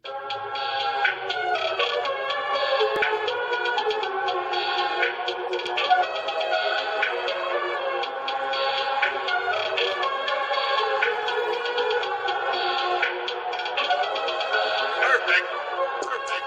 Perfect. Perfect. Perfect.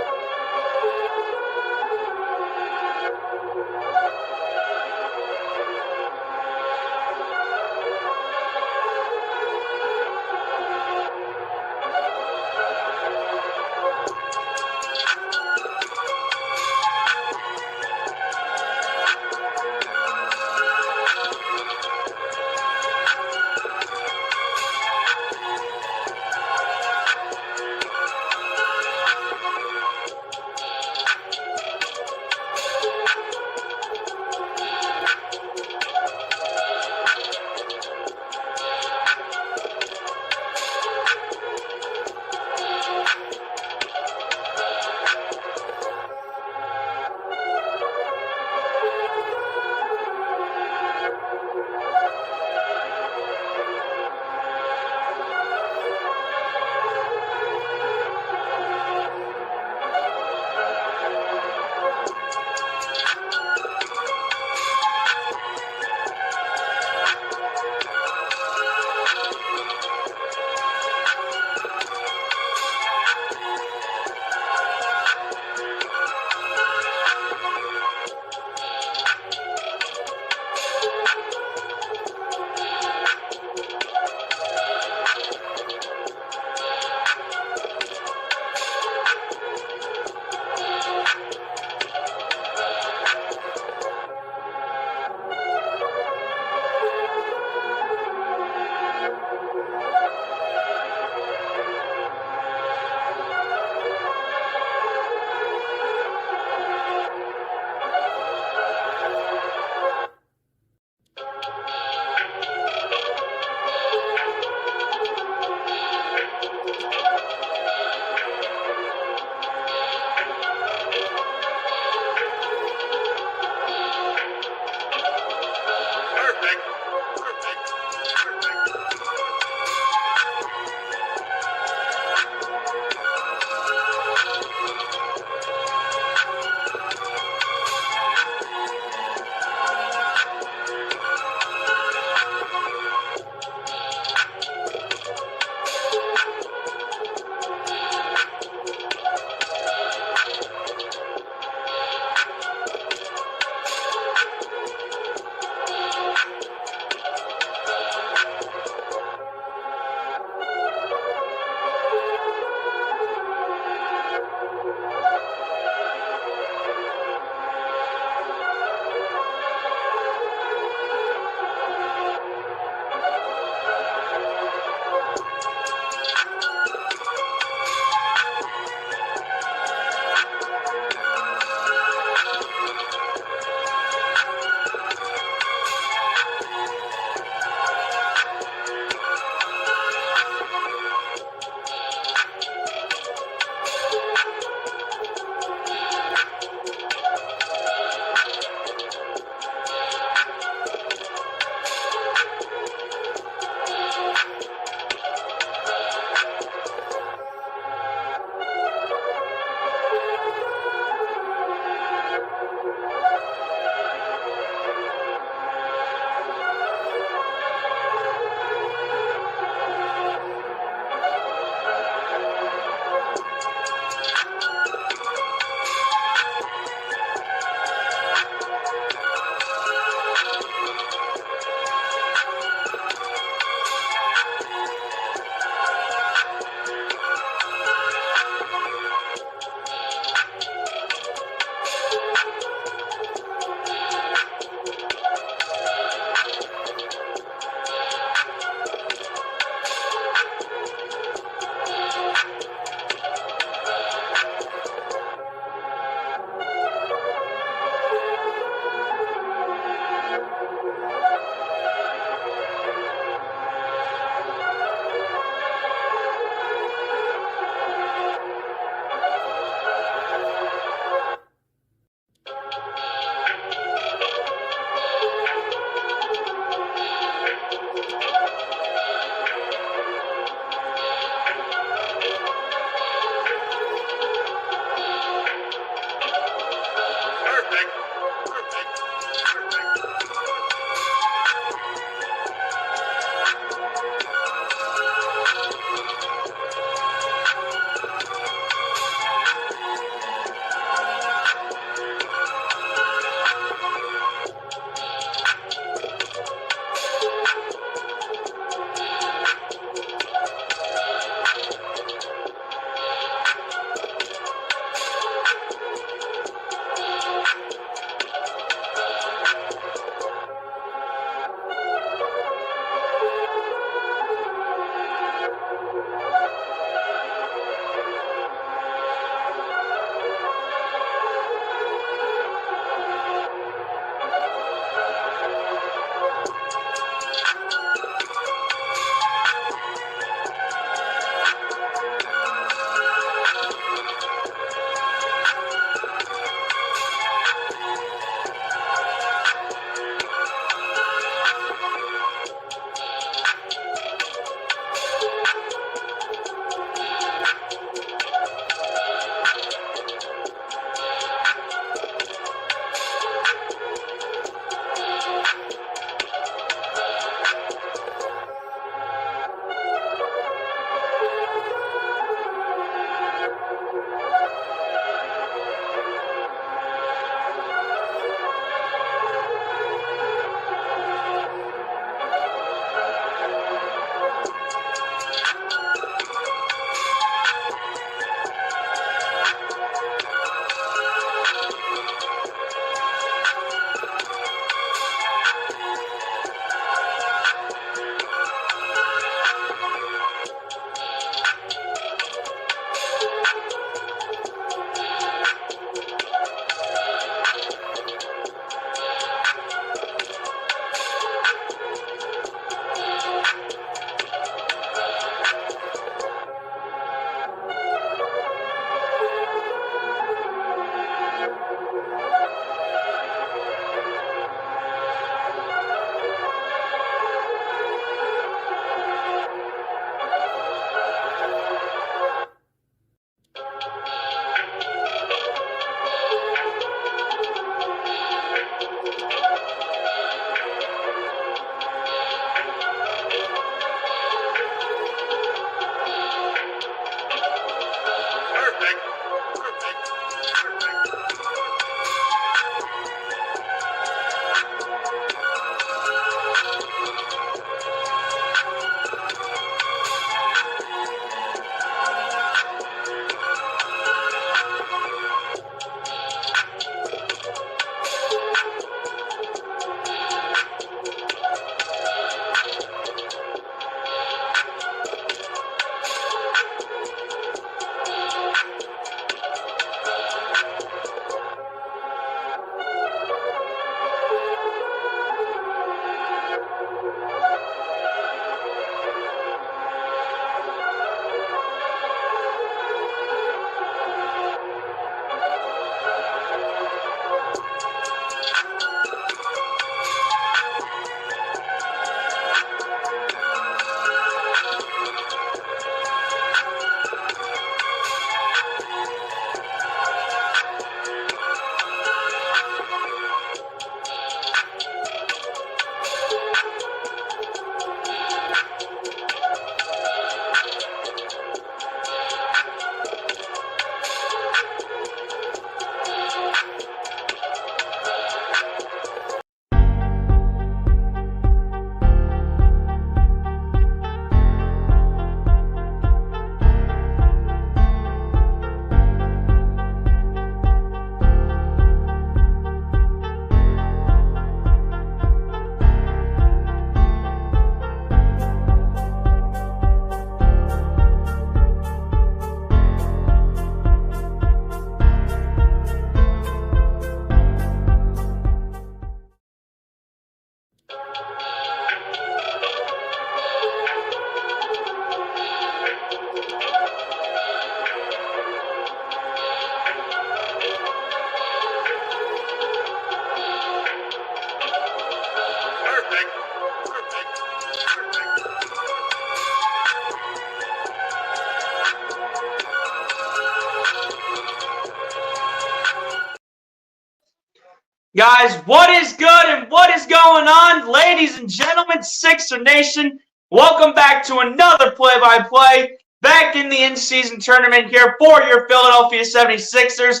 Guys, what is good and what is going on? Ladies and gentlemen, Sixer Nation, welcome back to another play-by-play back in the in-season tournament here for your Philadelphia 76ers.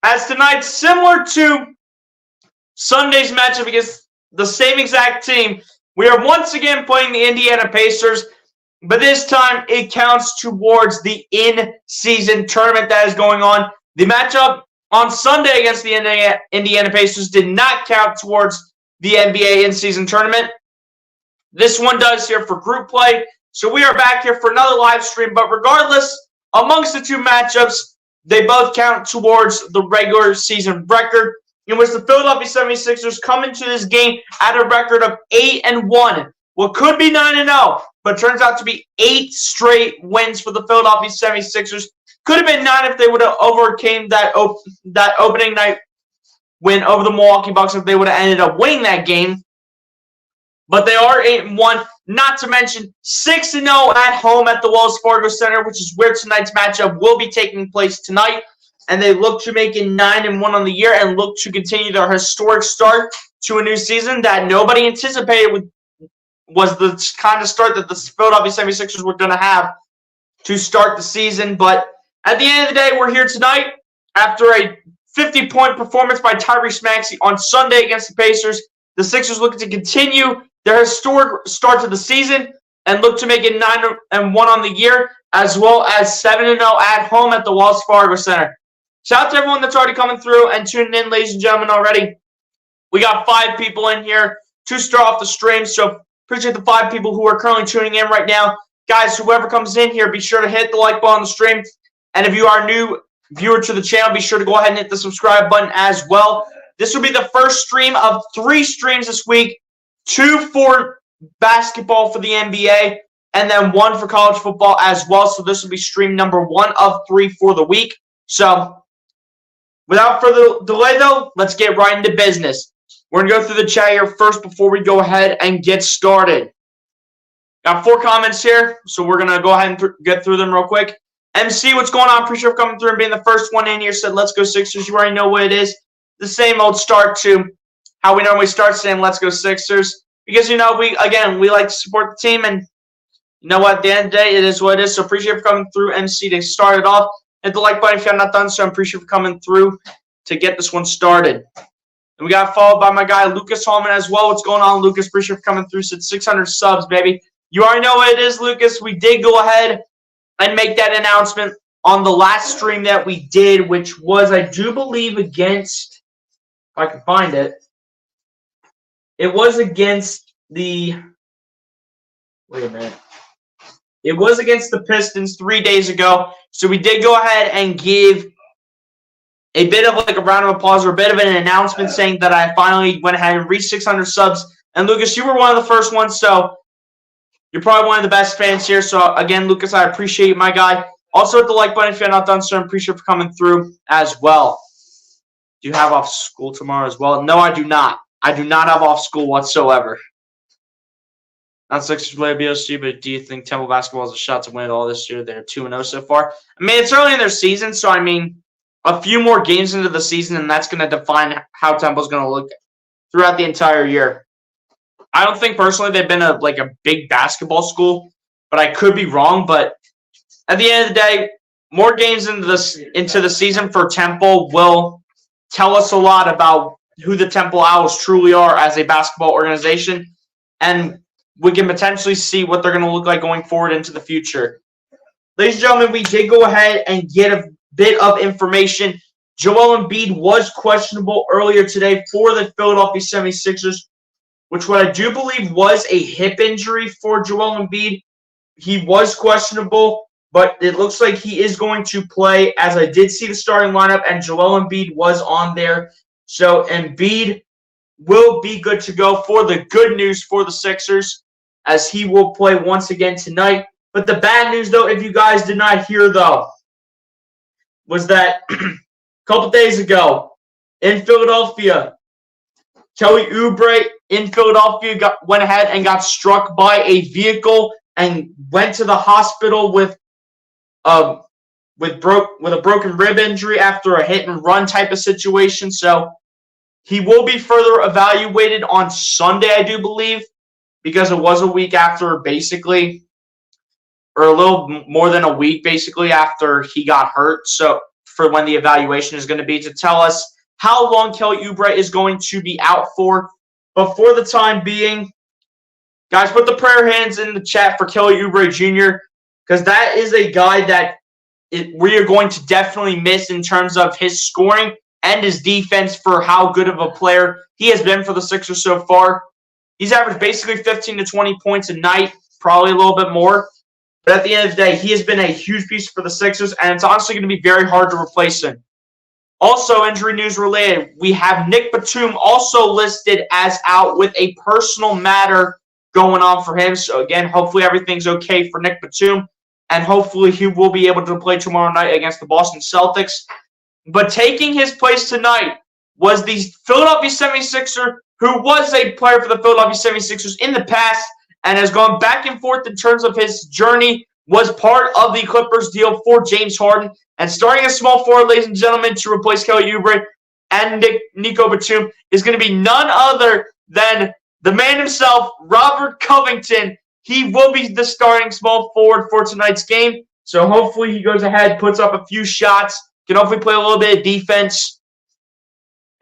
As tonight, similar to Sunday's matchup against the same exact team, we are once again playing the Indiana Pacers, but this time it counts towards the in-season tournament that is going on. The matchup on Sunday against the Indiana Pacers did not count towards the NBA in-season tournament. This one does here for group play. So we are back here for another live stream. But regardless, amongst the two matchups, they both count towards the regular season record, in which the Philadelphia 76ers come into this game at a record of 8-1. What could be 9-0, but turns out to be 8 straight wins for the Philadelphia 76ers. Could have been 9 if they would have overcame that opening night win over the Milwaukee Bucks, if they would have ended up winning that game. But they are 8-1, not to mention 6-0 at home at the Wells Fargo Center, which is where tonight's matchup will be taking place tonight. And they look to make it 9-1 on the year and look to continue their historic start to a new season that nobody anticipated was the kind of start that the Philadelphia 76ers were going to have to start the season. But at the end of the day, we're here tonight after a 50-point performance by Tyrese Maxey on Sunday against the Pacers. The Sixers looking to continue their historic start to the season and look to make it 9-1 on the year, as well as 7-0 at home at the Wells Fargo Center. Shout out to everyone that's already coming through and tuning in, ladies and gentlemen, already. We got 5 people in here to start off the stream, so appreciate the 5 people who are currently tuning in right now. Guys, whoever comes in here, be sure to hit the like button on the stream. And if you are a new viewer to the channel, be sure to go ahead and hit the subscribe button as well. This will be the first stream of 3 streams this week, 2 for basketball for the NBA, and then 1 for college football as well. So this will be stream number 1 of 3 for the week. So without further delay, though, let's get right into business. We're going to go through the chat here first before we go ahead and get started. Got 4 comments here, so we're going to go ahead and get through them real quick. MC, what's going on? Appreciate you coming through and being the first one in here. Said, let's go Sixers. You already know what it is. The same old start to how we normally start, saying let's go Sixers. Because, we like to support the team. And you know what? At the end of the day, it is what it is. So appreciate you for coming through, MC, to start it off. Hit the like button if you have not done so. I appreciate you for coming through to get this one started. And we got followed by my guy, Lucas Hallman, as well. What's going on, Lucas? Appreciate you for coming through. Said 600 subs, baby. You already know what it is, Lucas. We did go ahead and make that announcement on the last stream that we did, which was, I do believe, against, if I can find it, it was against the, wait a minute. It was against the Pistons 3 days ago. So we did go ahead and give a bit of like a round of applause or a bit of an announcement saying that I finally went ahead and reached 600 subs. And Lucas, you were one of the first ones, so you're probably one of the best fans here. So, again, Lucas, I appreciate you, my guy. Also, hit the like button if you're not done so. I appreciate you for coming through as well. Do you have off school tomorrow as well? No, I do not. I do not have off school whatsoever. Not Sixers play BOC, but do you think Temple basketball has a shot to win it all this year? They're 2-0 so far. I mean, it's early in their season, so, a few more games into the season, and that's going to define how Temple's going to look throughout the entire year. I don't think personally they've been a big basketball school, but I could be wrong. But at the end of the day, more games into the season for Temple will tell us a lot about who the Temple Owls truly are as a basketball organization, and we can potentially see what they're going to look like going forward into the future. Ladies and gentlemen, we did go ahead and get a bit of information. Joel Embiid was questionable earlier today for the Philadelphia 76ers, which what I do believe was a hip injury for Joel Embiid. He was questionable, but it looks like he is going to play, as I did see the starting lineup, and Joel Embiid was on there. So Embiid will be good to go for the good news for the Sixers, as he will play once again tonight. But the bad news, though, if you guys did not hear, though, was that a couple days ago in Philadelphia, Kelly Oubre in Philadelphia went ahead and got struck by a vehicle and went to the hospital with a broken rib injury after a hit and run type of situation. So He will be further evaluated on Sunday, I do believe, because it was a week after basically, or a little more than a week basically after he got hurt. So for when the evaluation is going to be to tell us how long Kelly Oubre is going to be out for. But for the time being, guys, put the prayer hands in the chat for Kelly Oubre Jr. because that is a guy that we are going to definitely miss in terms of his scoring and his defense for how good of a player he has been for the Sixers so far. He's averaged basically 15 to 20 points a night, probably a little bit more. But at the end of the day, he has been a huge piece for the Sixers, and it's honestly going to be very hard to replace him. Also, injury news related, we have Nick Batum also listed as out with a personal matter going on for him. So again, hopefully everything's okay for Nick Batum, and hopefully he will be able to play tomorrow night against the Boston Celtics. But taking his place tonight was the Philadelphia 76er, who was a player for the Philadelphia 76ers in the past and has gone back and forth in terms of his journey, was part of the Clippers deal for James Harden, and starting a small forward, ladies and gentlemen, to replace Kelly Oubre and Nico Batum is going to be none other than the man himself, Robert Covington. He will be the starting small forward for tonight's game, so hopefully he goes ahead, puts up a few shots, can hopefully play a little bit of defense.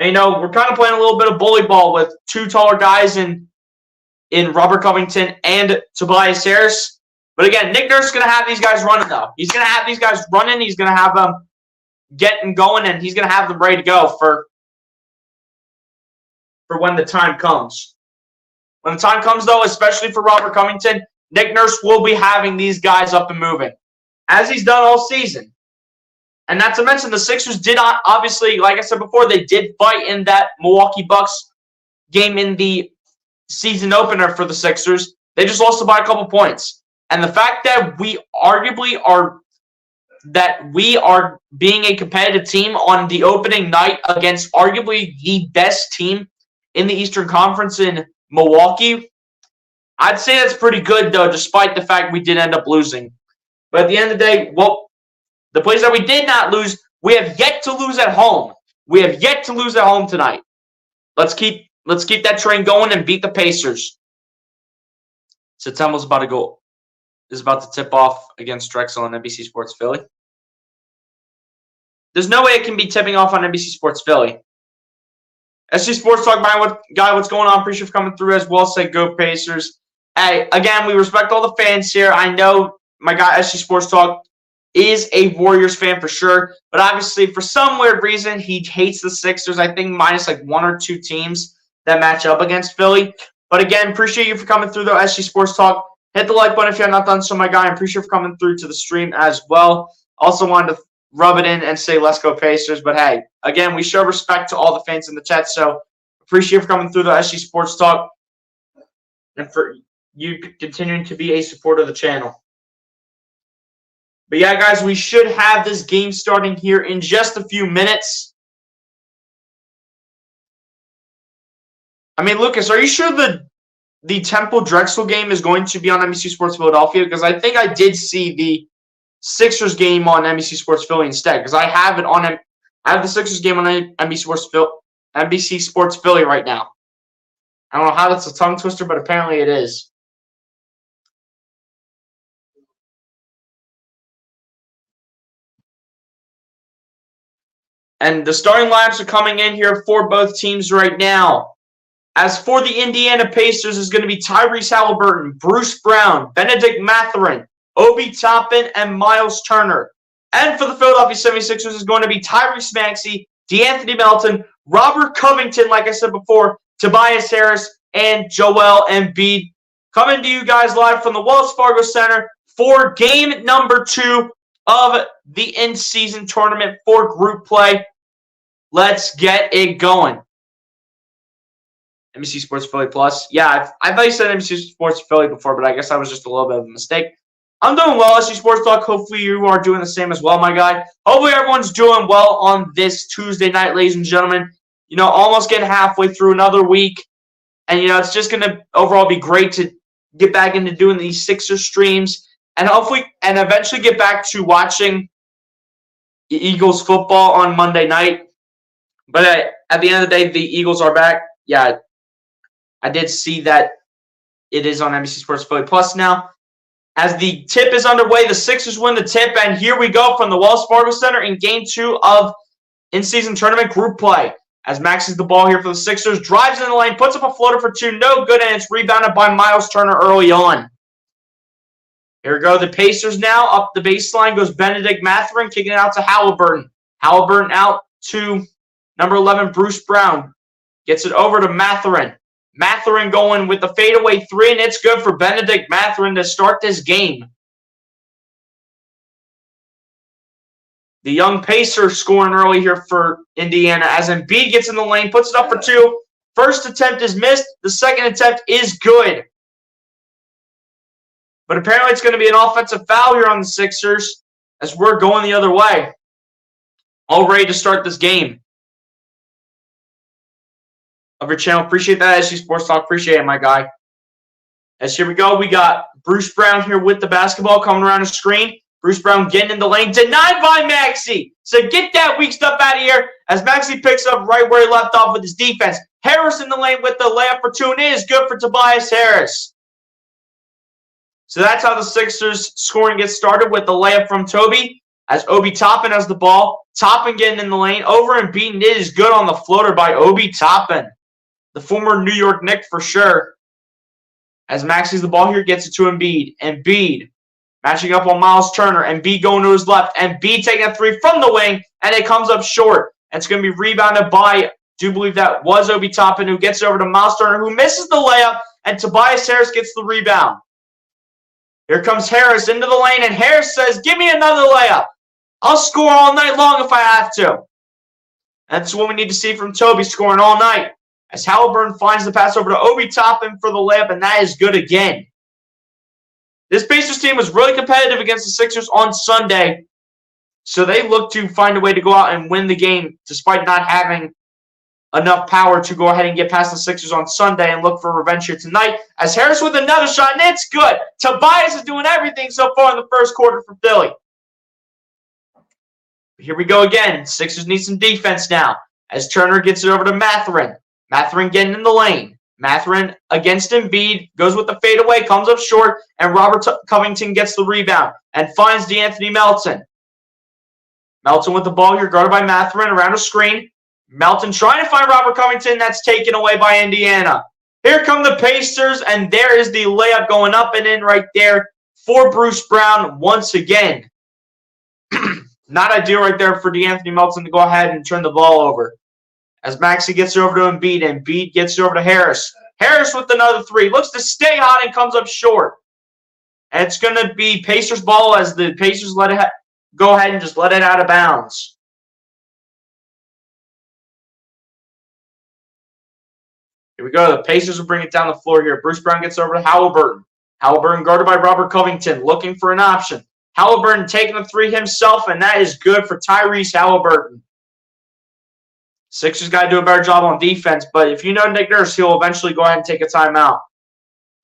And, we're kind of playing a little bit of bully ball with two taller guys in Robert Covington and Tobias Harris. But again, Nick Nurse is going to have these guys running, though. He's going to have these guys running. He's going to have them getting going, and he's going to have them ready to go for when the time comes. When the time comes, though, especially for Robert Covington, Nick Nurse will be having these guys up and moving, as he's done all season. And not to mention, the Sixers did not, obviously, like I said before, they did fight in that Milwaukee Bucks game in the season opener for the Sixers. They just lost by a couple points. And the fact that we arguably are being a competitive team on the opening night against arguably the best team in the Eastern Conference in Milwaukee, I'd say that's pretty good, though, despite the fact we did end up losing. But at the end of the day, the place that we did not lose, we have yet to lose at home. We have yet to lose at home tonight. Let's keep that train going and beat the Pacers. September's about to tip off against Drexel on NBC Sports Philly. There's no way it can be tipping off on NBC Sports Philly. SG Sports Talk, what's going on? Appreciate you for coming through as well. Say go Pacers. Hey, again, we respect all the fans here. I know my guy SG Sports Talk is a Warriors fan for sure, but obviously for some weird reason he hates the Sixers. I think minus like one or two teams that match up against Philly. But again, appreciate you for coming through though, SG Sports Talk. Hit the like button if you have not done so, my guy. I appreciate you for coming through to the stream as well. Also wanted to rub it in and say let's go Pacers. But hey, again, we show respect to all the fans in the chat, so appreciate you for coming through the SG Sports Talk and for you continuing to be a supporter of the channel. But yeah, guys, we should have this game starting here in just a few minutes. I mean, Lucas, are you sure the Temple Drexel game is going to be on NBC Sports Philadelphia? Because I think I did see the Sixers game on NBC Sports Philly instead. Because I have the Sixers game on NBC Sports Philly right now. I don't know how that's a tongue twister, but apparently it is. And the starting lineups are coming in here for both teams right now. As for the Indiana Pacers, is going to be Tyrese Halliburton, Bruce Brown, Benedict Mathurin, Obi Toppin, and Miles Turner. And for the Philadelphia 76ers is going to be Tyrese Maxey, DeAnthony Melton, Robert Covington, like I said before, Tobias Harris, and Joel Embiid. Coming to you guys live from the Wells Fargo Center for game number 2 of the in-season tournament for group play. Let's get it going. NBC Sports Philly Plus. Yeah, I thought you said NBC Sports Philly before, but I guess that was just a little bit of a mistake. I'm doing well, SG Sports Talk. Hopefully you are doing the same as well, my guy. Hopefully everyone's doing well on this Tuesday night, ladies and gentlemen. Almost getting halfway through another week. And, it's just going to overall be great to get back into doing these Sixers streams. And hopefully, and eventually get back to watching Eagles football on Monday night. But at the end of the day, the Eagles are back. Yeah, I did see that it is on NBC Sports Affiliate Plus now. As the tip is underway, the Sixers win the tip, and here we go from the Wells Fargo Center in Game 2 of in-season tournament group play. As Max is the ball here for the Sixers, drives in the lane, puts up a floater for two, no good, and it's rebounded by Miles Turner early on. Here we go, the Pacers now. Up the baseline goes Benedict Mathurin, kicking it out to Halliburton. Halliburton out to number 11, Bruce Brown. Gets it over to Mathurin. Mathurin going with the fadeaway three, and it's good for Benedict Mathurin to start this game. The young Pacer scoring early here for Indiana as Embiid gets in the lane, puts it up for two. First attempt is missed. The second attempt is good. But apparently it's going to be an offensive foul here on the Sixers as we're going the other way. All ready to start this game. Of your channel. Appreciate that, SG Sports Talk. Appreciate it, my guy. As here we go. We got Bruce Brown here with the basketball coming around the screen. Bruce Brown getting in the lane. Denied by Maxey. So get that weak stuff out of here as Maxey picks up right where he left off with his defense. Harris in the lane with the layup for two, and it is good for Tobias Harris. So that's how the Sixers scoring gets started with the layup from Toby as Obi Toppin has the ball. Toppin getting in the lane. Over and beaten. It is good on the floater by Obi Toppin. The former New York Knick for sure. As Maxey's the ball here, gets it to Embiid. Embiid matching up on Miles Turner. Embiid going to his left. Embiid taking a three from the wing, and it comes up short. And it's going to be rebounded by, I do believe that was Obi Toppin, who gets over to Miles Turner, who misses the layup, and Tobias Harris gets the rebound. Here comes Harris into the lane, and Harris says, give me another layup. I'll score all night long if I have to. That's what we need to see from Toby, scoring all night. As Halliburton finds the pass over to Obi Toppin for the layup, and that is good again. This Pacers team was really competitive against the Sixers on Sunday, so they look to find a way to go out and win the game despite not having enough power to go ahead and get past the Sixers on Sunday and look for revenge here tonight. As Harris with another shot, and it's good. Tobias is doing everything so far in the first quarter for Philly. Here we go again. Sixers need some defense now as Turner gets it over to Mathurin. Mathurin getting in the lane. Mathurin against Embiid, goes with the fadeaway, comes up short, and Robert Covington gets the rebound and finds DeAnthony Melton. Melton with the ball here, guarded by Mathurin around a screen. Melton trying to find Robert Covington. That's taken away by Indiana. Here come the Pacers, and there is the layup going up and in right there for Bruce Brown once again. Not ideal right there for DeAnthony Melton to go ahead and turn the ball over. As Maxey gets it over to Embiid, and Embiid gets it over to Harris. Harris with another three. Looks to stay hot and comes up short. And it's going to be Pacers ball as the Pacers let it go ahead and just let it out of bounds. Here we go. The Pacers will bring it down the floor here. Bruce Brown gets over to Halliburton. Halliburton guarded by Robert Covington, looking for an option. Halliburton taking a three himself, and that is good for Tyrese Halliburton. Sixers got to do a better job on defense, but if you know Nick Nurse, he'll eventually go ahead and take a timeout.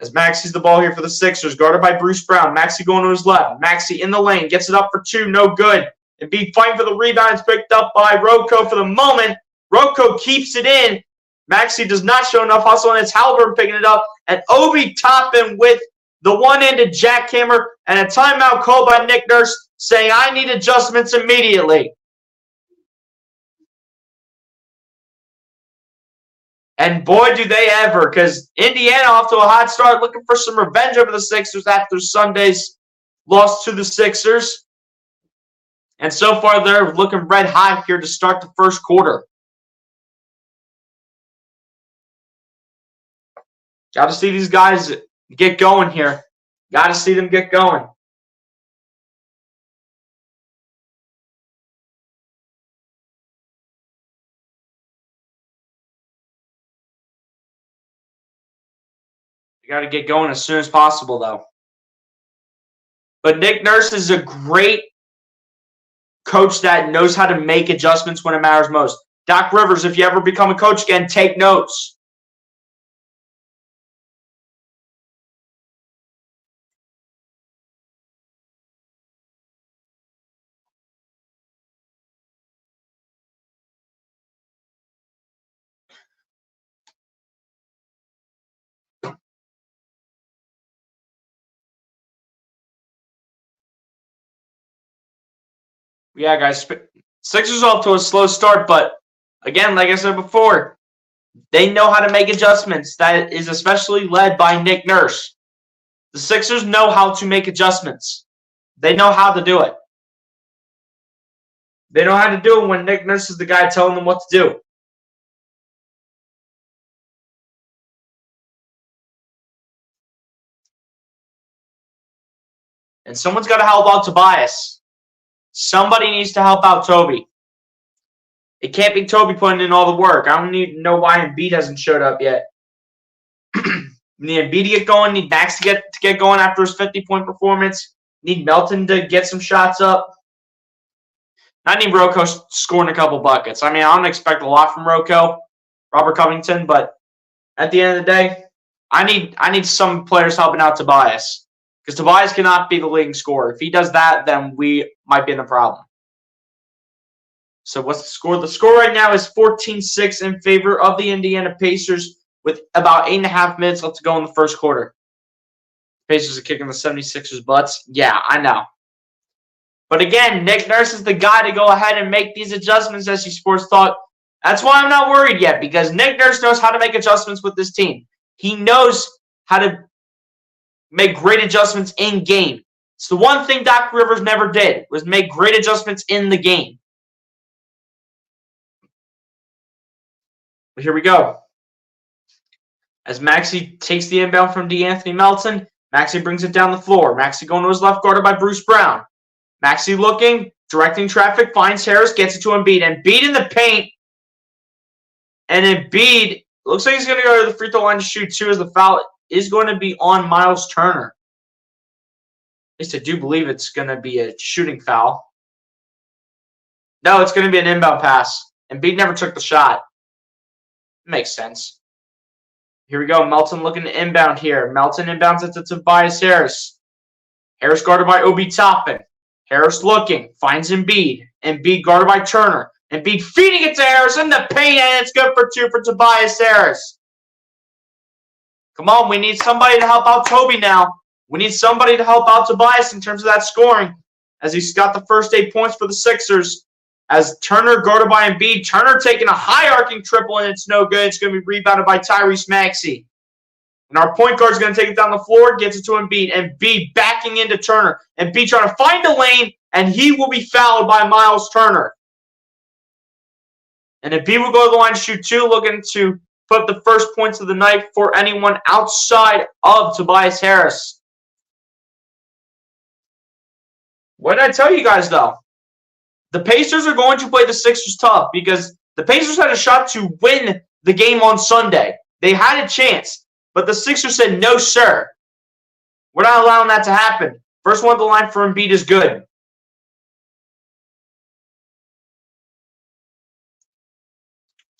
As Maxey's the ball here for the Sixers, guarded by Bruce Brown. Maxey going to his left. Maxey in the lane, gets it up for two, no good. Embiid fighting for the rebound. It's picked up by Rocco for the moment. Rocco keeps it in. Maxey does not show enough hustle, and it's Halliburton picking it up. And Obi Toppin with the one-handed jackhammer, and a timeout called by Nick Nurse saying, I need adjustments immediately. And boy, do they ever, because Indiana off to a hot start, looking for some revenge over the Sixers after Sunday's loss to the Sixers. And so far, they're looking red hot here to start the first quarter. Got to see these guys get going here. Got to see them get going. You got to get going as soon as possible, though. But Nick Nurse is a great coach that knows how to make adjustments when it matters most. Doc Rivers, if you ever become a coach again, take notes. Yeah, guys. Sixers off to a slow start, but again, like I said before, they know how to make adjustments. That is especially led by Nick Nurse. The Sixers know how to make adjustments. They know how to do it. They know how to do it when Nick Nurse is the guy telling them what to do. And someone's got to help out Tobias. Somebody needs to help out Toby. It can't be Toby putting in all the work. I don't even know why Embiid hasn't showed up yet. Need Embiid to get going. Need Max to get going after his 50-point performance. Need Melton to get some shots up. I need Rocco scoring a couple buckets. I mean, I don't expect a lot from Rocco, Robert Covington, but at the end of the day, I need some players helping out Tobias. Because Tobias cannot be the leading scorer. If he does that, then we might be in the problem. So what's the score? The score right now is 14-6 in favor of the Indiana Pacers with about 8.5 minutes left to go in the first quarter. Pacers are kicking the 76ers' butts. Yeah, I know. But again, Nick Nurse is the guy to go ahead and make these adjustments, SC Sports Talk. That's why I'm not worried yet, because Nick Nurse knows how to make adjustments with this team. He knows how to make great adjustments in game. It's the one thing Doc Rivers never did, was make great adjustments in the game. But here we go. As Maxey takes the inbound from DeAnthony Melton, Maxey brings it down the floor. Maxey going to his left, guarded by Bruce Brown. Maxey looking, directing traffic, finds Harris, gets it to Embiid. Embiid in the paint. And Embiid looks like he's going to go to the free throw line to shoot two, as the foul is going to be on Miles Turner. At least I do believe it's going to be a shooting foul. No, it's going to be an inbound pass. Embiid never took the shot. Makes sense. Here we go. Melton looking to inbound here. Melton inbounds it to Tobias Harris. Harris guarded by Obi Toppin. Harris looking. Finds Embiid. Embiid guarded by Turner. Embiid feeding it to Harris in the paint, and it's good for two for Tobias Harris. Come on, we need somebody to help out Toby now. We need somebody to help out Tobias in terms of that scoring, as he's got the first 8 points for the Sixers. As Turner guarded by Embiid. Turner taking a high-arcing triple, and it's no good. It's going to be rebounded by Tyrese Maxey. And our point guard is going to take it down the floor, gets it to Embiid. Embiid backing into Turner. Embiid trying to find a lane, and he will be fouled by Miles Turner. And Embiid will go to the line to shoot two, looking to put up the first points of the night for anyone outside of Tobias Harris. What did I tell you guys, though? The Pacers are going to play the Sixers tough, because the Pacers had a shot to win the game on Sunday. They had a chance, but the Sixers said, no, sir. We're not allowing that to happen. First one at the line for Embiid is good.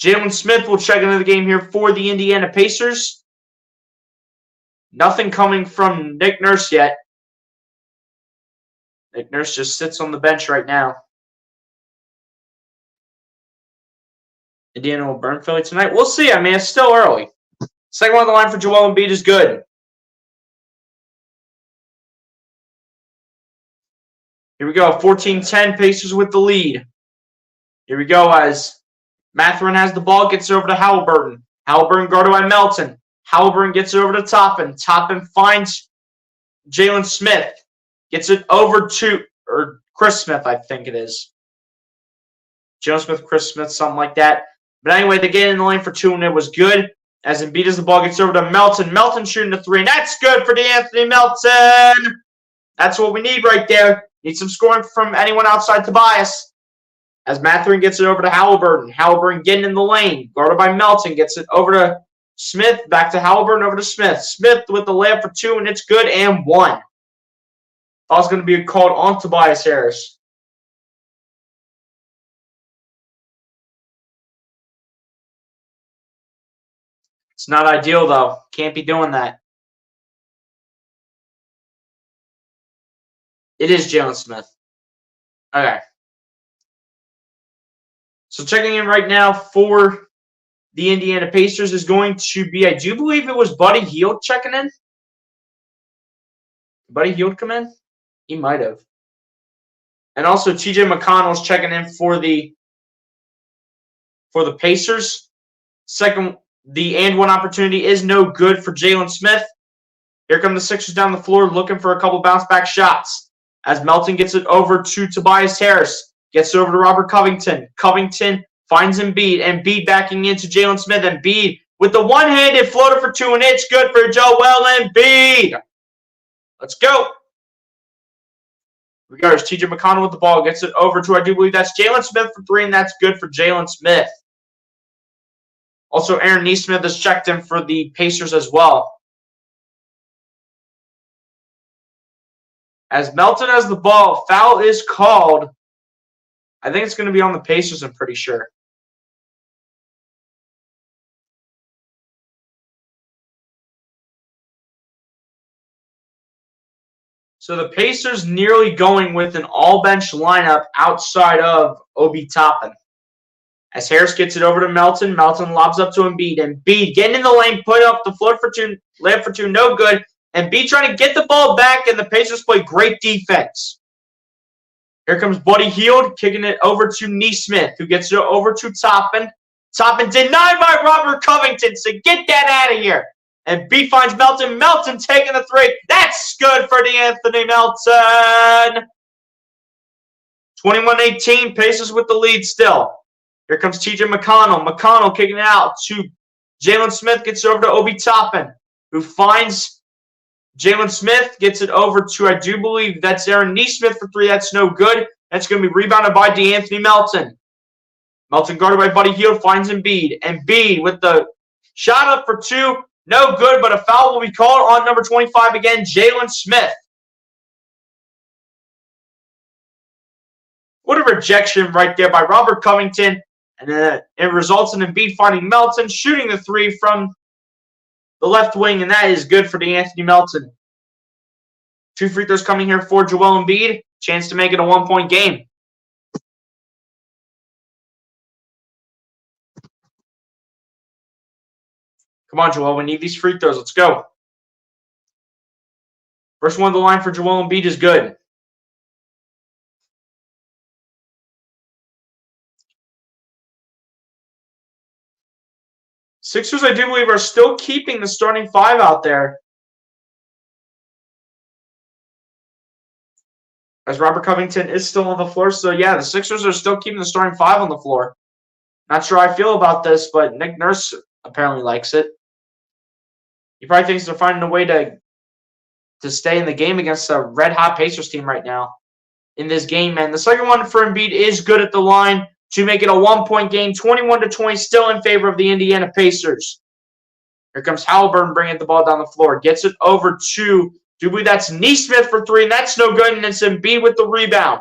Jalen Smith will check into the game here for the Indiana Pacers. Nothing coming from Nick Nurse yet. Nick Nurse just sits on the bench right now. Indiana will burn Philly tonight. We'll see. I mean, it's still early. Second one on the line for Joel Embiid is good. Here we go. 14-10, Pacers with the lead. Here we go as Mathurin has the ball, gets it over to Halliburton. Halliburton guarded by Melton. Halliburton gets it over to Toppin. Toppin finds Jalen Smith. Gets it over to Chris Smith, I think it is. Jalen Smith, Chris Smith, something like that. But anyway, they get in the lane for two, and it was good. As Embiid as the ball gets over to Melton. Melton shooting a three, and that's good for DeAnthony Melton. That's what we need right there. Need some scoring from anyone outside Tobias. As Mathurin gets it over to Halliburton. Halliburton getting in the lane. Guarded by Melton. Gets it over to Smith. Back to Halliburton, over to Smith. Smith with the layup for two, and it's good, and one. Foul's going to be called on Tobias Harris. It's not ideal, though. Can't be doing that. It is Jalen Smith. Okay. So checking in right now for the Indiana Pacers is going to be, I do believe it was Buddy Hield checking in. Buddy Hield come in? He might have. And also TJ McConnell's checking in for the Pacers. Second, the and one opportunity is no good for Jalen Smith. Here come the Sixers down the floor looking for a couple bounce back shots. As Melton gets it over to Tobias Harris. Gets it over to Robert Covington. Covington finds Embiid. Embiid backing into Jalen Smith. Embiid with the one-handed floater for two, and it's good for Joel Embiid. Let's go. Regardless, TJ McConnell with the ball. Gets it over to, I do believe that's Jalen Smith for three, and that's good for Jalen Smith. Also, Aaron Nesmith has checked in for the Pacers as well. As Melton has the ball, foul is called. I think it's going to be on the Pacers, I'm pretty sure. So the Pacers nearly going with an all-bench lineup outside of Obi Toppin. As Harris gets it over to Melton, Melton lobs up to Embiid. Embiid getting in the lane, put up the float for two, layup for two, no good. Embiid trying to get the ball back, and the Pacers play great defense. Here comes Buddy Hield, kicking it over to Nesmith, who gets it over to Toppin. Toppin denied by Robert Covington, so get that out of here. And B finds Melton. Melton taking the three. That's good for DeAnthony Melton. 21-18, Pacers with the lead still. Here comes TJ McConnell. McConnell kicking it out to Jalen Smith, gets it over to Obi Toppin, who finds Jalen Smith, gets it over to, I do believe that's Aaron Nesmith for three. That's no good. That's going to be rebounded by DeAnthony Melton. Melton guarded by Buddy Hield, finds Embiid. Embiid with the shot up for two. No good, but a foul will be called on number 25 again, Jalen Smith. What a rejection right there by Robert Covington. And it results in Embiid finding Melton, shooting the three from the left wing, and that is good for DeAnthony Melton. 2 free throws coming here for Joel Embiid. Chance to make it a one-point game. Come on, Joel. We need these free throws. Let's go. First one on the line for Joel Embiid is good. Sixers, I do believe, are still keeping the starting five out there. As Robert Covington is still on the floor. So, yeah, the Sixers are still keeping the starting five on the floor. Not sure how I feel about this, but Nick Nurse apparently likes it. He probably thinks they're finding a way to stay in the game against a red-hot Pacers team right now in this game, man. The second one for Embiid is good at the line to make it a one-point game, 21-20, still in favor of the Indiana Pacers. Here comes Halliburton bringing the ball down the floor. Gets it over to, do we? That's Nesmith for three, and that's no good, and it's Embiid with the rebound.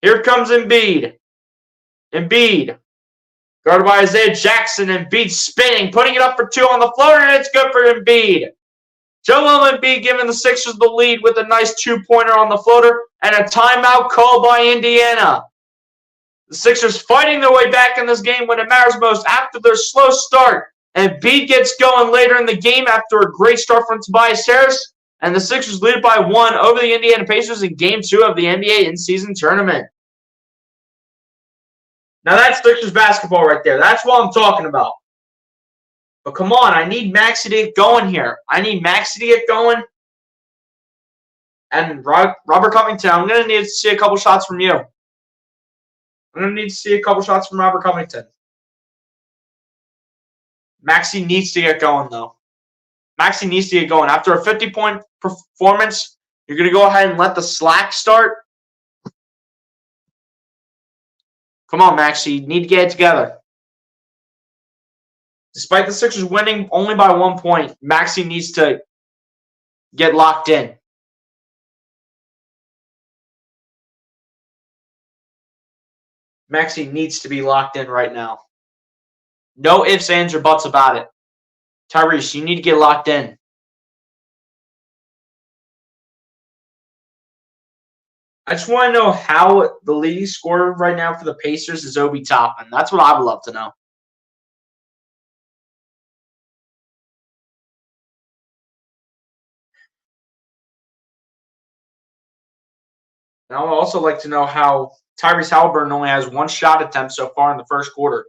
Here comes Embiid. Embiid, guarded by Isaiah Jackson. Embiid spinning, putting it up for two on the floor, and it's good for Embiid. Joel Embiid giving the Sixers the lead with a nice two-pointer on the floater, and a timeout called by Indiana. The Sixers fighting their way back in this game when it matters most after their slow start. And Embiid gets going later in the game after a great start from Tobias Harris. And the Sixers lead by 1 over the Indiana Pacers in Game 2 of the NBA in-season tournament. Now that's Sixers basketball right there. That's what I'm talking about. But come on, I need Maxey to get going here. I need Maxey to get going. And Robert Covington, I'm going to need to see a couple shots from you. I'm going to need to see a couple shots from Robert Covington. Maxey needs to get going, though. Maxey needs to get going. After a 50-point performance, you're going to go ahead and let the slack start? Come on, Maxey. You need to get it together. Despite the Sixers winning only by 1 point, Maxey needs to get locked in. Maxey needs to be locked in right now. No ifs, ands, or buts about it. Tyrese, you need to get locked in. I just want to know how the leading scorer right now for the Pacers is Obi Toppin. That's what I would love to know. And I would also like to know how Tyrese Halliburton only has one shot attempt so far in the first quarter.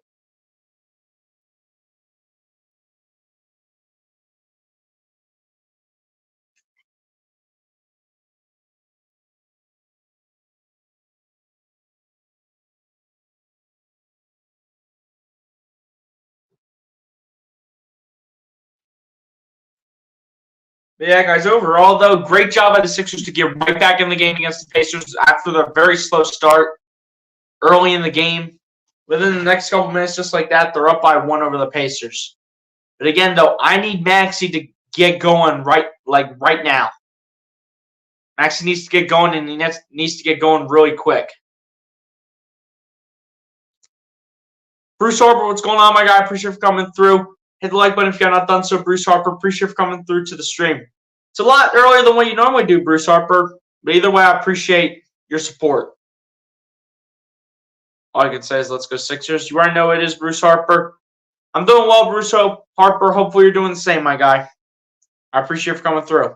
But yeah, guys, overall, though, great job by the Sixers to get right back in the game against the Pacers after the very slow start early in the game. Within the next couple minutes, just like that, they're up by 1 over the Pacers. But again, though, I need Maxey to get going right now. Maxey needs to get going, and he needs to get going really quick. Bruce Harper, what's going on, my guy? Appreciate you for coming through. Hit the like button if you have not done so. Bruce Harper, appreciate you for coming through to the stream. It's a lot earlier than what you normally do, Bruce Harper. But either way, I appreciate your support. All I can say is let's go Sixers. You already know it is Bruce Harper. I'm doing well, Bruce Harper. Hopefully you're doing the same, my guy. I appreciate you for coming through.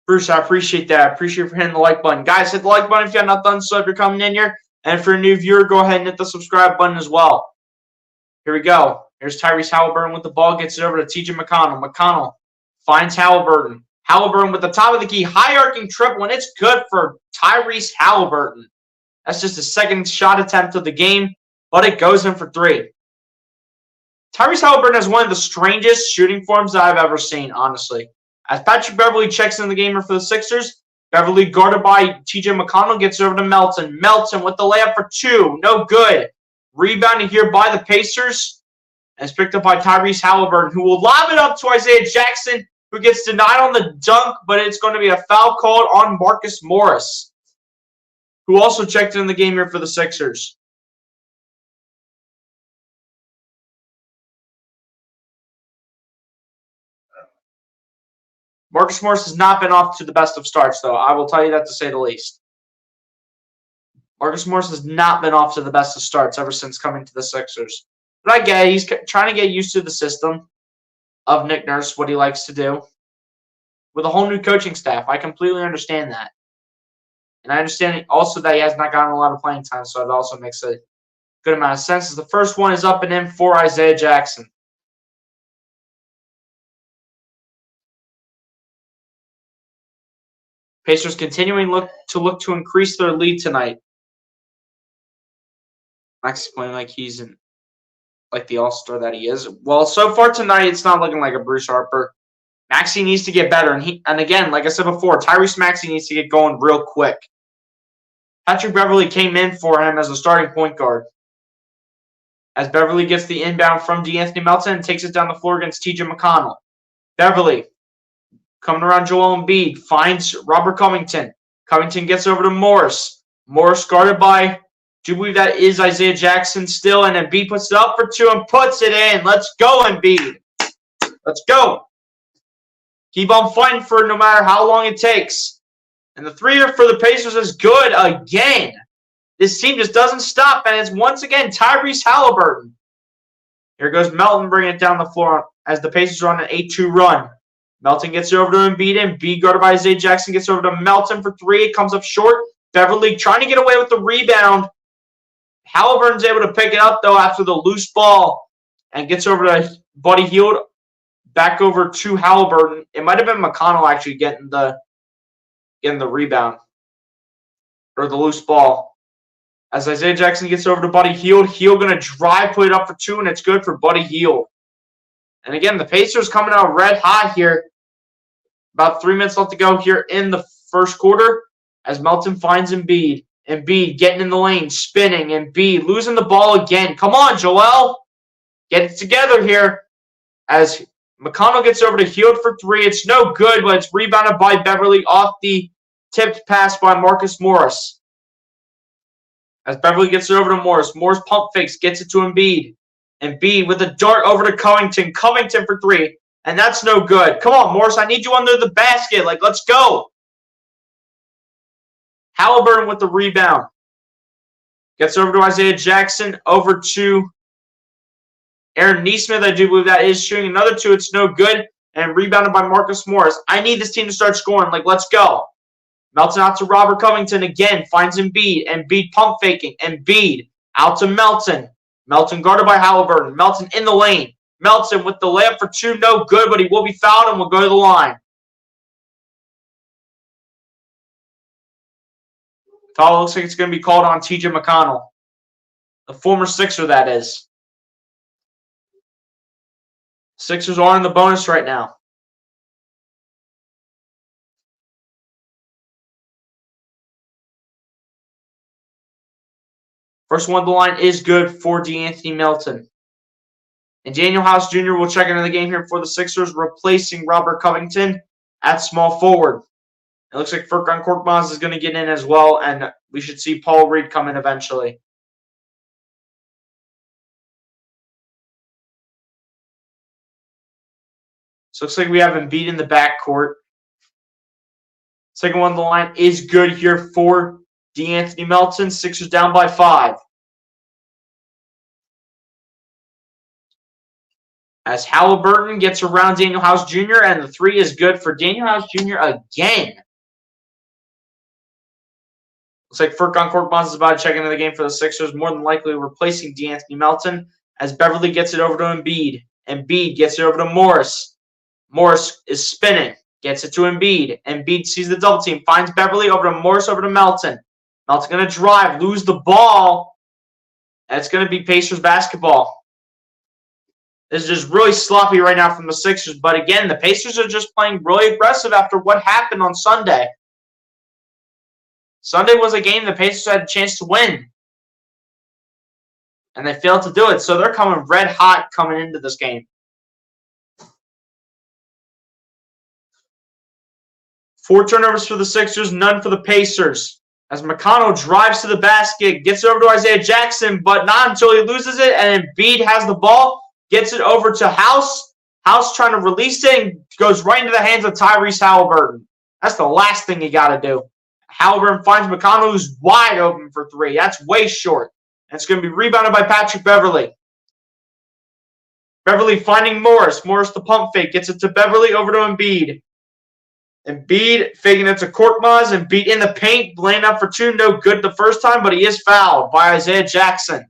Bruce, I appreciate that. I appreciate you for hitting the like button. Guys, hit the like button if you have not done so if you're coming in here. And if you're a new viewer, go ahead and hit the subscribe button as well. Here we go. Here's Tyrese Halliburton with the ball. Gets it over to TJ McConnell. McConnell finds Halliburton. Halliburton with the top of the key. High arcing triple, and it's good for Tyrese Halliburton. That's just his second shot attempt of the game, but it goes in for 3. Tyrese Halliburton has one of the strangest shooting forms that I've ever seen, honestly. As Patrick Beverley checks in the gamer for the Sixers, Beverley guarded by TJ McConnell gets over to Melton. Melton with the layup for 2. No good. Rebounded here by the Pacers. And it's picked up by Tyrese Halliburton, who will lob it up to Isaiah Jackson, who gets denied on the dunk, but it's going to be a foul called on Marcus Morris, who also checked in the game here for the Sixers. Marcus Morris has not been off to the best of starts, though. I will tell you that to say the least. Marcus Morris has not been off to the best of starts ever since coming to the Sixers. But I get it. He's trying to get used to the system of Nick Nurse, what he likes to do. With a whole new coaching staff, I completely understand that. And I understand also that he has not gotten a lot of playing time, so it also makes a good amount of sense. As the first one is up and in for Isaiah Jackson. Pacers continuing to look to increase their lead tonight. Max is playing like he's like the all-star that he is. Well, so far tonight, it's not looking like a Bruce Harper. Maxey needs to get better. And again, like I said before, Tyrese Maxey needs to get going real quick. Patrick Beverley came in for him as a starting point guard. As Beverley gets the inbound from DeAnthony Melton and takes it down the floor against TJ McConnell. Beverley coming around Joel Embiid, finds Robert Covington. Covington gets over to Morris. Morris guarded by, do you believe that is Isaiah Jackson still? And Embiid puts it up for 2 and puts it in. Let's go, Embiid. Let's go. Keep on fighting for it no matter how long it takes. And the 3 for the Pacers is good again. This team just doesn't stop, and it's once again Tyrese Halliburton. Here goes Melton bringing it down the floor as the Pacers are on an 8-2 run. Melton gets it over to Embiid. Embiid guarded by Isaiah Jackson gets over to Melton for 3. It comes up short. Beverley trying to get away with the rebound. Halliburton's able to pick it up, though, after the loose ball and gets over to Buddy Hield. Back over to Halliburton. It might have been McConnell actually getting the rebound or the loose ball. As Isaiah Jackson gets over to Buddy Hield, Hield going to drive, put it up for 2, and it's good for Buddy Hield. And again, the Pacers coming out red hot here. About 3 minutes left to go here in the first quarter as Melton finds Embiid. Embiid getting in the lane, spinning. Embiid losing the ball again. Come on, Joel. Get it together here. As McConnell gets over to Hield for 3. It's no good, but it's rebounded by Beverley off the tipped pass by Marcus Morris. As Beverley gets it over to Morris. Morris pump fakes, gets it to Embiid. Embiid with a dart over to Covington. Covington for 3. And that's no good. Come on, Morris. I need you under the basket. Let's go. Halliburton with the rebound. Gets over to Isaiah Jackson. Over to Aaron Neesmith, I do believe that is shooting another two. It's no good. And rebounded by Marcus Morris. I need this team to start scoring. Like, let's go. Melton out to Robert Covington again. Finds Embiid. Embiid pump faking. Embiid out to Melton. Melton guarded by Halliburton. Melton in the lane. Melton with the layup for two. No good, but he will be fouled and will go to the line. Foul looks like it's going to be called on TJ McConnell. The former Sixer, that is. Sixers are in the bonus right now. First one on the line is good for DeAnthony Melton. And Daniel House Jr. will check into the game here for the Sixers, replacing Robert Covington at small forward. It looks like Furkan Korkmaz is going to get in as well, and we should see Paul Reed come in eventually. So it looks like we have Embiid in the backcourt. Second one on the line is good here for DeAnthony Melton. Sixers down by 5. As Halliburton gets around Daniel House Jr., and the three is good for Daniel House Jr. again. Looks like Furkan Korkmaz is about to check into the game for the Sixers, more than likely replacing DeAnthony Melton as Beverly gets it over to Embiid. Embiid gets it over to Morris. Morris is spinning. Gets it to Embiid. Embiid sees the double team. Finds Beverly over to Morris, over to Melton. Melton's going to drive, lose the ball. And it's going to be Pacers basketball. This is just really sloppy right now from the Sixers. But again, the Pacers are just playing really aggressive after what happened on Sunday. Sunday was a game the Pacers had a chance to win. And they failed to do it. So they're coming red hot coming into this game. 4 turnovers for the Sixers, none for the Pacers. As McConnell drives to the basket, gets it over to Isaiah Jackson, but not until he loses it, and Embiid has the ball, gets it over to House. House trying to release it and goes right into the hands of Tyrese Halliburton. That's the last thing you got to do. Halliburton finds McConnell, who's wide open for 3. That's way short. And it's going to be rebounded by Patrick Beverly. Beverly finding Morris. Morris the pump fake. Gets it to Beverly, over to Embiid. Embiid faking it to Korkmaz. Embiid in the paint, laying up for 2. No good the first time, but he is fouled by Isaiah Jackson.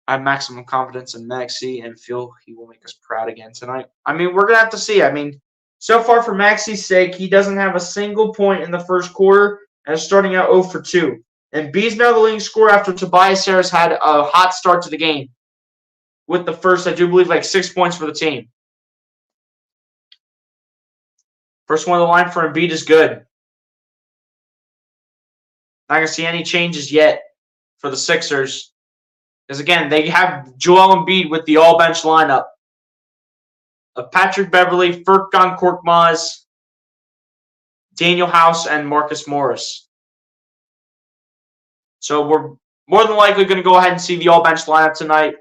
I have maximum confidence in Maxey and feel he will make us proud again tonight. I mean, we're going to have to see. I mean, so far for Maxey's sake, he doesn't have a single point in the first quarter and is starting out 0 for 2. And B's now the leading scorer after Tobias Harris had a hot start to the game. With the first, I do believe, like 6 points for the team. First one on the line for Embiid is good. Not going to see any changes yet for the Sixers. Because, again, they have Joel Embiid with the all-bench lineup of Patrick Beverly, Furkan Korkmaz, Daniel House, and Marcus Morris. So we're more than likely going to go ahead and see the all-bench lineup tonight.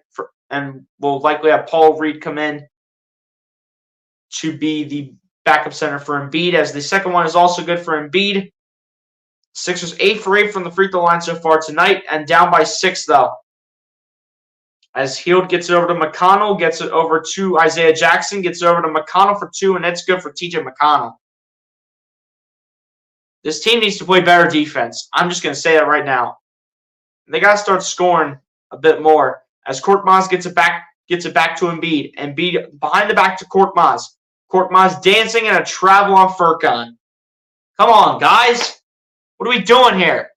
And we'll likely have Paul Reed come in to be the backup center for Embiid, as the second one is also good for Embiid. Sixers 8 for 8 from the free throw line so far tonight, and down by 6, though. As Hield gets it over to McConnell, gets it over to Isaiah Jackson, gets it over to McConnell for 2, and that's good for TJ McConnell. This team needs to play better defense. I'm just going to say that right now. They got to start scoring a bit more. As Korkmaz gets it back to Embiid. Embiid behind the back to Korkmaz. Korkmaz dancing and a travel on Furkan. Come on, guys. What are we doing here?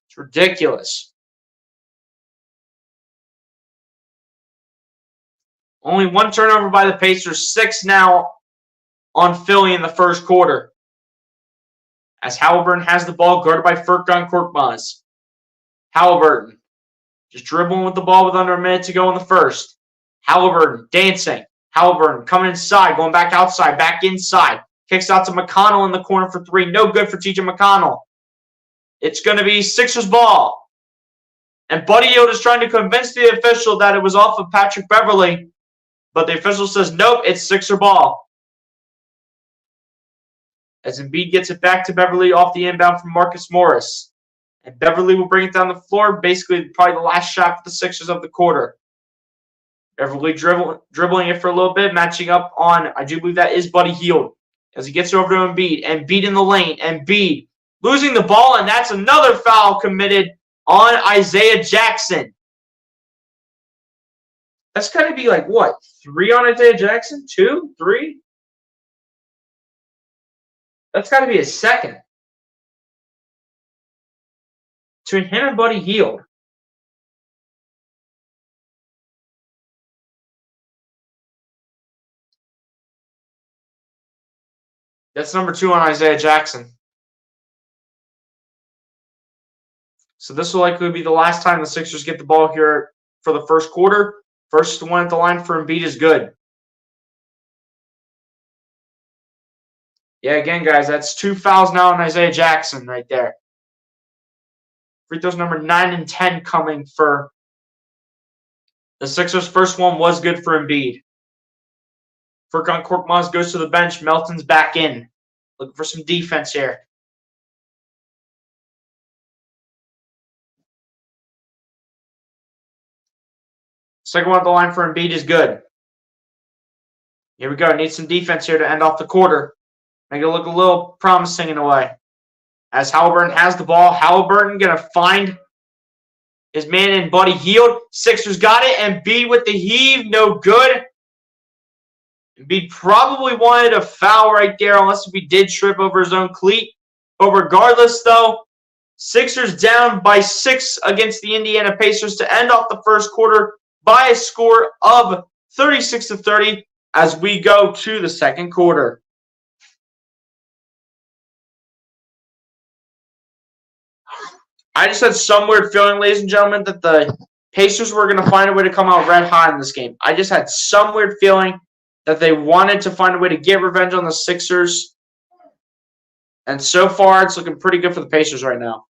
It's ridiculous. Only 1 turnover by the Pacers. 6 now on Philly in the first quarter. As Halliburton has the ball, guarded by Furkan Korkmaz. Halliburton just dribbling with the ball with under a minute to go in the first. Halliburton dancing. Halliburton coming inside, going back outside, back inside. Kicks out to McConnell in the corner for 3. No good for TJ McConnell. It's going to be Sixers ball. And Buddy Hield is trying to convince the official that it was off of Patrick Beverly. But the official says, nope, it's Sixer ball. as Embiid gets it back to Beverly off the inbound from Marcus Morris. And Beverly will bring it down the floor, basically probably the last shot for the Sixers of the quarter. Beverly dribbling it for a little bit, matching up on, I do believe that is Buddy Hield, as he gets over to Embiid. Embiid in the lane. Embiid losing the ball, and that's another foul committed on Isaiah Jackson. That's got to be like, what, 3 on Isaiah Jackson? 2? 3? That's got to be his second. Between him and Buddy Hield. That's number 2 on Isaiah Jackson. So this will likely be the last time the Sixers get the ball here for the first quarter. First one at the line for Embiid is good. Yeah, again, guys, that's 2 fouls now on Isaiah Jackson right there. Free throws number 9 and 10 coming for the Sixers. First one was good for Embiid. Furkan Korkmaz goes to the bench. Melton's back in. Looking for some defense here. Second one at the line for Embiid is good. Here we go. Need some defense here to end off the quarter. Make it look a little promising in a way. As Halliburton has the ball, Halliburton going to find his man in Buddy Hield. Sixers got it. Embiid with the heave. No good. Embiid probably wanted a foul right there, unless if he did trip over his own cleat. But regardless, though, Sixers down by 6 against the Indiana Pacers to end off the first quarter by a score of 36-30 as we go to the second quarter. I just had some weird feeling, ladies and gentlemen, that the Pacers were going to find a way to come out red hot in this game. I just had some weird feeling that they wanted to find a way to get revenge on the Sixers. And so far, it's looking pretty good for the Pacers right now.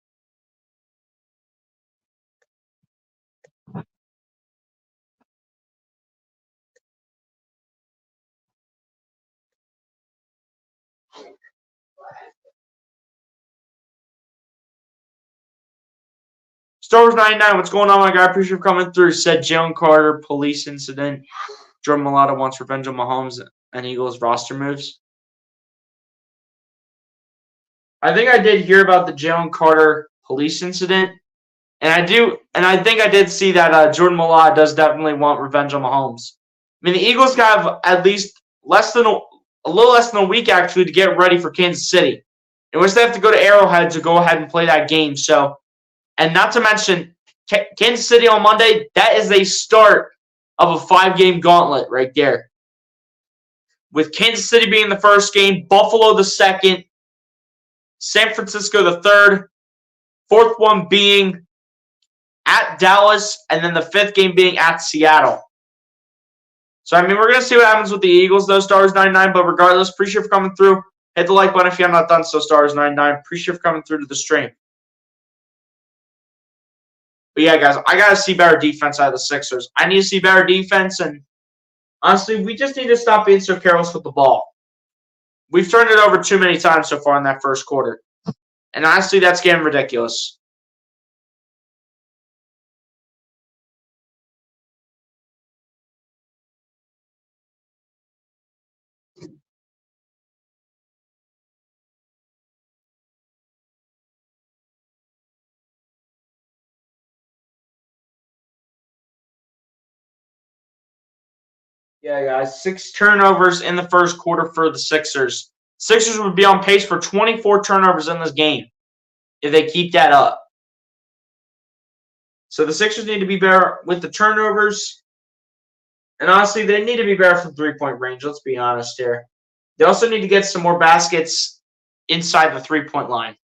Star Wars 99, what's going on, my guy? Appreciate you coming through. Said Jalen Carter, police incident. Jordan Mailata wants revenge on Mahomes and Eagles roster moves. I think I did hear about the Jalen Carter police incident. And I think I did see that Jordan Mailata does definitely want revenge on Mahomes. I mean, the Eagles have at least a little less than a week, actually, to get ready for Kansas City, in which they have to go to Arrowhead to go ahead and play that game. So, and not to mention, Kansas City on Monday, that is a start of a 5-game gauntlet right there. With Kansas City being the first game, Buffalo the second, San Francisco the third, fourth one being at Dallas, and then the 5th game being at Seattle. So, I mean, we're going to see what happens with the Eagles, though, Stars 99, but regardless, appreciate you for coming through. Hit the like button if you have not done so, Stars 99. Appreciate you for coming through to the stream. But yeah, guys, I got to see better defense out of the Sixers. I need to see better defense, and honestly, we just need to stop being so careless with the ball. We've turned it over too many times so far in that first quarter. And honestly, that's getting ridiculous. Yeah, guys, 6 turnovers in the first quarter for the Sixers. Sixers would be on pace for 24 turnovers in this game if they keep that up. So the Sixers need to be better with the turnovers. And honestly, they need to be better from three-point range. Let's be honest here. They also need to get some more baskets inside the three-point line.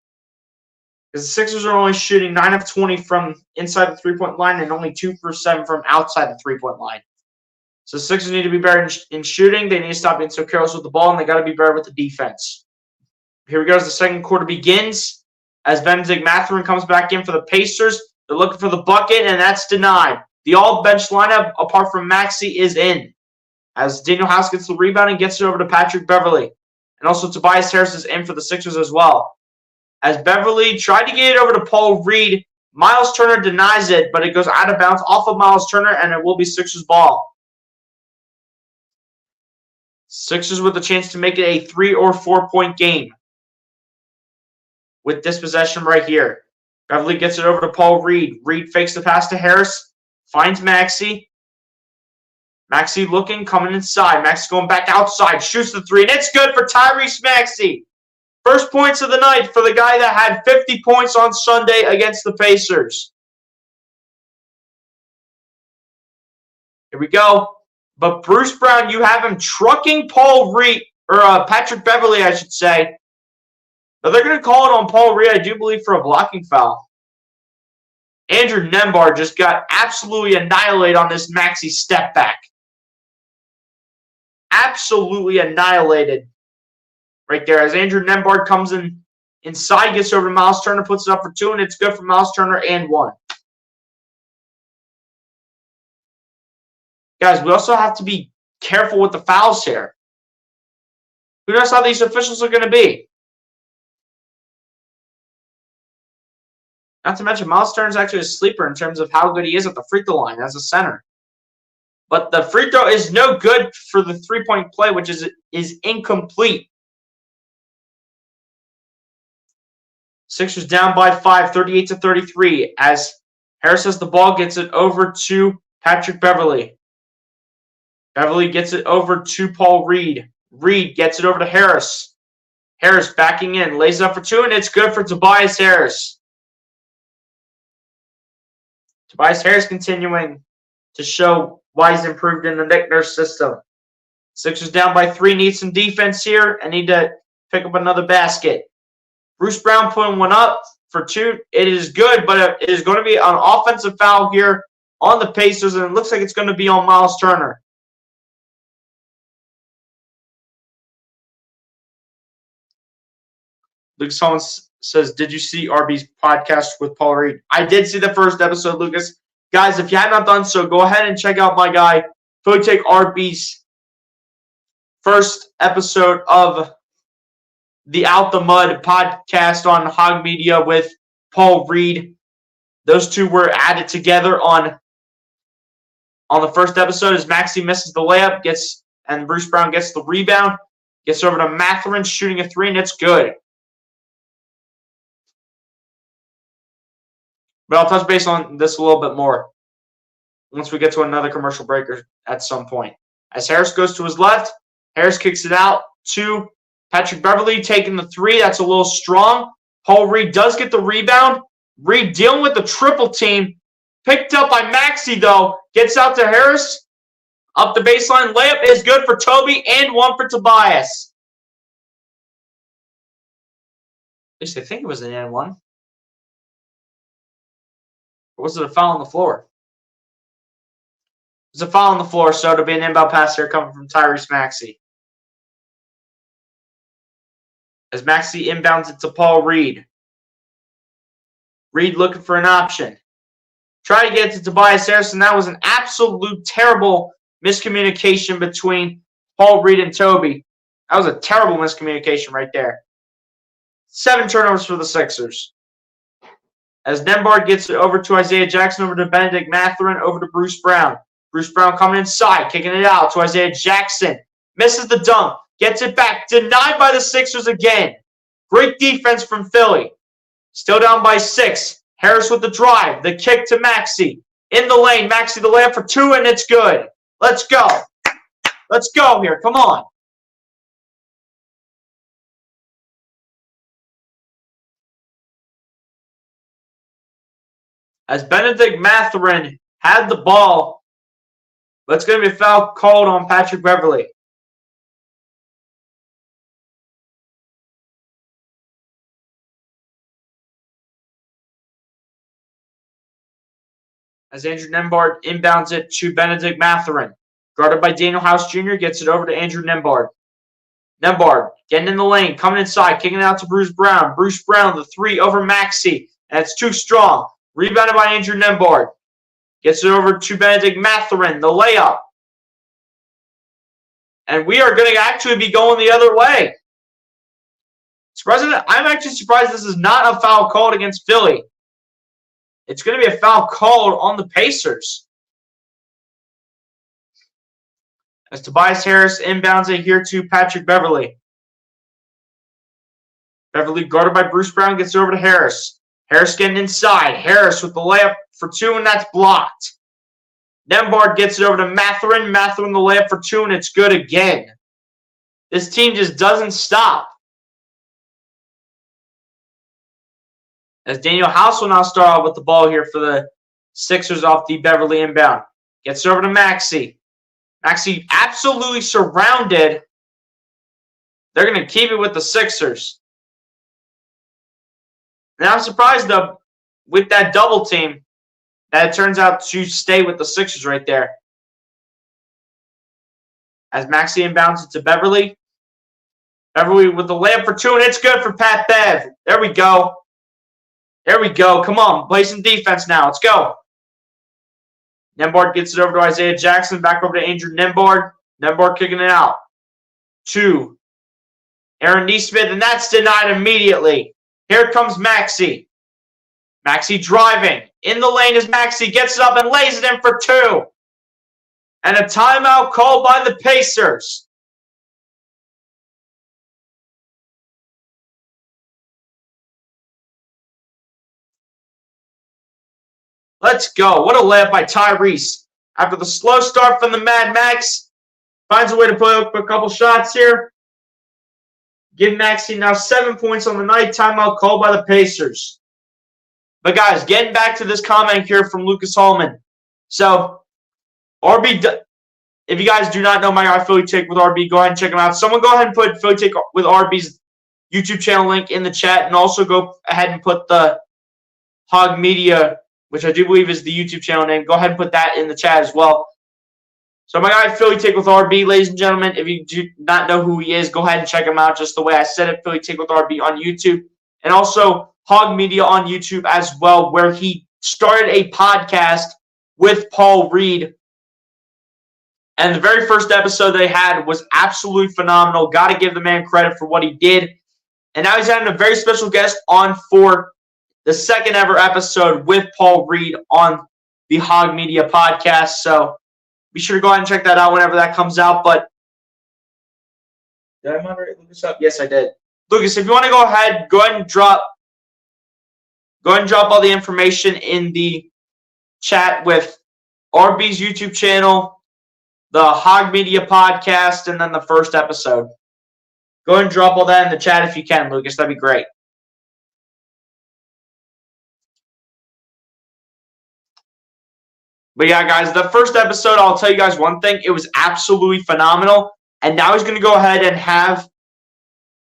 Because the Sixers are only shooting 9 of 20 from inside the three-point line and only 2 for 7 from outside the three-point line. So the Sixers need to be better in shooting. They need to stop being so careless with the ball, and they got to be better with the defense. Here we go as the second quarter begins. As Bennedict Mathurin comes back in for the Pacers, they're looking for the bucket, and that's denied. The all-bench lineup, apart from Maxey, is in. As Daniel House gets the rebound and gets it over to Patrick Beverly. And also Tobias Harris is in for the Sixers as well. As Beverly tried to get it over to Paul Reed, Miles Turner denies it, but it goes out of bounds off of Miles Turner, and it will be Sixers ball. Sixers with a chance to make it a 3 or 4 point game with this possession right here. Beverly gets it over to Paul Reed. Reed fakes the pass to Harris, finds Maxey. Maxey looking, coming inside. Maxey going back outside, shoots the three, and it's good for Tyrese Maxey. First points of the night for the guy that had 50 points on Sunday against the Pacers. Here we go. But Bruce Brown, you have him trucking Paul Reed, or Patrick Beverly, I should say. But they're going to call it on Paul Reed, I do believe, for a blocking foul. Andrew Nembhard just got absolutely annihilated on this Maxey step back. Absolutely annihilated right there. As Andrew Nembhard comes in inside, gets over to Miles Turner, puts it up for 2, and it's good for Miles Turner and 1. Guys, we also have to be careful with the fouls here. Who knows how these officials are going to be? Not to mention, Miles Turner is actually a sleeper in terms of how good he is at the free throw line as a center. But the free throw is no good for the three-point play, which is incomplete. Sixers down by 5, 38-33, as Harris has the ball, gets it over to Patrick Beverly. Beverly gets it over to Paul Reed. Reed gets it over to Harris. Harris backing in, lays it up for 2, and it's good for Tobias Harris. Tobias Harris continuing to show why he's improved in the Nick Nurse system. Sixers down by 3, need some defense here, and need to pick up another basket. Bruce Brown putting one up for 2. It is good, but it is going to be an offensive foul here on the Pacers, and it looks like it's going to be on Miles Turner. Lucas Holmes says, did you see RB's podcast with Paul Reed? I did see the first episode, Lucas. Guys, if you have not done so, go ahead and check out my guy, Philly Take RB's first episode of the Out the Mud podcast on Hog Media with Paul Reed. Those two were added together on the first episode as Maxey misses the layup, and Bruce Brown gets the rebound, gets over to Mathurin shooting a 3, and it's good. But I'll touch base on this a little bit more once we get to another commercial breaker at some point. As Harris goes to his left, Harris kicks it out to Patrick Beverly, taking the 3. That's a little strong. Paul Reed does get the rebound. Reed dealing with the triple team. Picked up by Maxey, though. Gets out to Harris. Up the baseline. Layup is good for Toby and 1 for Tobias. At least I think it was an and 1. Or was it a foul on the floor? It was a foul on the floor, so it'll be an inbound pass here coming from Tyrese Maxey. As Maxey inbounds it to Paul Reed. Reed looking for an option. Try to get to Tobias Harris, and that was an absolute terrible miscommunication between Paul Reed and Toby. That was a terrible miscommunication right there. 7 turnovers for the Sixers. As Nembhard gets it over to Isaiah Jackson, over to Benedict Mathurin, over to Bruce Brown. Bruce Brown coming inside, kicking it out to Isaiah Jackson. Misses the dunk, gets it back, denied by the Sixers again. Great defense from Philly. Still down by 6. Harris with the drive, the kick to Maxey. In the lane, Maxey the layup for 2, and it's good. Let's go. Let's go here, come on. As Benedict Mathurin had the ball, but it's going to be a foul called on Patrick Beverly. As Andrew Nembhard inbounds it to Benedict Mathurin. Guarded by Daniel House Jr., gets it over to Andrew Nembhard. Nembhard getting in the lane, coming inside, kicking it out to Bruce Brown. Bruce Brown, the 3 over Maxey, and it's too strong. Rebounded by Andrew Nembhard. Gets it over to Benedict Mathurin, the layup. And we are going to actually be going the other way. I'm actually surprised this is not a foul called against Philly. It's going to be a foul called on the Pacers. As Tobias Harris inbounds it here to Patrick Beverley. Beverley guarded by Bruce Brown gets over to Harris. Harris getting inside. Harris with the layup for 2, and that's blocked. Nembhard gets it over to Mathurin. Mathurin the layup for 2, and it's good again. This team just doesn't stop. As Daniel House will now start off with the ball here for the Sixers off the Beverley inbound. Gets it over to Maxey. Maxey absolutely surrounded. They're going to keep it with the Sixers. Now I'm surprised, though, with that double team, that it turns out to stay with the Sixers right there. As Maxey inbounds it to Beverley. Beverley with the layup for 2, and it's good for Pat Bev. There we go. There we go. Come on. Play some defense now. Let's go. Nembhard gets it over to Isaiah Jackson. Back over to Andrew Nembhard. Nembhard kicking it out. 2. Aaron Nesmith, and that's denied immediately. Here comes Maxey. Maxey driving. In the lane as Maxey gets it up and lays it in for 2. And a timeout called by the Pacers. Let's go. What a layup by Tyrese. After the slow start from the Mad Max, finds a way to put up a couple shots here. Give Maxey now 7 points on the night. Timeout called by the Pacers. But guys, getting back to this comment here from Lucas Hallman. So, RB, if you guys do not know my guy Philly Take with RB, go ahead and check him out. Someone go ahead and put Philly Take with RB's YouTube channel link in the chat, and also go ahead and put the Hog Media, which I do believe is the YouTube channel name. Go ahead and put that in the chat as well. So my guy Philly Take with RB, ladies and gentlemen, if you do not know who he is, go ahead and check him out just the way I said it, Philly Take with RB on YouTube. And also Hog Media on YouTube as well, where he started a podcast with Paul Reed. And the very first episode they had was absolutely phenomenal. Got to give the man credit for what he did. And now he's having a very special guest on for the second ever episode with Paul Reed on the Hog Media podcast. So be sure to go ahead and check that out whenever that comes out. But did I moderate Lucas up? Yes, I did. Lucas, if you want to go ahead and drop all the information in the chat with RB's YouTube channel, the Hog Media podcast, and then the first episode. Go ahead and drop all that in the chat if you can, Lucas. That'd be great. But yeah, guys, the first episode, I'll tell you guys one thing. It was absolutely phenomenal. And now he's going to go ahead and have,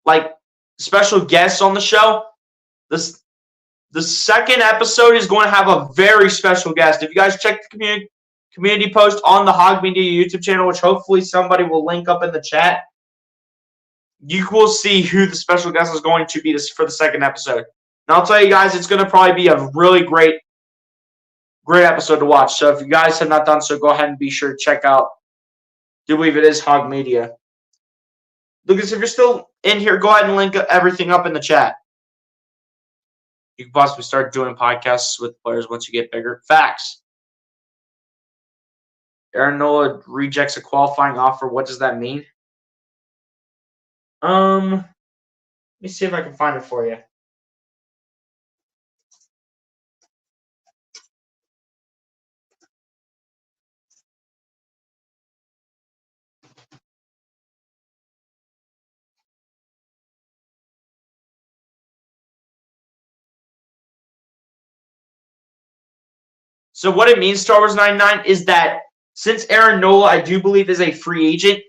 like, special guests on the show. The second episode is going to have a very special guest. If you guys check the community post on the Hog Media YouTube channel, which hopefully somebody will link up in the chat, you will see who the special guest is going to be for the second episode. And I'll tell you guys, it's going to probably be a really great episode to watch. So if you guys have not done so, go ahead and be sure to check out. I do believe it is Hog Media. Lucas, if you're still in here, go ahead and link everything up in the chat. You can possibly start doing podcasts with players once you get bigger. Facts. Aaron Nola rejects a qualifying offer. What does that mean? Let me see if I can find it for you. So what it means, Star Wars 99, is that since Aaron Nola, I do believe, is a free agent,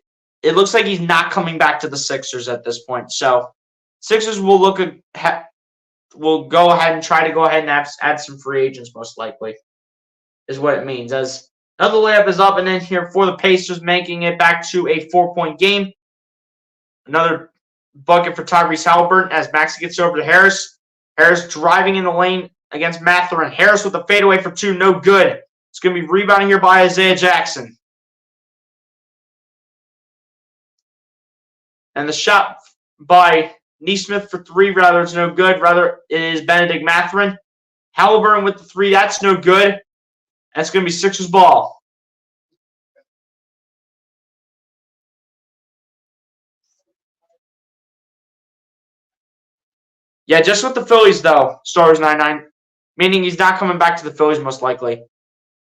it looks like he's not coming back to the Sixers at this point. So Sixers will will go ahead and try to go ahead and add some free agents, most likely, is what it means. As another layup is up and in here for the Pacers, making it back to a 4-point game. Another bucket for Tyrese Halliburton as Maxey gets over to Harris. Harris driving in the lane against Mathurin. Harris with a fadeaway for 2, no good. It's going to be rebounding here by Isaiah Jackson. And the shot by Neesmith for 3, rather it's no good. Rather it is Benedict Mathurin. Halliburton with the 3, that's no good. That's going to be Sixers ball. Yeah, just with the Phillies, though, Stars 9-9. Meaning he's not coming back to the Phillies, most likely.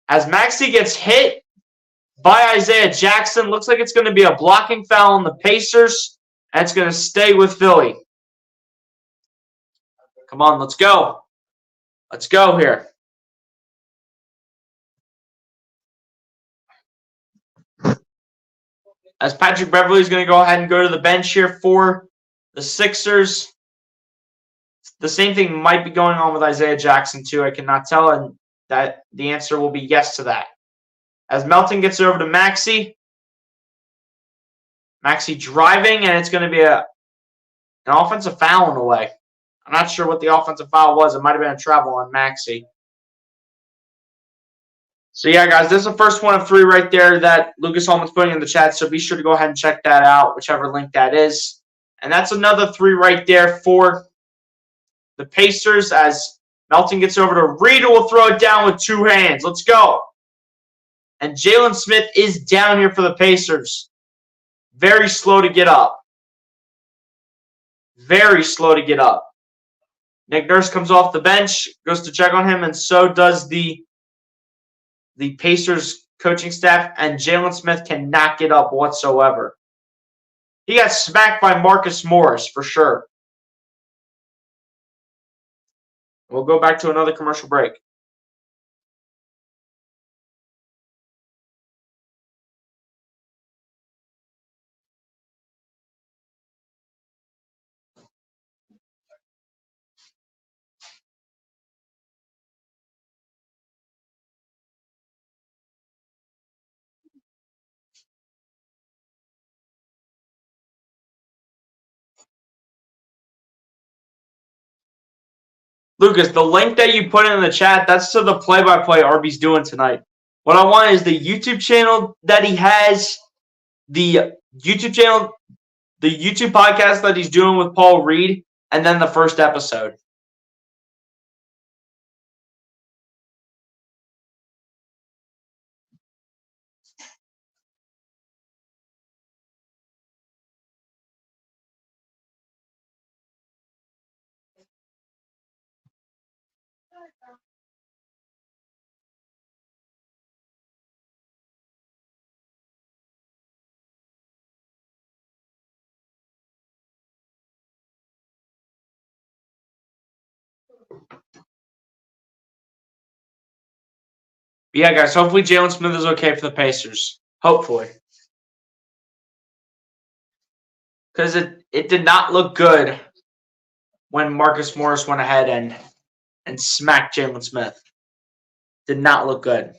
As Maxey gets hit by Isaiah Jackson, looks like it's going to be a blocking foul on the Pacers. And it's going to stay with Philly. Come on, let's go. Let's go here. As Patrick Beverley is going to go ahead and go to the bench here for the Sixers. The same thing might be going on with Isaiah Jackson, too. I cannot tell, and that the answer will be yes to that. As Melton gets over to Maxey. Maxey driving, and it's going to be an offensive foul in a way. I'm not sure what the offensive foul was. It might have been a travel on Maxey. So, yeah, guys, this is the first one of 3 right there that Lucas Holman's putting in the chat, so be sure to go ahead and check that out, whichever link that is. And that's another 3 right there for the Pacers as Melton gets over to Reed, who will throw it down with 2 hands. Let's go. And Jalen Smith is down here for the Pacers. Very slow to get up. Very slow to get up. Nick Nurse comes off the bench, goes to check on him, and so does the Pacers coaching staff, and Jalen Smith cannot get up whatsoever. He got smacked by Marcus Morris for sure. We'll go back to another commercial break. Lucas, the link that you put in the chat, that's to the play-by-play Arby's doing tonight. What I want is the YouTube channel that he has, the YouTube channel, the YouTube podcast that he's doing with Paul Reed, and then the first episode. Yeah, guys, hopefully Jalen Smith is okay for the Pacers. Hopefully. Because it did not look good when Marcus Morris went ahead and smacked Jalen Smith. Did not look good.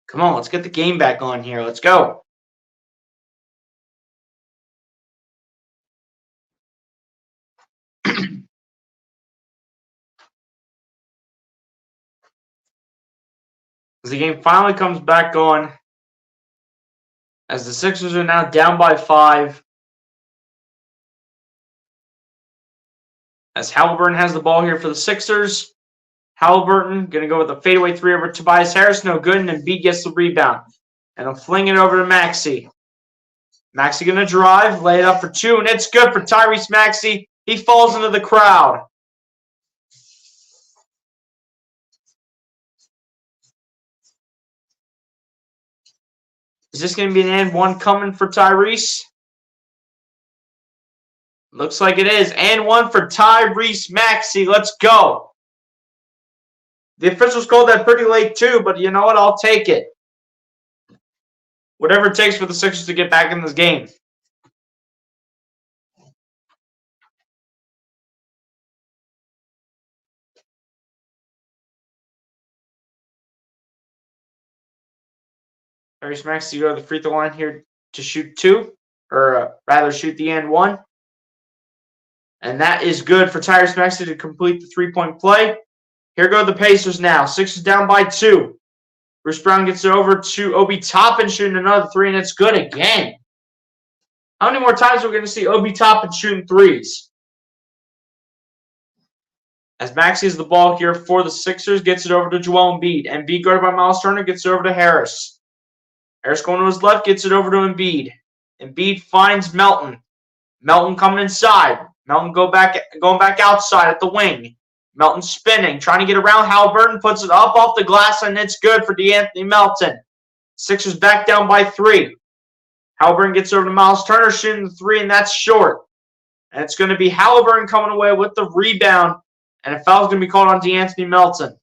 Come on, let's get the game back on here. Let's go. The game finally comes back on as the Sixers are now down by 5. As Halliburton has the ball here for the Sixers. Halliburton going to go with a fadeaway three over Tobias Harris. No good. And Embiid gets the rebound. And he'll fling it over to Maxey. Maxey going to drive, lay it up for two, and it's good for Tyrese Maxey. He falls into the crowd. Is this going to be an and one coming for Tyrese? Looks like it is. And one for Tyrese Maxey. Let's go. The officials called that pretty late too, but you know what? I'll take it. Whatever it takes for the Sixers to get back in this game. Tyrese Maxey go to the free throw line here to shoot two, or rather shoot the and one. And that is good for Tyrese Maxey to complete the three-point play. Here go the Pacers now. Sixers down by two. Bruce Brown gets it over to Obi Toppin shooting another three, and it's good again. How many more times are we going to see Obi Toppin shooting threes? As Maxey has the ball here for the Sixers, gets it over to Joel Embiid. Embiid guarded by Miles Turner, gets it over to Harris. Harris going to his left, gets it over to Embiid. Embiid finds Melton. Melton coming inside. Melton going back outside at the wing. Melton spinning, trying to get around Halliburton, puts it up off the glass, and it's good for DeAnthony Melton. Sixers back down by three. Halliburton gets over to Miles Turner, shooting the three, and that's short. And it's going to be Halliburton coming away with the rebound, and a foul is going to be called on DeAnthony Melton.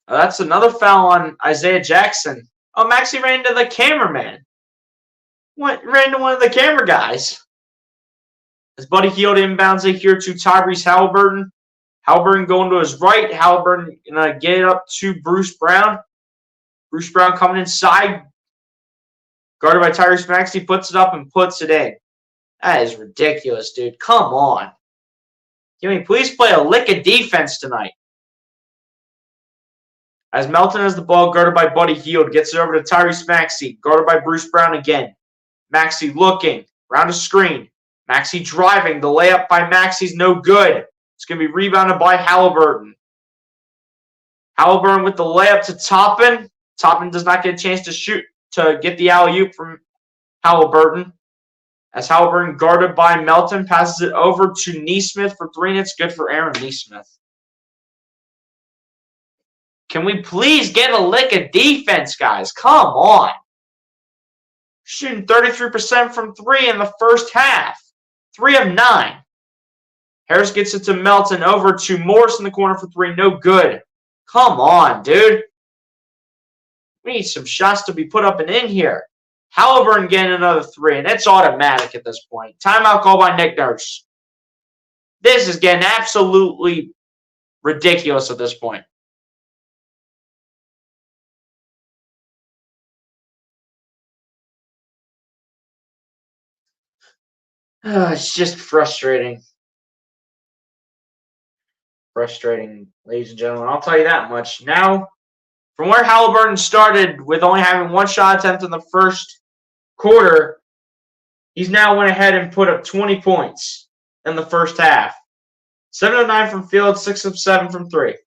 That's another foul on Isaiah Jackson. Oh, Maxey ran into the cameraman. Ran into one of the camera guys. As Buddy Hield inbounds it here to Tyrese Halliburton. Halliburton going to his right. Halliburton going to get it up to Bruce Brown. Bruce Brown coming inside. Guarded by Tyrese Maxey. Puts it up and puts it in. That is ridiculous, dude. Come on. Can we please play a lick of defense tonight? As Melton has the ball, guarded by Buddy Hield, gets it over to Tyrese Maxey, guarded by Bruce Brown again. Maxey looking, around a screen. Maxey driving, the layup by Maxey's no good. It's going to be rebounded by Halliburton. Halliburton with the layup to Toppin. Toppin does not get a chance to shoot, to get the alley-oop from Halliburton. As Halliburton, guarded by Melton, passes it over to Nesmith for three, and it's good for Aaron Nesmith. Can we please get a lick of defense, guys? Come on. Shooting 33% from three in the first half. 3 of 9. Harris gets it to Melton, over to Morris in the corner for three. No good. Come on, dude. We need some shots to be put up and in here. Halliburton getting another three, and it's automatic at this point. Timeout call by Nick Nurse. This is getting absolutely ridiculous at this point. It's just frustrating. Frustrating, ladies and gentlemen. I'll tell you that much. Now, from where Halliburton started with only having one shot attempt in the first quarter, he's now went ahead and put up 20 points in the first half. 7 of 9 from field, 6 of 7 from three.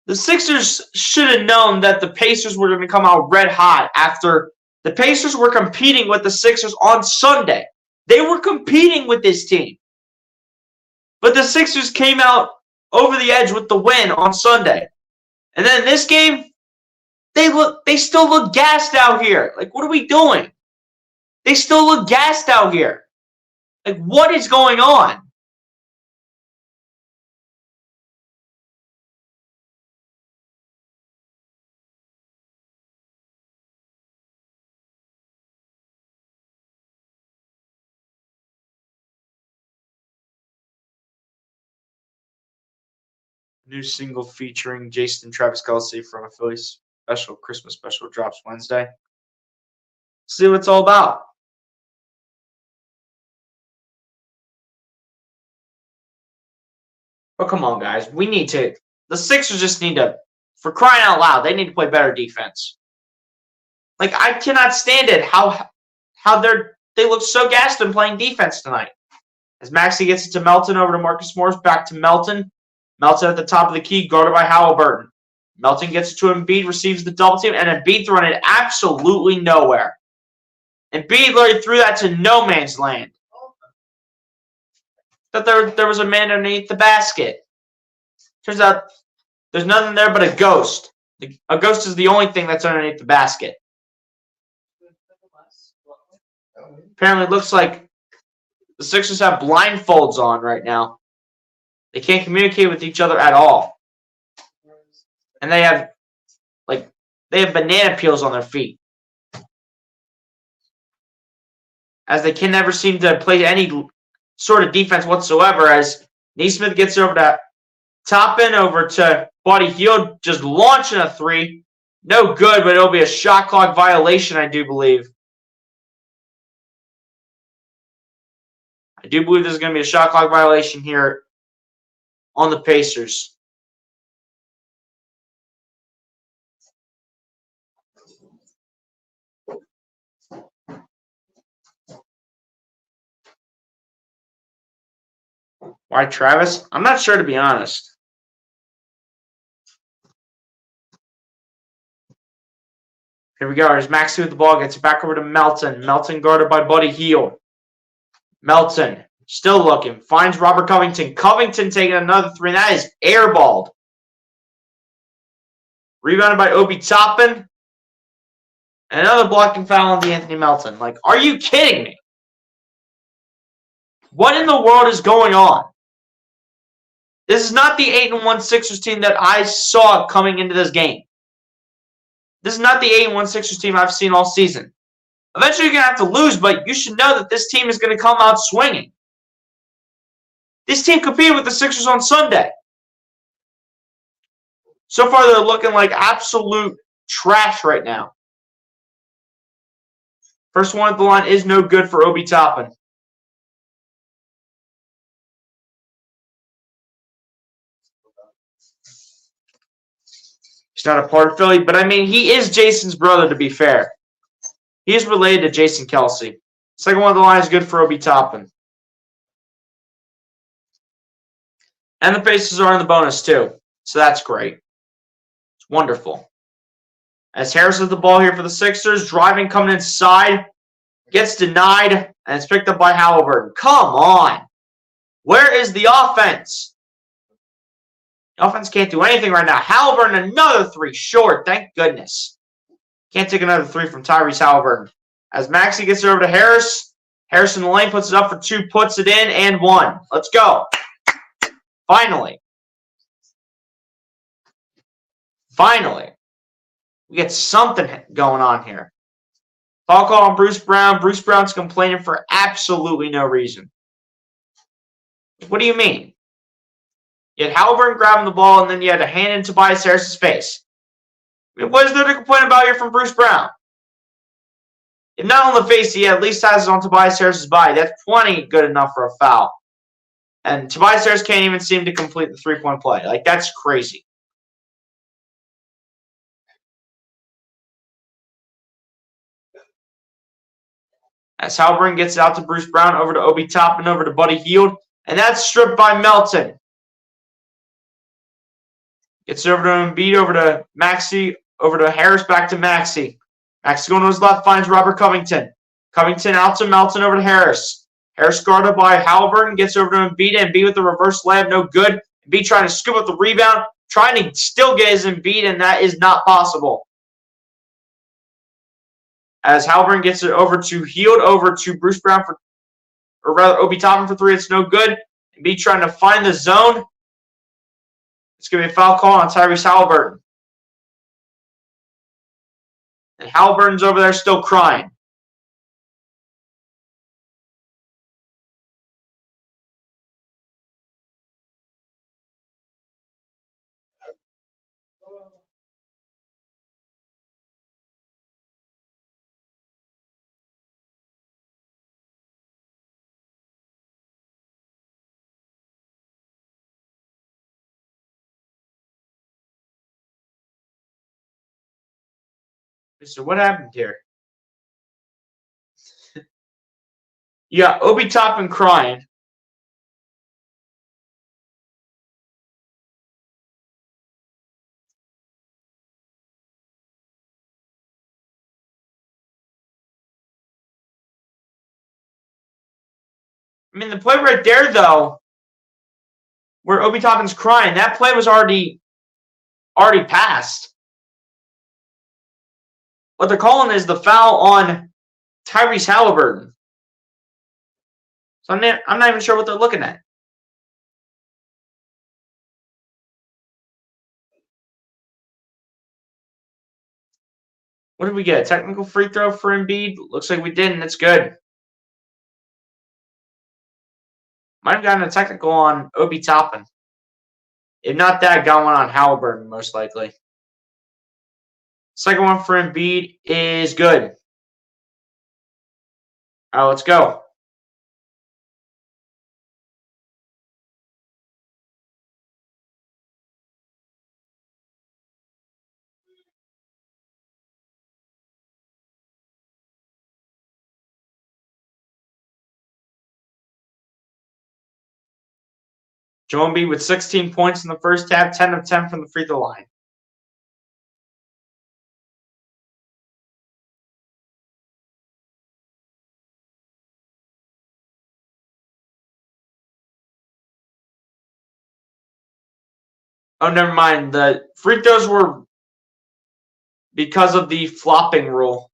The Sixers should have known that the Pacers were going to come out red hot after the Pacers were competing with the Sixers on Sunday. They were competing with this team. But the Sixers came out over the edge with the win on Sunday. And then in this game, they still look gassed out here. Like, what are we doing? They still look gassed out here. Like, what is going on? New single featuring Jason and Travis Kelce from a Phillies special, Christmas special, drops Wednesday. See what it's all about. But come on, guys. We need to. the Sixers just need to, for crying out loud, they need to play better defense. Like, I cannot stand it how they look so gassed in playing defense tonight. As Maxey gets it to Melton, over to Marcus Morris, back to Melton. Melton at the top of the key, guarded by Halliburton. Melton gets it to Embiid, receives the double team, and Embiid throwing it absolutely nowhere. Embiid literally threw that to no man's land. Thought there was a man underneath the basket. Turns out there's nothing there but a ghost. A ghost is the only thing that's underneath the basket. Apparently, it looks like the Sixers have blindfolds on right now. They can't communicate with each other at all. And they have banana peels on their feet. As they can never seem to play any sort of defense whatsoever, as Nesmith gets over to Toppin, over to Buddy Hield, just launching a three. No good, but it'll be a shot clock violation, I do believe. I do believe there's going to be a shot clock violation here on the Pacers. Why, Travis? I'm not sure, to be honest. Here we go. There's Maxey with the ball. Gets it back over to Melton. Melton guarded by Buddy Hield. Melton still looking. Finds Robert Covington. Covington taking another three. And that is airballed. Rebounded by Obi Toppin. And another blocking foul on DeAnthony Melton. Like, are you kidding me? What in the world is going on? This is not the 8-1 Sixers team that I saw coming into this game. This is not the 8-1 Sixers team I've seen all season. Eventually, you're going to have to lose, but you should know that this team is going to come out swinging. This team competed with the Sixers on Sunday. So far, they're looking like absolute trash right now. First one at the line is no good for Obi Toppin. He's not a part of Philly, but I mean, he is Jason's brother, to be fair. He is related to Jason Kelce. Second one of the line is good for Obi Toppin. And the Pacers are in the bonus, too. So that's great. It's wonderful. As Harris has the ball here for the Sixers, driving, coming inside, gets denied, and it's picked up by Halliburton. Come on. Where is the offense? The offense can't do anything right now. Halliburton, another three short. Thank goodness. Can't take another three from Tyrese Halliburton. As Maxey gets it over to Harris. Harris in the lane puts it up for two, puts it in, and one. Let's go. Finally. We get something going on here. Foul call on Bruce Brown. Bruce Brown's complaining for absolutely no reason. What do you mean? You had Halliburton grabbing the ball, and then you had a hand in Tobias Harris's face. I mean, what is there to complain about here from Bruce Brown? If not on the face, he at least has it on Tobias Harris's body. That's plenty good enough for a foul. And Tobias Harris can't even seem to complete the three-point play. Like, that's crazy. As Halliburton gets it out to Bruce Brown, over to Obi Toppin, over to Buddy Hield. And that's stripped by Melton. Gets it over to Embiid, over to Maxey, over to Harris, back to Maxey. Maxey going to his left, finds Robert Covington. Covington out to Melton, over to Harris. Harris guarded by Halliburton, gets over to Embiid. Embiid with the reverse layup, no good. Embiid trying to scoop up the rebound, trying to still get his Embiid, and that is not possible. As Halliburton gets it over to Hield, over to Bruce Brown, or rather Obi Toppin for three, it's no good. Embiid trying to find the zone. It's going to be a foul call on Tyrese Halliburton. And Halliburton's over there still crying. So what happened here? You got Obi Toppin crying. I mean, the play right there, though, where Obi Toppin's crying, that play was already passed. What they're calling is the foul on Tyrese Halliburton. So I'm not even sure what they're looking at. What did we get? A technical free throw for Embiid? Looks like we didn't. That's good. Might have gotten a technical on Obi Toppin. If not that, got one on Halliburton, most likely. Second one for Embiid is good. All right, let's go. Joel Embiid with 16 points in the first half, 10 of 10 from the free throw line. Oh, never mind. The free throws were because of the flopping rule.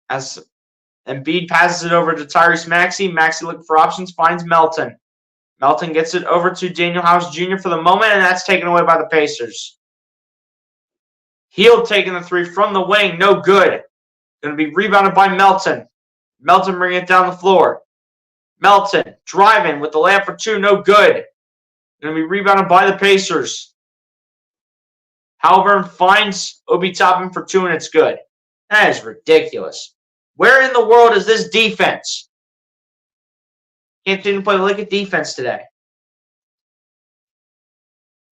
As Embiid passes it over to Tyrese Maxey. Maxey looking for options, finds Melton. Melton gets it over to Daniel House Jr. for the moment, and that's taken away by the Pacers. Hield taking the three from the wing, no good. Going to be rebounded by Melton. Melton bringing it down the floor. Melton driving with the layup for two, no good. Going to be rebounded by the Pacers. Halliburton finds Obi Toppin for two, and it's good. That is ridiculous. Where in the world is this defense? Can't even play like a defense today.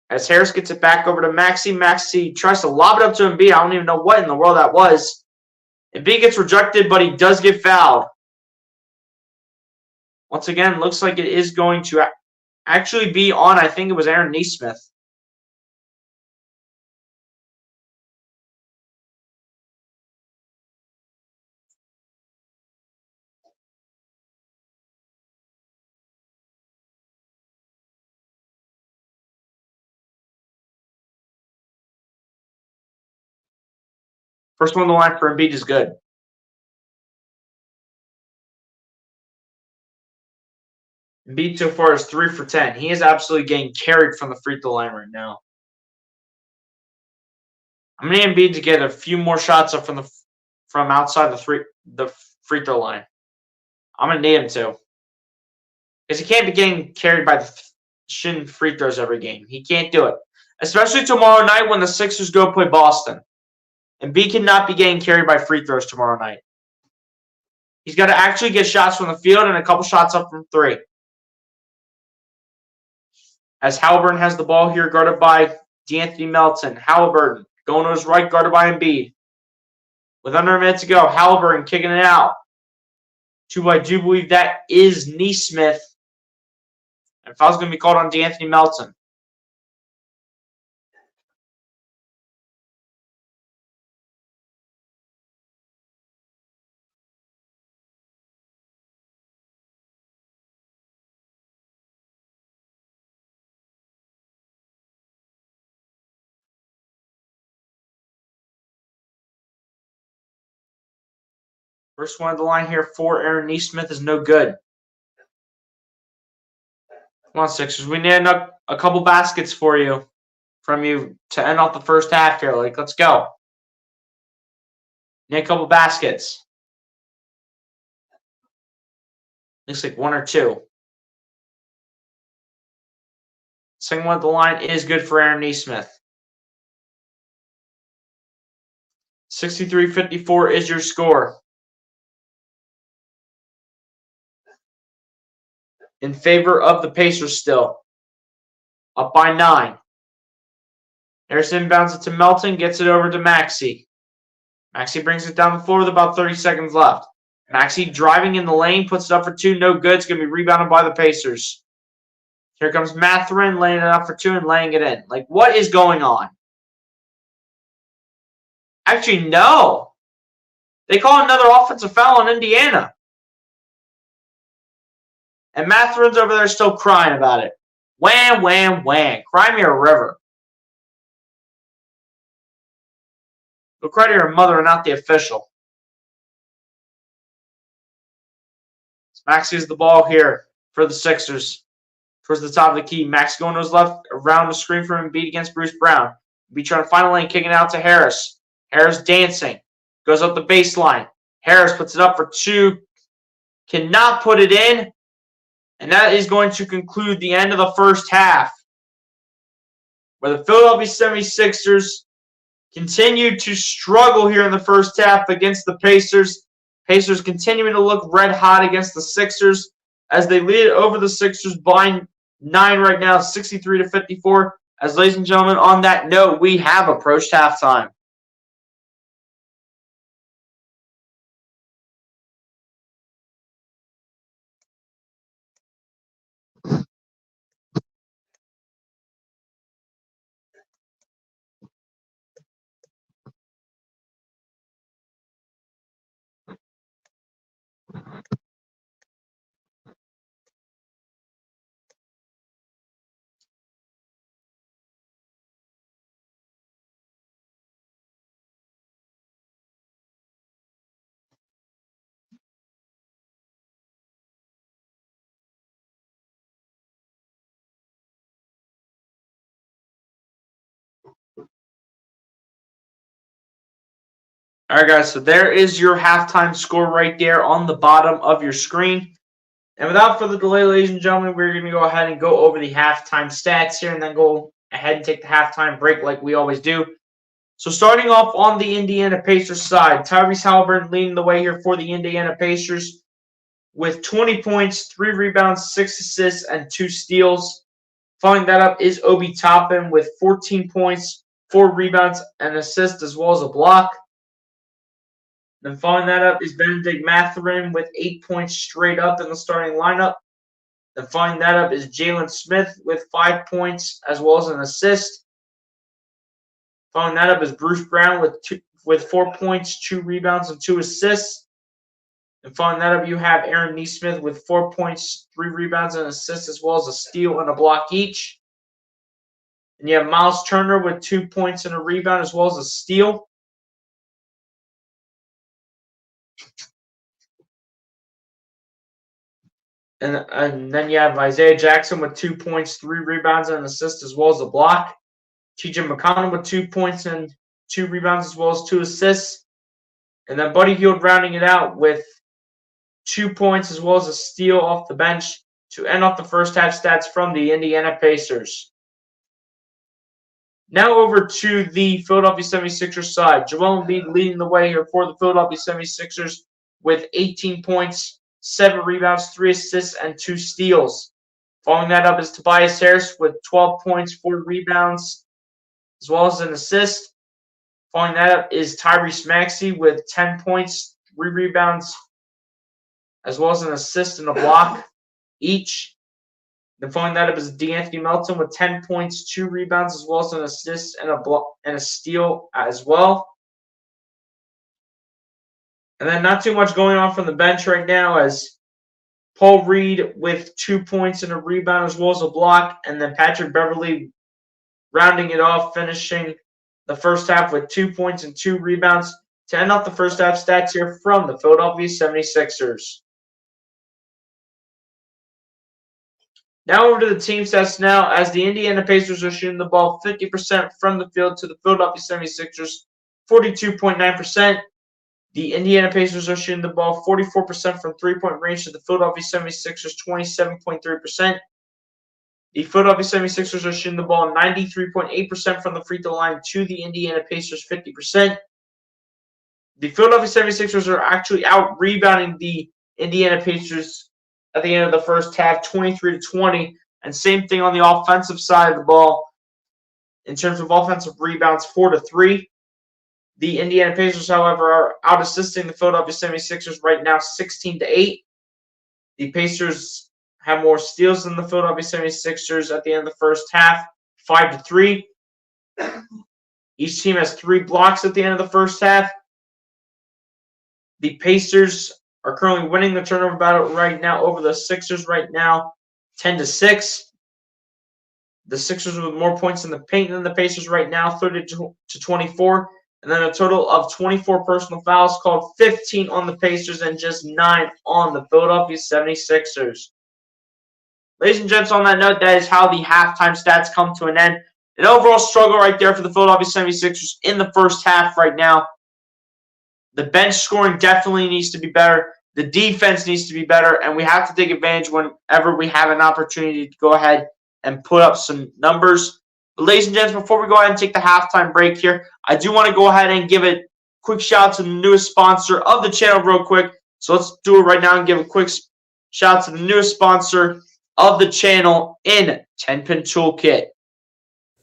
As Harris gets it back over to Maxey. Maxey tries to lob it up to Embiid. I don't even know what in the world that was. Embiid gets rejected, but he does get fouled. Once again, looks like it is going to actually be on, I think it was Aaron Nesmith. First one on the line for Embiid is good. Embiid so far is 3 for 10. He is absolutely getting carried from the free throw line right now. I'm going to need Embiid to get a few more shots up from outside the free throw line. I'm going to need him to. Because he can't be getting carried by the shin free throws every game. He can't do it. Especially tomorrow night when the Sixers go play Boston. Embiid cannot be getting carried by free throws tomorrow night. He's got to actually get shots from the field and a couple shots up from three. As Halliburton has the ball here, guarded by D'Anthony Melton. Halliburton going to his right, guarded by Embiid. With under a minute to go, Halliburton kicking it out. I do believe that is Nesmith. And foul's going to be called on D'Anthony Melton. First one of the line here for Aaron Nesmith is no good. Come on, Sixers. We need a couple baskets from you to end off the first half here. Let's go. Need a couple baskets. Looks like one or two. Second one of the line is good for Aaron Nesmith. 63-54 is your score. In favor of the Pacers still. Up by 9. Harris inbounds it to Melton, gets it over to Maxey. Maxey brings it down the floor with about 30 seconds left. Maxey driving in the lane, puts it up for two, no good. It's going to be rebounded by the Pacers. Here comes Mathurin, laying it up for two and laying it in. Like, what is going on? Actually, no. They call another offensive foul on Indiana. And Mathurin's over there still crying about it. Wham, wham, wham. Cry me a river. Go cry to your mother and not the official. Max has the ball here for the Sixers. Towards the top of the key. Max going to his left, around the screen for Embiid against Bruce Brown. Embiid trying to find a lane, kicking out to Harris. Harris dancing. Goes up the baseline. Harris puts it up for two. Cannot put it in. And that is going to conclude the end of the first half, where the Philadelphia 76ers continued to struggle here in the first half against the Pacers. Pacers continuing to look red hot against the Sixers as they lead over the Sixers by 9 right now, 63-54. As ladies and gentlemen, on that note, we have approached halftime. All right, guys, so there is your halftime score right there on the bottom of your screen. And without further delay, ladies and gentlemen, we're going to go ahead and go over the halftime stats here and then go ahead and take the halftime break like we always do. So starting off on the Indiana Pacers side, Tyrese Haliburton leading the way here for the Indiana Pacers with 20 points, 3 rebounds, 6 assists, and 2 steals. Following that up is Obi Toppin with 14 points, 4 rebounds, and assist, as well as a block. Then following that up is Benedict Mathurin with 8 points straight up in the starting lineup. Then following that up is Jalen Smith with 5 points as well as an assist. Following that up is Bruce Brown with 4 points, 2 rebounds, and 2 assists. And following that up, you have Aaron Nesmith with 4 points, 3 rebounds, and an assist, as well as a steal and a block each. And you have Miles Turner with 2 points and a rebound, as well as a steal. And then you have Isaiah Jackson with 2 points, 3 rebounds, and an assist, as well as a block. T.J. McConnell with 2 points and 2 rebounds, as well as 2 assists. And then Buddy Hield rounding it out with 2 points, as well as a steal off the bench to end off the first half stats from the Indiana Pacers. Now over to the Philadelphia 76ers side. Joel Embiid leading the way here for the Philadelphia 76ers with 18 points, 7 rebounds, 3 assists, and 2 steals. Following that up is Tobias Harris with 12 points, 4 rebounds, as well as an assist. Following that up is Tyrese Maxey with 10 points, 3 rebounds, as well as an assist and a block each. Then following that up is De'Anthony Melton with 10 points, 2 rebounds, as well as an assist and a block and a steal as well. And then not too much going on from the bench right now, as Paul Reed with 2 points and a rebound as well as a block, and then Patrick Beverley rounding it off, finishing the first half with 2 points and 2 rebounds to end off the first half stats here from the Philadelphia 76ers. Now over to the team stats now, as the Indiana Pacers are shooting the ball 50% from the field to the Philadelphia 76ers 42.9%. The Indiana Pacers are shooting the ball 44% from three-point range to the Philadelphia 76ers 27.3%. The Philadelphia 76ers are shooting the ball 93.8% from the free throw line to the Indiana Pacers 50%. The Philadelphia 76ers are actually out-rebounding the Indiana Pacers at the end of the first half, 23-20. And same thing on the offensive side of the ball. in terms of offensive rebounds, 4-3. The Indiana Pacers, however, are out-assisting the Philadelphia 76ers right now, 16-8. The Pacers have more steals than the Philadelphia 76ers at the end of the first half, 5-3. Each team has 3 blocks at the end of the first half. The Pacers are currently winning the turnover battle right now over the Sixers right now, 10-6. The Sixers with more points in the paint than the Pacers right now, 30-24. And then a total of 24 personal fouls called, 15 on the Pacers and just 9 on the Philadelphia 76ers. Ladies and gents, on that note, that is how the halftime stats come to an end. An overall struggle right there for the Philadelphia 76ers in the first half right now. The bench scoring definitely needs to be better. The defense needs to be better. And we have to take advantage whenever we have an opportunity to go ahead and put up some numbers. But ladies and gents, before we go ahead and take the halftime break here, I do want to go ahead and give a quick shout out to the newest sponsor of the channel real quick. So let's do it right now and give a quick shout out to the newest sponsor of the channel in 10-Pin Toolkit.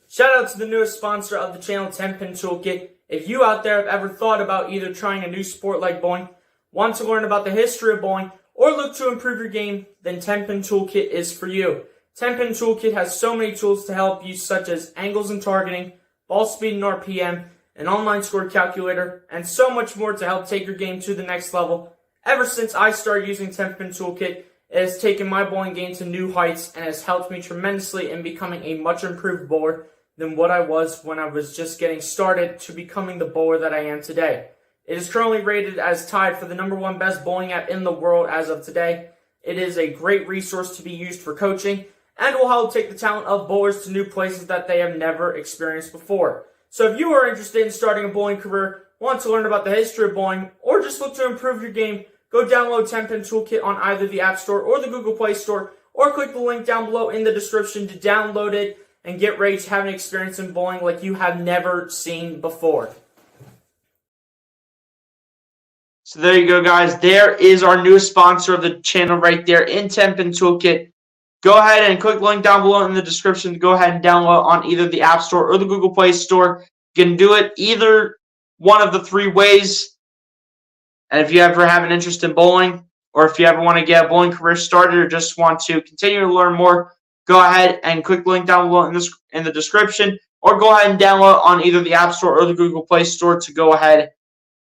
Shout out to the newest sponsor of the channel, 10-Pin Toolkit. If you out there have ever thought about either trying a new sport like bowling, want to learn about the history of bowling, or look to improve your game, then 10-Pin Toolkit is for you. 10-Pin Toolkit has so many tools to help you, such as angles and targeting, ball speed and RPM, an online score calculator, and so much more to help take your game to the next level. Ever since I started using 10-Pin Toolkit, it has taken my bowling game to new heights and has helped me tremendously in becoming a much improved bowler than what I was when I was just getting started to becoming the bowler that I am today. It is currently rated as tied for the #1 best bowling app in the world as of today. It is a great resource to be used for coaching and will help take the talent of bowlers to new places that they have never experienced before. So if you are interested in starting a bowling career, want to learn about the history of bowling, or just look to improve your game, go download 10-Pin Toolkit on either the App Store or the Google Play Store, or click the link down below in the description to download it and get ready to have an experience in bowling like you have never seen before. So there you go, guys. There is our newest sponsor of the channel right there in 10-Pin Toolkit. Go ahead and click the link down below in the description to go ahead and download on either the App Store or the Google Play Store. You can do it either one of the 3 ways. And if you ever have an interest in bowling, or if you ever want to get a bowling career started or just want to continue to learn more, go ahead and click the link down below in the description, or go ahead and download on either the App Store or the Google Play Store to go ahead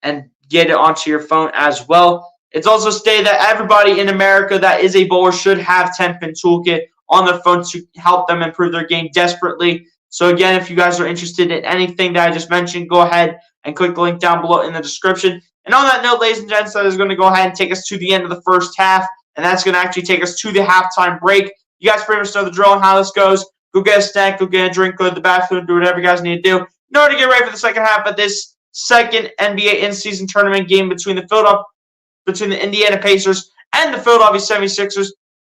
and get it onto your phone as well. It's also stated that everybody in America that is a bowler should have 10-Pin Toolkit on their phone to help them improve their game desperately. So again, if you guys are interested in anything that I just mentioned, go ahead and click the link down below in the description. And on that note, ladies and gents, that is going to go ahead and take us to the end of the first half, and that's going to actually take us to the halftime break. You guys pretty much know the drill on how this goes. Go get a snack, go get a drink, go to the bathroom, do whatever you guys need to do in order to get ready for the second half of this second NBA in-season tournament game between the Indiana Pacers and the Philadelphia 76ers.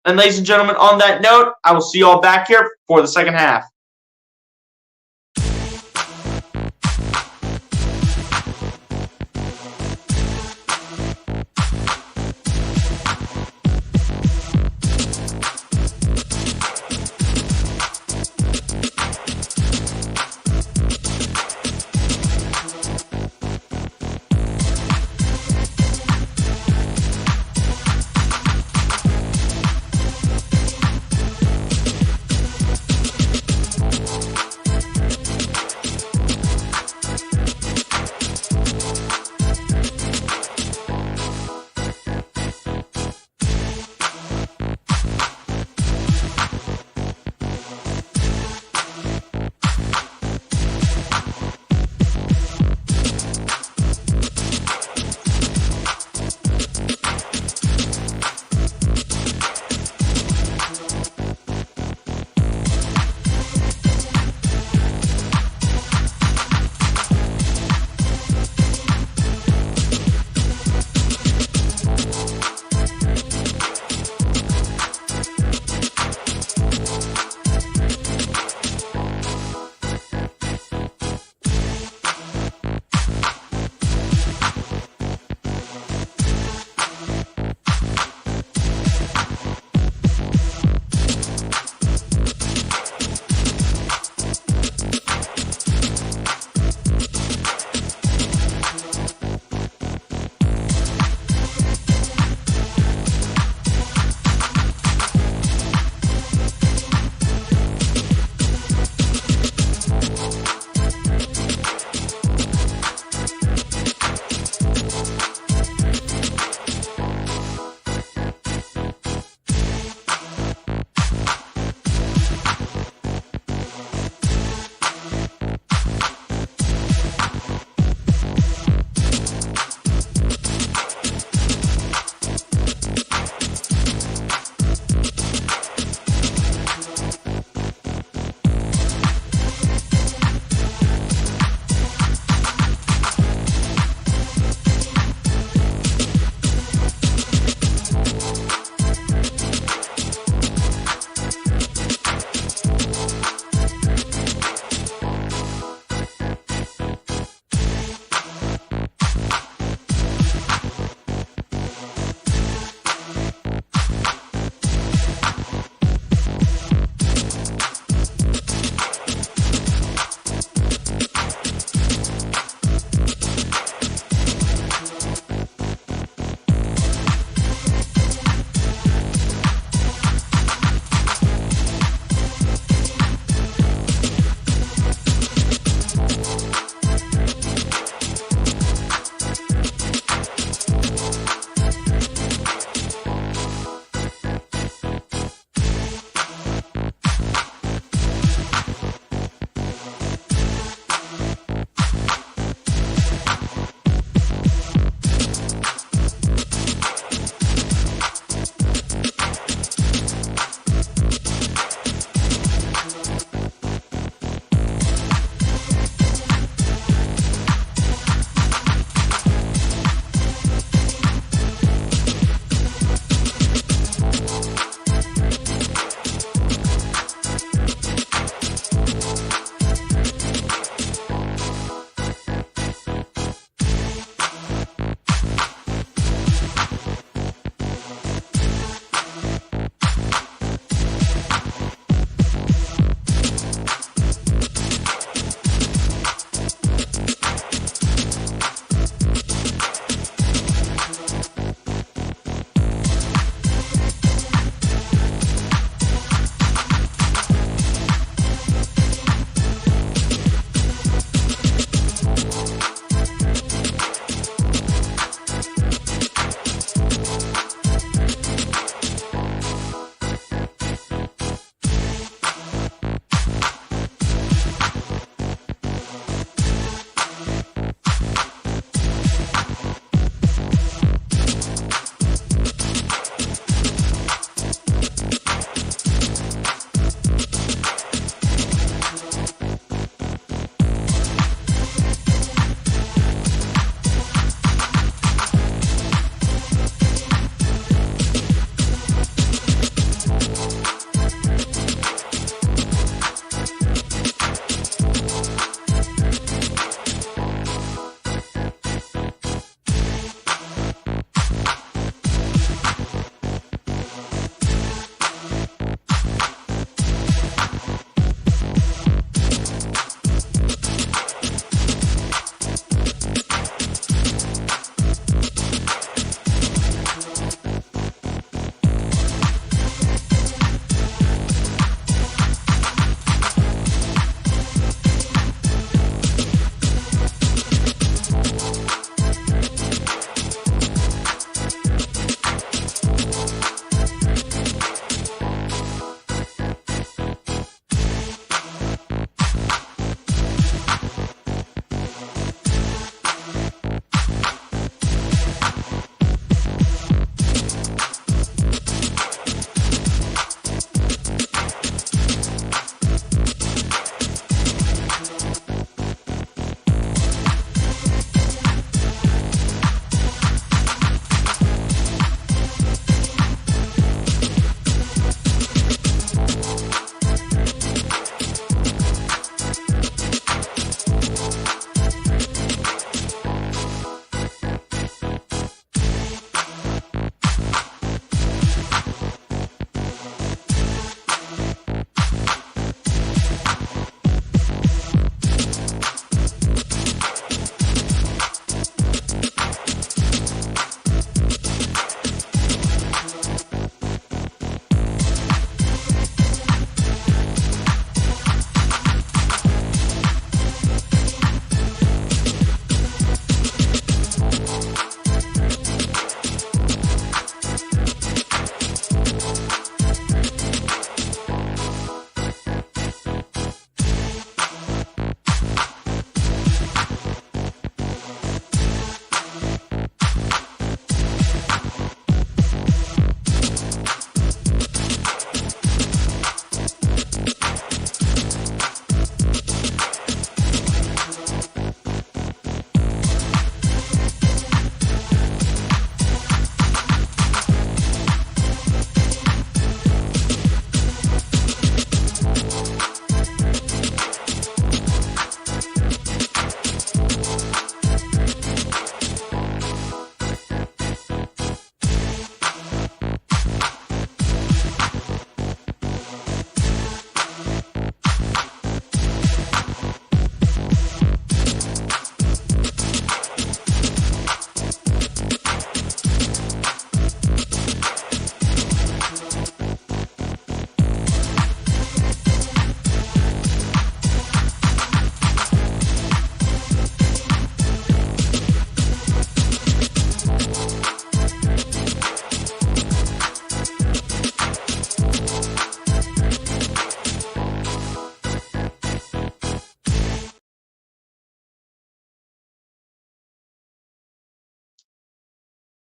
And ladies and gentlemen, on that note, I will see you all back here for the second half.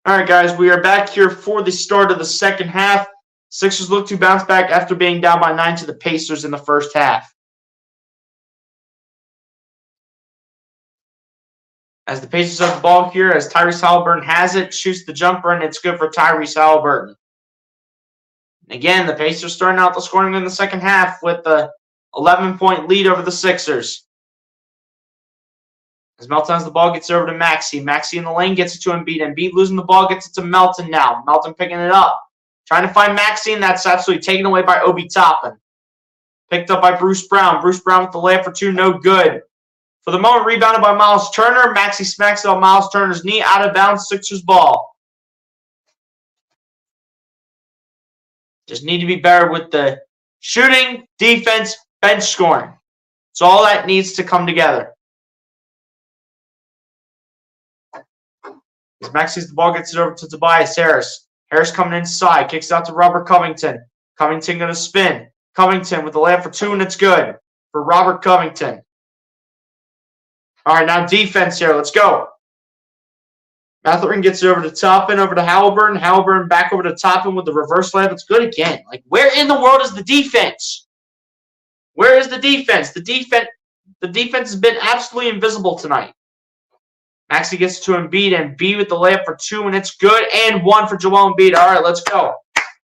All right, guys, we are back here for the start of the second half. Sixers look to bounce back after being down by 9 to the Pacers in the first half. As the Pacers have the ball here, as Tyrese Haliburton has it, shoots the jumper, and it's good for Tyrese Haliburton. Again, the Pacers starting out the scoring in the second half with the 11-point lead over the Sixers. As Melton has the ball, gets over to Maxey. Maxey in the lane gets it to Embiid. Embiid losing the ball, gets it to Melton now. Melton picking it up. Trying to find Maxey, and that's absolutely taken away by Obi Toppin. Picked up by Bruce Brown. Bruce Brown with the layup for two, no good. For the moment, rebounded by Miles Turner. Maxey smacks it on Miles Turner's knee, out of bounds, Sixers ball. Just need to be better with the shooting, defense, bench scoring. It's all that needs to come together. As Maxey has the ball, gets it over to Tobias Harris. Harris coming inside, kicks out to Robert Covington. Covington going to spin. Covington with the layup for two, and it's good for Robert Covington. All right, now defense here. Let's go. Mathurin gets it over to Toppin, over to Haliburton. Haliburton back over to Toppin with the reverse layup. It's good again. Like, where in the world is the defense? Where is the defense? The defense has been absolutely invisible tonight. Maxey gets to Embiid, and Embiid with the layup for two, and it's good, and one for Joel Embiid. All right, let's go.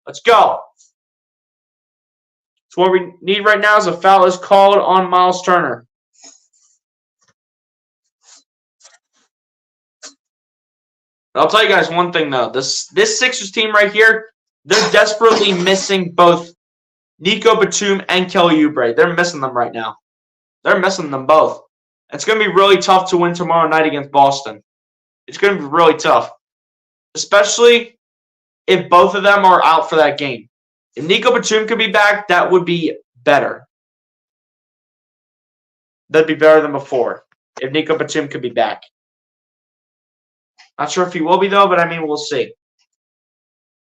Let's go. So what we need right now is a foul is called on Miles Turner. I'll tell you guys one thing, though. This Sixers team right here, they're desperately missing both Nico Batum and Kelly Oubre. They're missing them right now. They're missing them both. It's going to be really tough to win tomorrow night against Boston. It's going to be really tough, especially if both of them are out for that game. If Nico Batum could be back, that would be better. That'd be better than before if Nico Batum could be back. Not sure if he will be, though, but I mean, we'll see.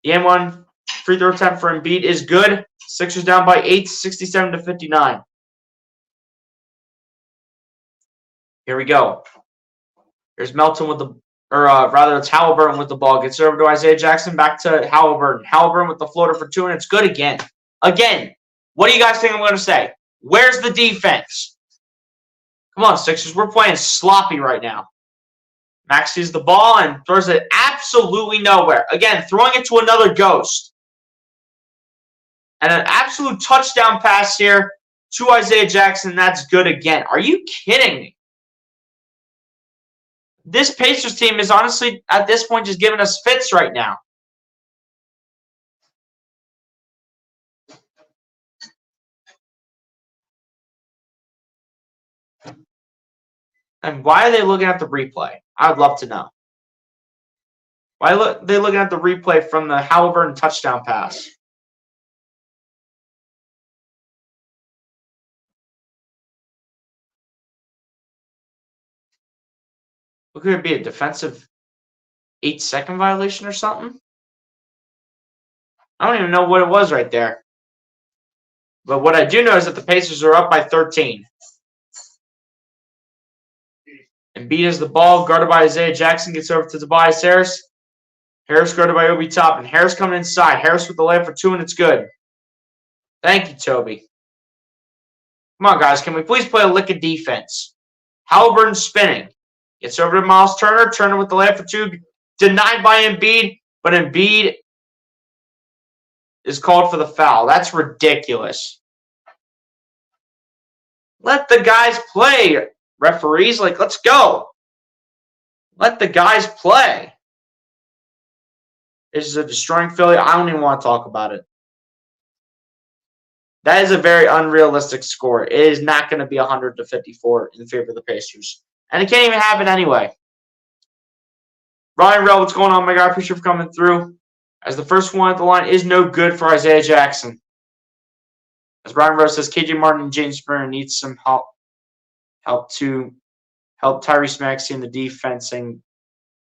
The M1 free throw attempt for Embiid is good. Sixers down by 8, 67 to 59. Here we go. Here's Melton with the, it's Haliburton with the ball. Gets it over to Isaiah Jackson, back to Haliburton. Haliburton with the floater for two, and it's good again. Again, what do you guys think I'm going to say? Where's the defense? Come on, Sixers. We're playing sloppy right now. Max sees the ball and throws it absolutely nowhere. Again, throwing it to another ghost. And an absolute touchdown pass here to Isaiah Jackson. That's good again. Are you kidding me? This Pacers team is honestly, at this point, just giving us fits right now. And why are they looking at the replay? I would love to know. Why are they looking at the replay from the Haliburton touchdown pass? What could it be? A defensive 8-second violation or something? I don't even know what it was right there. But what I do know is that the Pacers are up by 13. Embiid has the ball, guarded by Isaiah Jackson, gets over to Tobias Harris. Harris guarded by Obi Toppin. Harris coming inside. Harris with the layup for two, and it's good. Thank you, Toby. Come on, guys. Can we please play a lick of defense? Haliburton spinning. Gets over to Miles Turner. Turner with the layup for two. Denied by Embiid, but Embiid is called for the foul. That's ridiculous. Let the guys play, referees. Like, let's go. Let the guys play. This is a destroying Philly. I don't even want to talk about it. That is a very unrealistic score. It is not going to be 100 to 54 in favor of the Pacers. And it can't even happen anyway. Ryan Rell, what's going on, my guy? I appreciate you for coming through. As the first one at the line is no good for Isaiah Jackson. As Ryan Rell says, KJ Martin and James Spurrier need some help Tyrese Maxey in the defense, and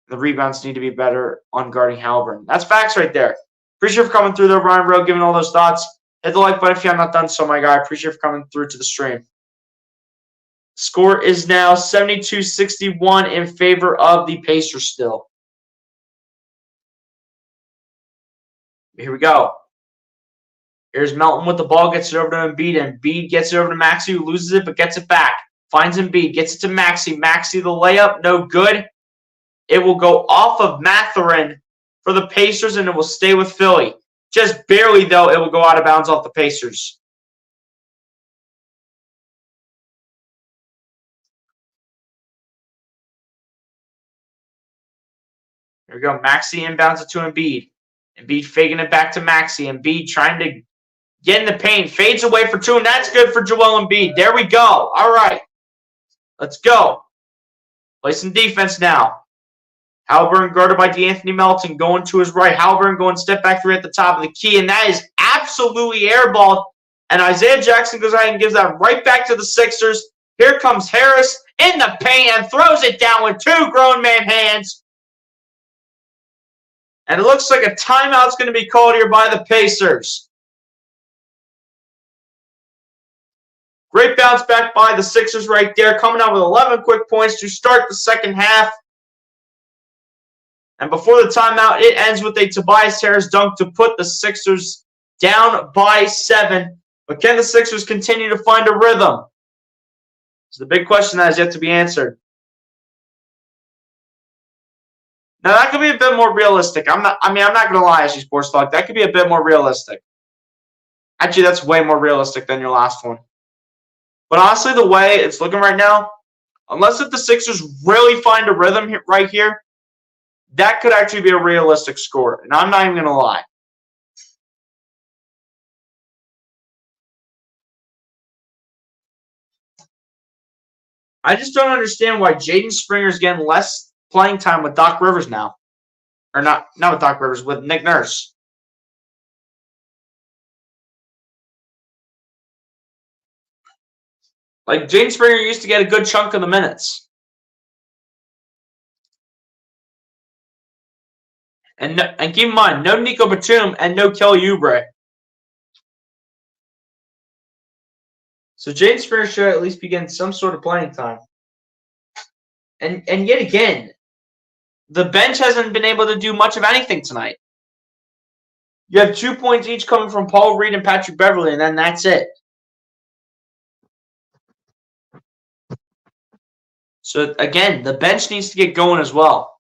the rebounds need to be better on guarding Haliburton. That's facts right there. Appreciate you for coming through there, Ryan Rell, giving all those thoughts. Hit the like button if you have not done so, my guy. I appreciate you for coming through to the stream. Score is now 72-61 in favor of the Pacers still. Here we go. Here's Melton with the ball, gets it over to Embiid, and Embiid gets it over to Maxey, who loses it but gets it back. Finds Embiid, gets it to Maxey. Maxey the layup, no good. It will go off of Mathurin for the Pacers, and it will stay with Philly. Just barely, though, it will go out of bounds off the Pacers. Here we go. Maxey inbounds it to Embiid. Embiid faking it back to Maxey. Embiid trying to get in the paint. Fades away for two, and that's good for Joel Embiid. There we go. All right. Let's go. Play some defense now. Haliburton guarded by De'Anthony Melton going to his right. Haliburton going step back three at the top of the key, and that is absolutely airballed. And Isaiah Jackson goes ahead and gives that right back to the Sixers. Here comes Harris in the paint and throws it down with two grown man hands. And it looks like a timeout's going to be called here by the Pacers. Great bounce back by the Sixers right there, coming out with 11 quick points to start the second half. And before the timeout, it ends with a Tobias Harris dunk to put the Sixers down by 7. But can the Sixers continue to find a rhythm? It's the big question that has yet to be answered. Now, that could be a bit more realistic. I'm not going to lie, SG Sports Talk. That could be a bit more realistic. Actually, that's way more realistic than your last one. But honestly, the way it's looking right now, unless if the Sixers really find a rhythm right here, that could actually be a realistic score. And I'm not even going to lie. I just don't understand why Jaden Springer is getting less playing time with Doc Rivers now. Or not with Doc Rivers, with Nick Nurse. Like, Jaden Springer used to get a good chunk of the minutes. And keep in mind, no Nico Batum and no Kelly Oubre. So Jaden Springer should at least be getting some sort of playing time. And yet again, the bench hasn't been able to do much of anything tonight. You have 2 points each coming from Paul Reed and Patrick Beverley, and then that's it. So again, the bench needs to get going as well.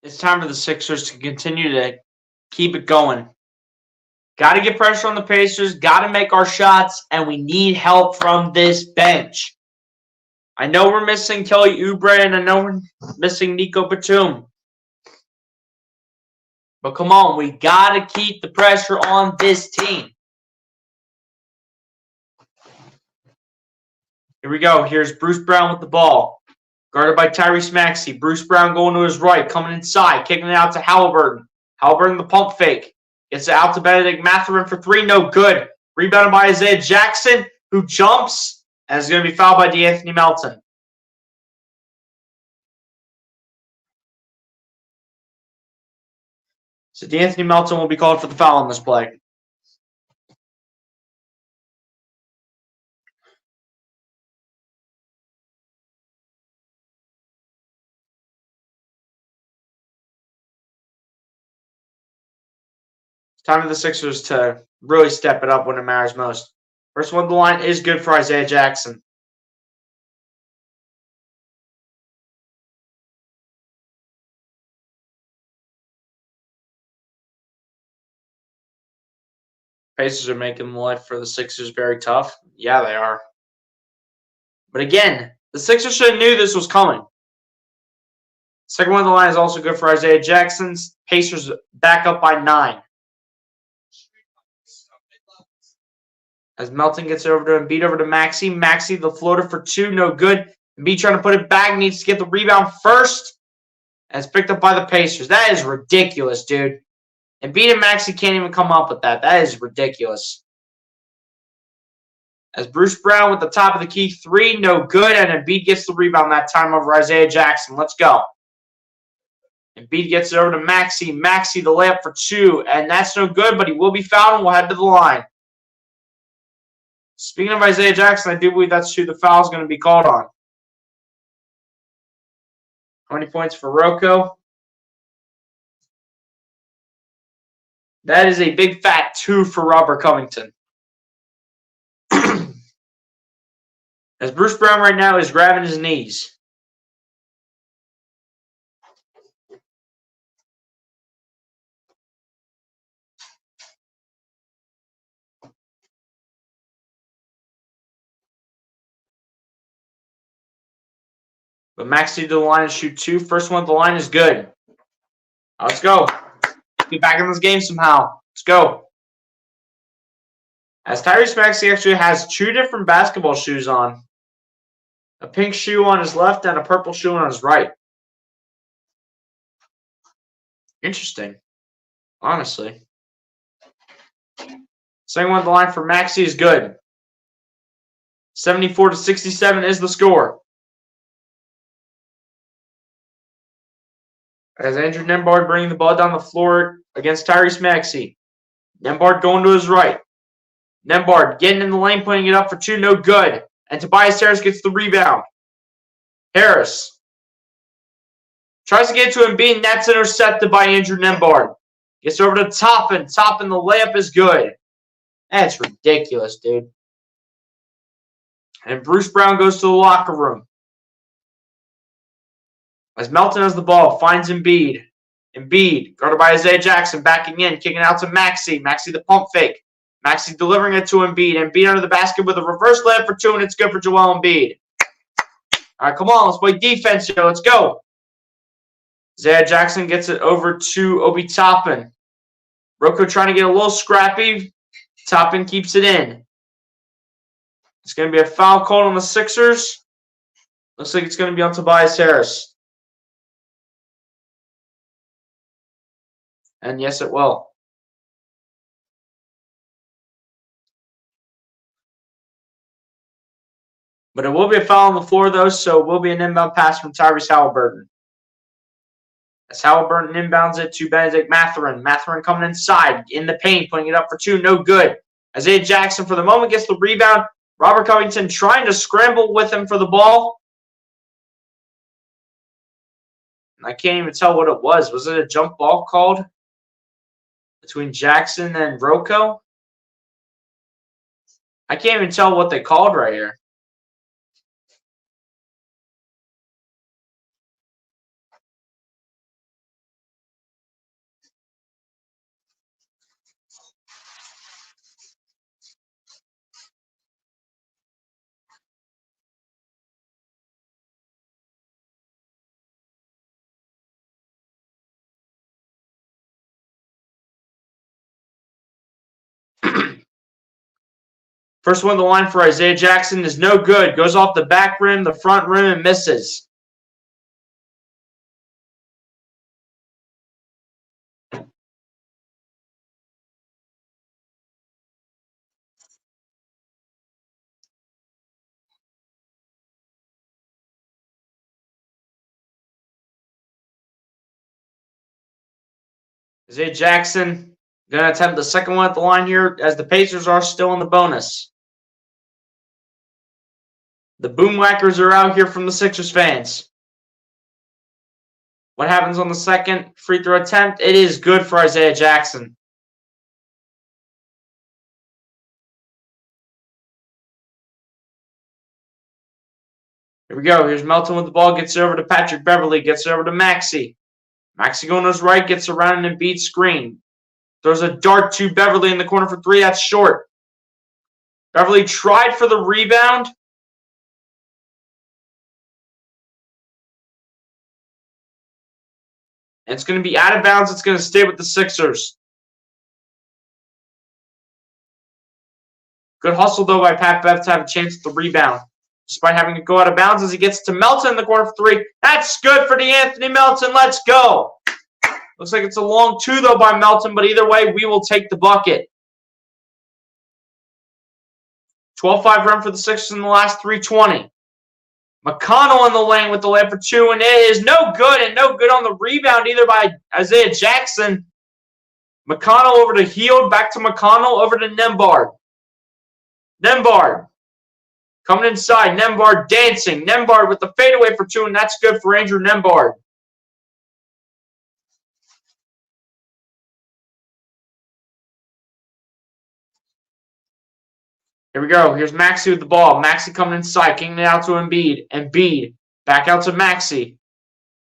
It's time for the Sixers to continue to keep it going. Got to get pressure on the Pacers. Got to make our shots, and we need help from this bench. I know we're missing Kelly Oubre, and I know we're missing Nico Batum. But come on, we got to keep the pressure on this team. Here we go. Here's Bruce Brown with the ball. Guarded by Tyrese Maxey. Bruce Brown going to his right, coming inside, kicking it out to Haliburton. Haliburton the pump fake. Gets it out to Benedict Mathurin for 3, no good. Rebounded by Isaiah Jackson, who jumps, and is going to be fouled by De'Anthony Melton. So De'Anthony Melton will be called for the foul on this play. It's time for the Sixers to really step it up when it matters most. First one on the line is good for Isaiah Jackson. Pacers are making life for the Sixers very tough. Yeah, they are. But again, the Sixers should have knew this was coming. Second one on the line is also good for Isaiah Jackson's. Pacers back up by 9. As Melton gets over to Embiid, over to Maxey. Maxey, the floater for 2, no good. Embiid trying to put it back, needs to get the rebound first. And it's picked up by the Pacers. That is ridiculous, dude. Embiid and Maxey can't even come up with that. That is ridiculous. As Bruce Brown with the top of the key 3, no good. And Embiid gets the rebound that time over Isaiah Jackson. Let's go. Embiid gets it over to Maxey. Maxey, the layup for 2. And that's no good, but he will be fouled and we'll head to the line. Speaking of Isaiah Jackson, I do believe that's who the foul is going to be called on. How many points for Rocco? That is a big fat 2 for Robert Covington. As Bruce Brown right now is grabbing his knees. But Maxey to the line and shoot 2. First one at the line is good. Let's go. Get back in this game somehow. Let's go. As Tyrese Maxey actually has 2 different basketball shoes on. A pink shoe on his left and a purple shoe on his right. Interesting. Honestly. Second one at the line for Maxey is good. 74-67 is the score. As Andrew Nembhard bringing the ball down the floor against Tyrese Maxey. Nembhard going to his right. Nembhard getting in the lane, putting it up for 2, no good. And Tobias Harris gets the rebound. Harris tries to get to Embiid, and that's intercepted by Andrew Nembhard. Gets over to Toppin. Toppin, the layup is good. That's ridiculous, dude. And Bruce Brown goes to the locker room. As Melton has the ball, finds Embiid. Embiid, guarded by Isaiah Jackson, backing in, kicking out to Maxey. Maxey the pump fake. Maxey delivering it to Embiid. Embiid under the basket with a reverse layup for 2, and it's good for Joel Embiid. All right, come on, let's play defense here. Let's go. Isaiah Jackson gets it over to Obi Toppin. Rocco trying to get a little scrappy. Toppin keeps it in. It's going to be a foul called on the Sixers. Looks like it's going to be on Tobias Harris. And yes, it will. But it will be a foul on the floor, though, so it will be an inbound pass from Tyrese Halliburton. As Halliburton inbounds it to Benedict Mathurin. Mathurin coming inside, in the paint, putting it up for 2, no good. Isaiah Jackson, for the moment, gets the rebound. Robert Covington trying to scramble with him for the ball. I can't even tell what it was. Was it a jump ball called between Jackson and Rocco? I can't even tell what they called right here. First one on the line for Isaiah Jackson is no good. Goes off the back rim, the front rim, and misses. Isaiah Jackson going to attempt the second one at the line here as the Pacers are still in the bonus. The Boomwhackers are out here from the Sixers fans. What happens on the second free throw attempt? It is good for Isaiah Jackson. Here we go. Here's Melton with the ball. Gets it over to Patrick Beverley. Gets it over to Maxey. Maxey going to his right. Gets around an Embiid screen. Throws a dart to Beverley in the corner for 3. That's short. Beverley tried for the rebound. And it's going to be out of bounds. It's going to stay with the Sixers. Good hustle, though, by Pat Bev to have a chance at the rebound. Despite having to go out of bounds as he gets to Melton in the corner for three. That's good for DeAnthony Melton. Let's go. Looks like it's a long two, though, by Melton, but either way, we will take the bucket. 12-5 run for the Sixers in the last 3:20. McConnell in the lane with the layup for two, and it is no good, and no good on the rebound either by Isaiah Jackson. McConnell over to Hield, back to McConnell, over to Nembhard. Nembhard coming inside. Nembhard dancing. Nembhard with the fadeaway for two, and that's good for Andrew Nembhard. Here we go. Here's Maxey with the ball. Maxey coming inside, kicking it out to Embiid. Embiid back out to Maxey.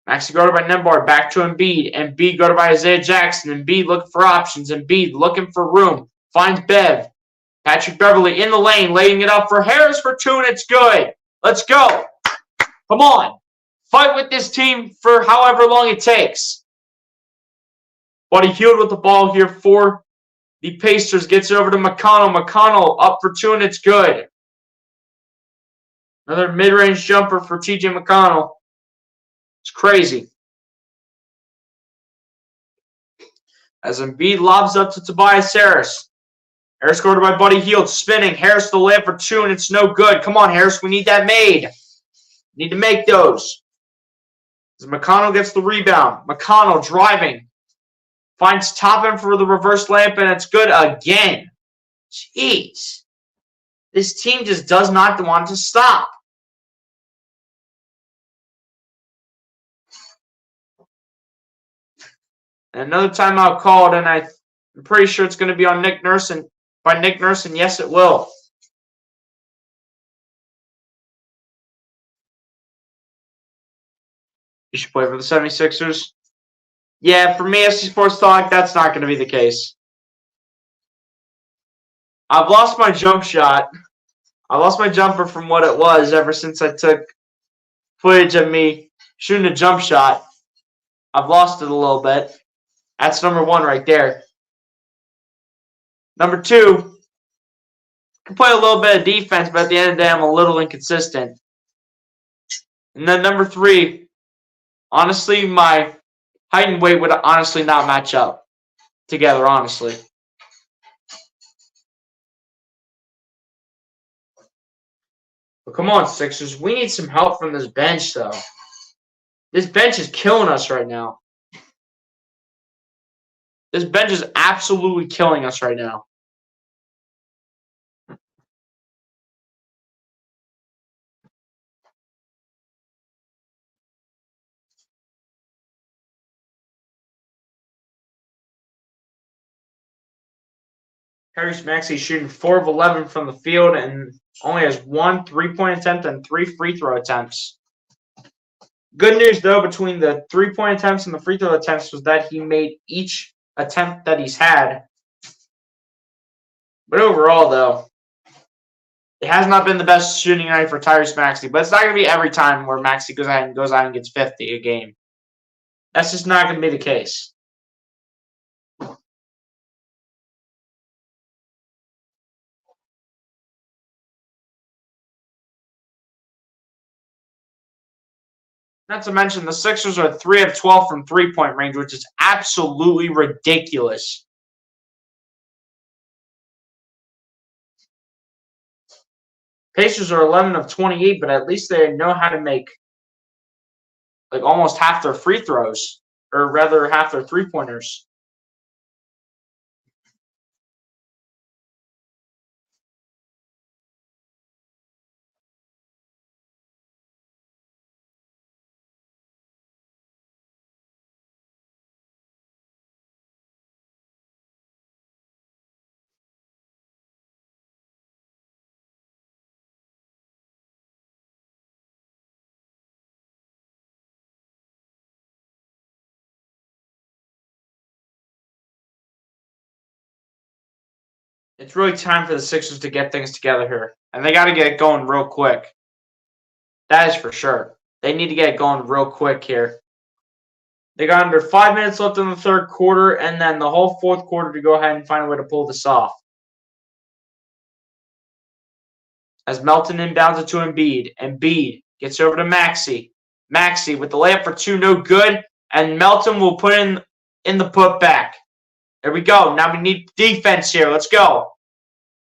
Maxey guarded by Nembhard, back to Embiid. Embiid guarded by Isaiah Jackson. Embiid looking for options. Embiid looking for room. Finds Bev. Patrick Beverley in the lane, laying it up for Harris for two, and it's good. Let's go. Come on. Fight with this team for however long it takes. Buddy Hield with the ball here for the Pacers. Gets it over to McConnell. McConnell up for two, and it's good. Another mid-range jumper for TJ McConnell. It's crazy. As Embiid lobs up to Tobias Harris. Harris scored by Buddy Hield, spinning. Harris the layup for two, and it's no good. Come on, Harris. We need that made. Need to make those. As McConnell gets the rebound. McConnell driving. Finds Toppin for the reverse layup, and it's good again. Jeez. This team just does not want to stop. And another timeout called, and I'm pretty sure it's going to be on Nick Nurse and by Nick Nurse, and yes, it will. You should play for the 76ers. Yeah, for me, SC Sports Talk, that's not going to be the case. I've lost my jump shot. I lost my jumper from what it was ever since I took footage of me shooting a jump shot. I've lost it a little bit. That's number one right there. Number two, I can play a little bit of defense, but at the end of the day, I'm a little inconsistent. And then number three, honestly, my height and weight would honestly not match up together, honestly. But come on, Sixers. We need some help from this bench, though. This bench is killing us right now. This bench is absolutely killing us right now. Tyrese Maxey shooting 4 of 11 from the field and only has 1 3-point attempt and 3 free throw attempts. Good news, though, between the 3-point attempts and the free throw attempts was that he made each attempt that he's had. But overall, though, it has not been the best shooting night for Tyrese Maxey. But it's not going to be every time where Maxey goes out and gets 50 a game. That's just not going to be the case. Not to mention, the Sixers are 3 of 12 from three-point range, which is absolutely ridiculous. Pacers are 11 of 28, but at least they know how to make like almost half their free throws, or rather half their three-pointers. It's really time for the Sixers to get things together here. And they got to get it going real quick. That is for sure. They need to get it going real quick here. They got under 5 minutes left in the third quarter, and then the whole fourth quarter to go ahead and find a way to pull this off. As Melton inbounds it to Embiid. Embiid gets over to Maxey. Maxey with the layup for two, no good. And Melton will put in the putback. There we go. Now we need defense here. Let's go.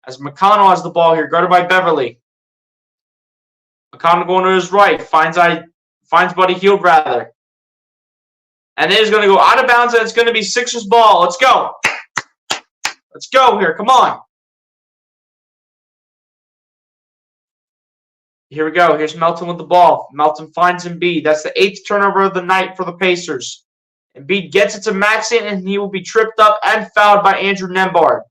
As McConnell has the ball here, guarded by Beverly. McConnell going to his right. Finds Buddy Hield, rather. And it is going to go out of bounds, and it's going to be Sixers ball. Let's go. Let's go here. Come on. Here we go. Here's Melton with the ball. Melton finds Embiid. That's the 8th turnover of the night for the Pacers. Embiid gets it to Maxey, and he will be tripped up and fouled by Andrew Nembhard.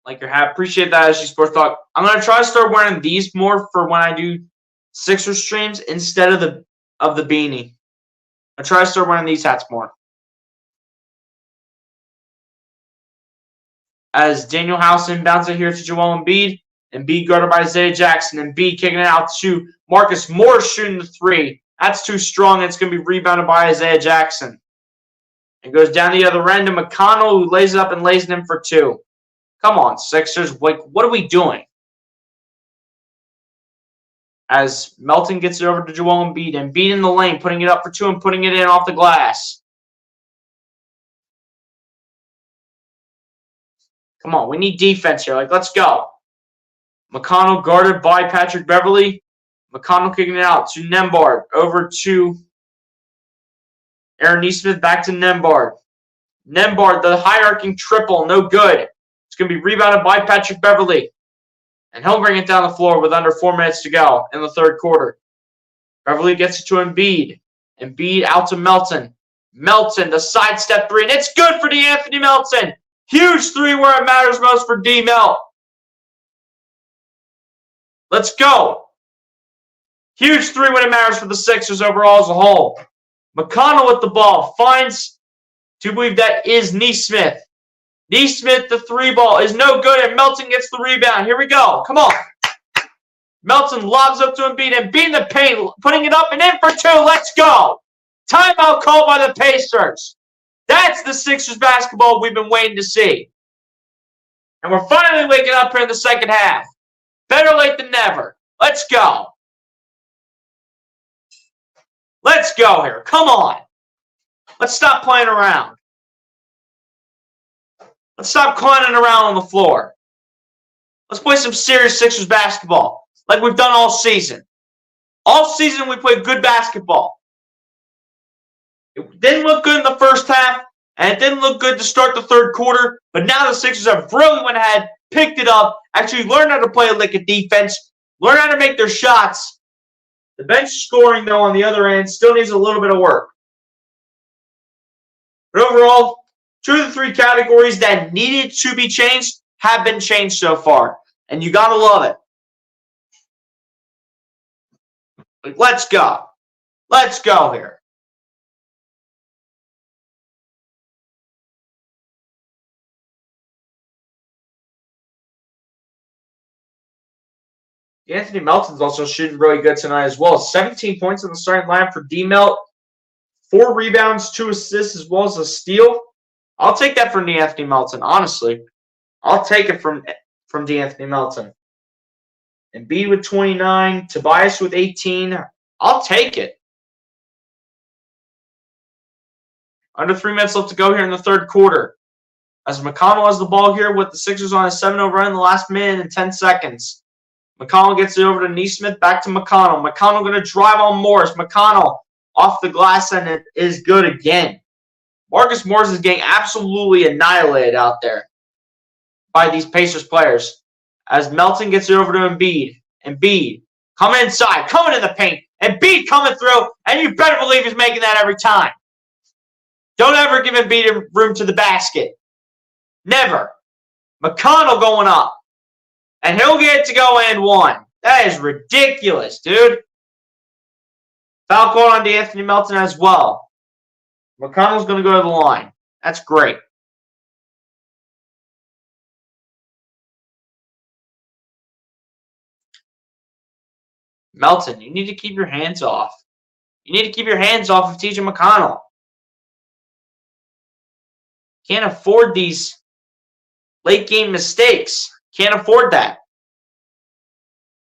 Like your hat. Appreciate that, SG Sports Talk. I'm going to try to start wearing these more for when I do Sixers streams instead of the beanie. I try to start wearing these hats more. As Daniel House inbounds it here to Joel Embiid. Embiid guarded by Isaiah Jackson. Embiid kicking it out to Marcus Morris shooting the three. That's too strong. It's going to be rebounded by Isaiah Jackson. It goes down the other end to McConnell, who lays it up and lays it in for two. Come on, Sixers. Like, what are we doing? As Melton gets it over to Joel Embiid. Embiid in the lane, putting it up for two and putting it in off the glass. Come on, we need defense here. Like, let's go. McConnell guarded by Patrick Beverly. McConnell kicking it out to Nembhard. Over to Aaron Nesmith. Back to Nembhard. Nembhard, the high-arcing triple. No good. It's going to be rebounded by Patrick Beverly. And he'll bring it down the floor with under 4 minutes to go in the third quarter. Beverly gets it to Embiid. Embiid out to Melton. Melton, the sidestep three. And it's good for DeAnthony Melton. Huge three where it matters most for D-Melt. Let's go. Huge three when it matters for the Sixers overall as a whole. McConnell with the ball. Finds, to believe that is Nesmith. Nesmith, the three ball is no good, and Melton gets the rebound. Here we go. Come on. Melton lobs up to Embiid. Embiid in the paint, putting it up and in for two. Let's go. Timeout called by the Pacers. That's the Sixers basketball we've been waiting to see. And we're finally waking up here in the second half. Better late than never. Let's go. Let's go here. Come on. Let's stop playing around. Let's stop clowning around on the floor. Let's play some serious Sixers basketball like we've done all season. All season we played good basketball. It didn't look good in the first half, and it didn't look good to start the third quarter, but now the Sixers have really went ahead, picked it up, actually learned how to play a lick of defense, learned how to make their shots. The bench scoring, though, on the other end still needs a little bit of work. But overall, 2 of the 3 categories that needed to be changed have been changed so far. And you got to love it. Like, let's go. Let's go here. Anthony Melton's also shooting really good tonight as well. 17 points in the starting line for D-Melt. 4 rebounds, 2 assists, as well as a steal. I'll take that from DeAnthony Melton, honestly. I'll take it from DeAnthony Melton. Embiid with 29, Tobias with 18. I'll take it. Under 3 minutes left to go here in the third quarter. As McConnell has the ball here with the Sixers on a 7-0 run in the last minute and 10 seconds. McConnell gets it over to Nesmith, back to McConnell. McConnell going to drive on Morris. McConnell off the glass, and it is good again. Marcus Morris is getting absolutely annihilated out there by these Pacers players. As Melton gets it over to Embiid. Embiid coming inside, coming in the paint. Embiid coming through, and you better believe he's making that every time. Don't ever give Embiid room to the basket. Never. McConnell going up. And he'll get to go in one. That is ridiculous, dude. Foul call on DeAnthony Melton as well. McConnell's going to go to the line. That's great. Melton, you need to keep your hands off. You need to keep your hands off of TJ McConnell. Can't afford these late game mistakes. Can't afford that.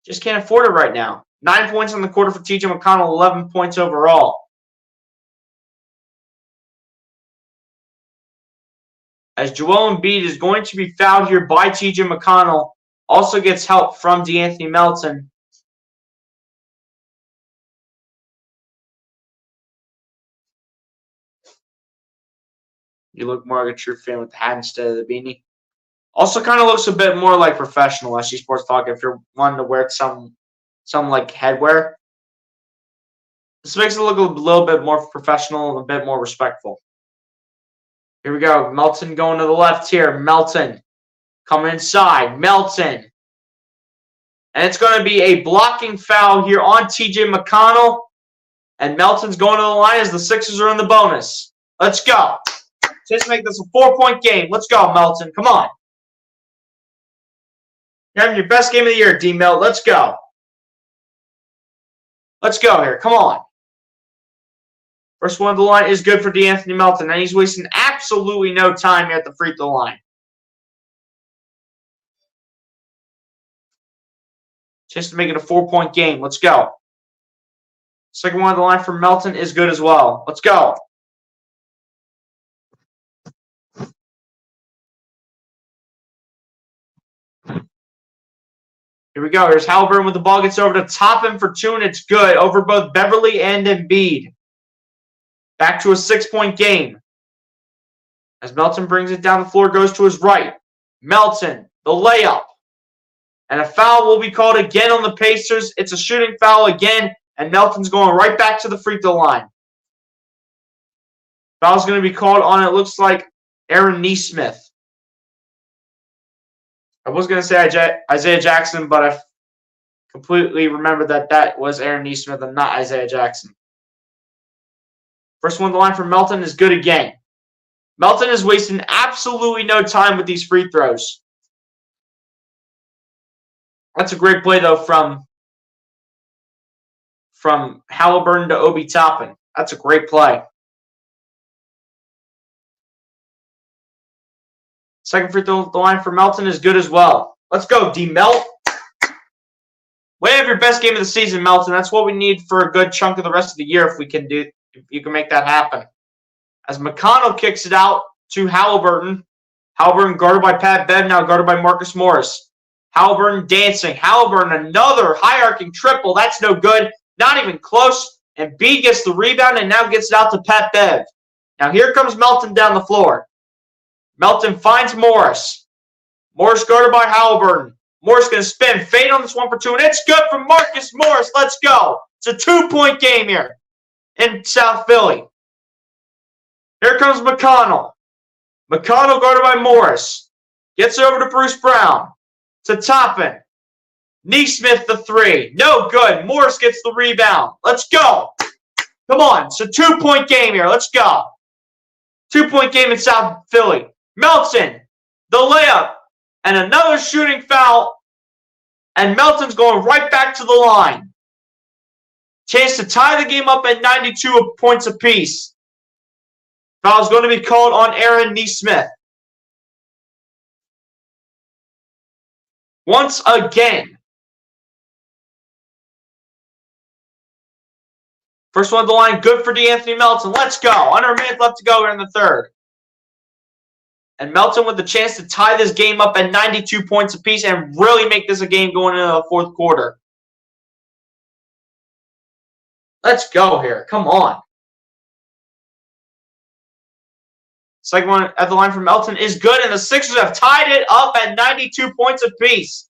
Just can't afford it right now. 9 points on the quarter for TJ McConnell, 11 points overall. As Joel Embiid is going to be fouled here by TJ McConnell. Also gets help from De'Anthony Melton. You look more like a true fan with the hat instead of the beanie. Also kind of looks a bit more like professional SG Sports Talk if you're wanting to wear some like headwear. This makes it look a little bit more professional, a bit more respectful. Here we go. Melton going to the left here. Melton coming inside. Melton. And it's going to be a blocking foul here on TJ McConnell. And Melton's going to the line as the Sixers are in the bonus. Let's go. Just make this a 4-point game. Let's go, Melton. Come on. You're having your best game of the year, D-Melt. Let's go. Let's go here. Come on. First one of the line is good for De'Anthony Melton, and he's wasting absolutely no time here at the free throw line. Just to make it a 4-point game. Let's go. Second one of the line for Melton is good as well. Let's go. Here we go. Here's Haliburton with the ball. Gets over to Toppin for 2, and it's good. Over both Beverly and Embiid. Back to a 6-point game. As Melton brings it down the floor, goes to his right. Melton, the layup. And a foul will be called again on the Pacers. It's a shooting foul again, and Melton's going right back to the free throw line. Foul's going to be called on, it looks like, Aaron Nesmith. I was going to say Isaiah Jackson, but I completely remembered that was Aaron Nesmith and not Isaiah Jackson. First one on the line for Melton is good again. Melton is wasting absolutely no time with these free throws. That's a great play, though, from Haliburton to Obi Toppin. That's a great play. Second free throw line for Melton is good as well. Let's go, D-Melt. Way have your best game of the season, Melton. That's what we need for a good chunk of the rest of the year if you can make that happen. As McConnell kicks it out to Haliburton. Haliburton guarded by Pat Bev, now guarded by Marcus Morris. Haliburton dancing. Haliburton, another high-arcing triple. That's no good. Not even close. And B gets the rebound and now gets it out to Pat Bev. Now here comes Melton down the floor. Melton finds Morris. Morris guarded by Haliburton. Morris going to spin. Fade on this one for 2. And it's good for Marcus Morris. Let's go. It's a 2-point game here in South Philly. Here comes McConnell. McConnell guarded by Morris. Gets over to Bruce Brown. To Toppin. Nesmith the 3. No good. Morris gets the rebound. Let's go. Come on. It's a 2-point game here. Let's go. 2-point game in South Philly. Melton, the layup, and another shooting foul. And Melton's going right back to the line. Chance to tie the game up at 92 points apiece. Foul's going to be called on Aaron Nesmith. Once again. First one of the line, good for De'Anthony Melton. Let's go. Under a minute left to go here in the third. And Melton with the chance to tie this game up at 92 points apiece and really make this a game going into the fourth quarter. Let's go here. Come on. Second one at the line for Melton is good, and the Sixers have tied it up at 92 points apiece.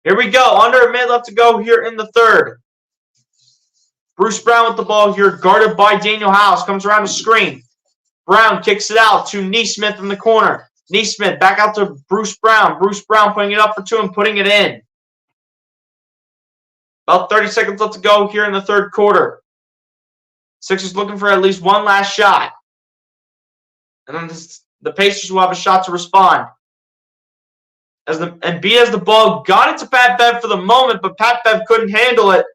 Here we go. Under a minute left to go here in the third. Bruce Brown with the ball here, guarded by Daniel House. Comes around the screen. Brown kicks it out to Nesmith in the corner. Nesmith back out to Bruce Brown. Bruce Brown putting it up for 2 and putting it in. About 30 seconds left to go here in the third quarter. Sixers looking for at least one last shot. And then the Pacers will have a shot to respond. Embiid has the ball, got it to Pat Bev for the moment, but Pat Bev couldn't handle it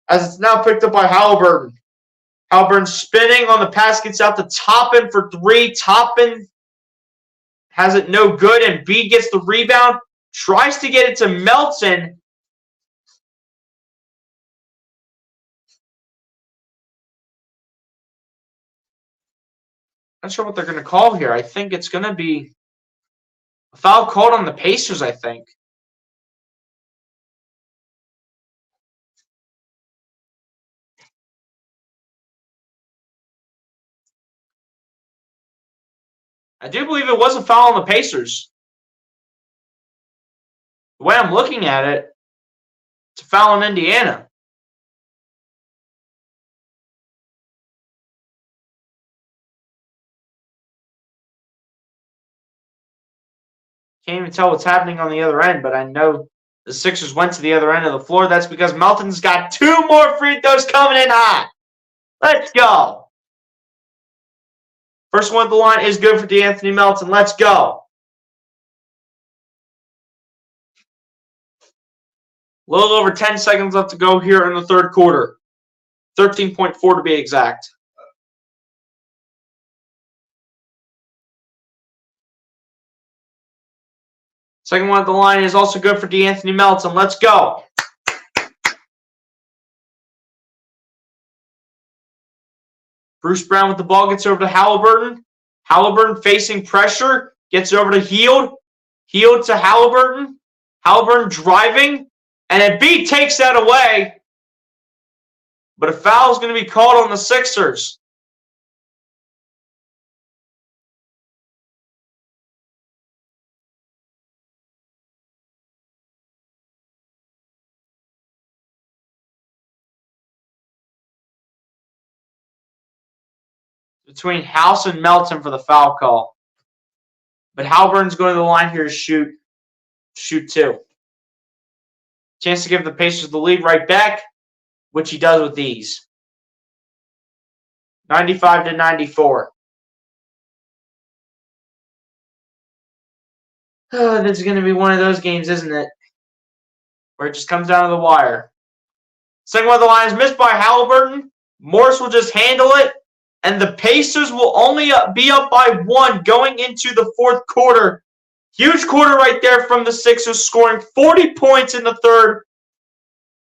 as it's now picked up by Halliburton. Halliburton spinning on the pass, gets out to Toppin for three. Toppin has it no good, and Embiid gets the rebound, tries to get it to Melton. Not sure what they're going to call here. I think it's going to be a foul called on the Pacers, I think. I do believe it was a foul on the Pacers. The way I'm looking at it, it's a foul on Indiana. Can't even tell what's happening on the other end, but I know the Sixers went to the other end of the floor. That's because Melton's got 2 more free throws coming in hot. Let's go. First one at the line is good for DeAnthony Melton. Let's go. A little over 10 seconds left to go here in the third quarter. 13.4 to be exact. Second one at the line is also good for DeAnthony Melton. Let's go. Bruce Brown with the ball gets over to Halliburton. Halliburton facing pressure. Gets over to Hield. Hield to Halliburton. Halliburton driving. And Embiid takes that away. But a foul is going to be called on the Sixers. Between House and Melton for the foul call. But Halliburton's going to the line here to shoot 2. Chance to give the Pacers the lead right back, which he does with ease. 95-94. Oh, this is going to be one of those games, isn't it? Where it just comes down to the wire. Second one of the line is missed by Halliburton. Morris will just handle it. And the Pacers will only be up by 1 going into the fourth quarter. Huge quarter right there from the Sixers, scoring 40 points in the third.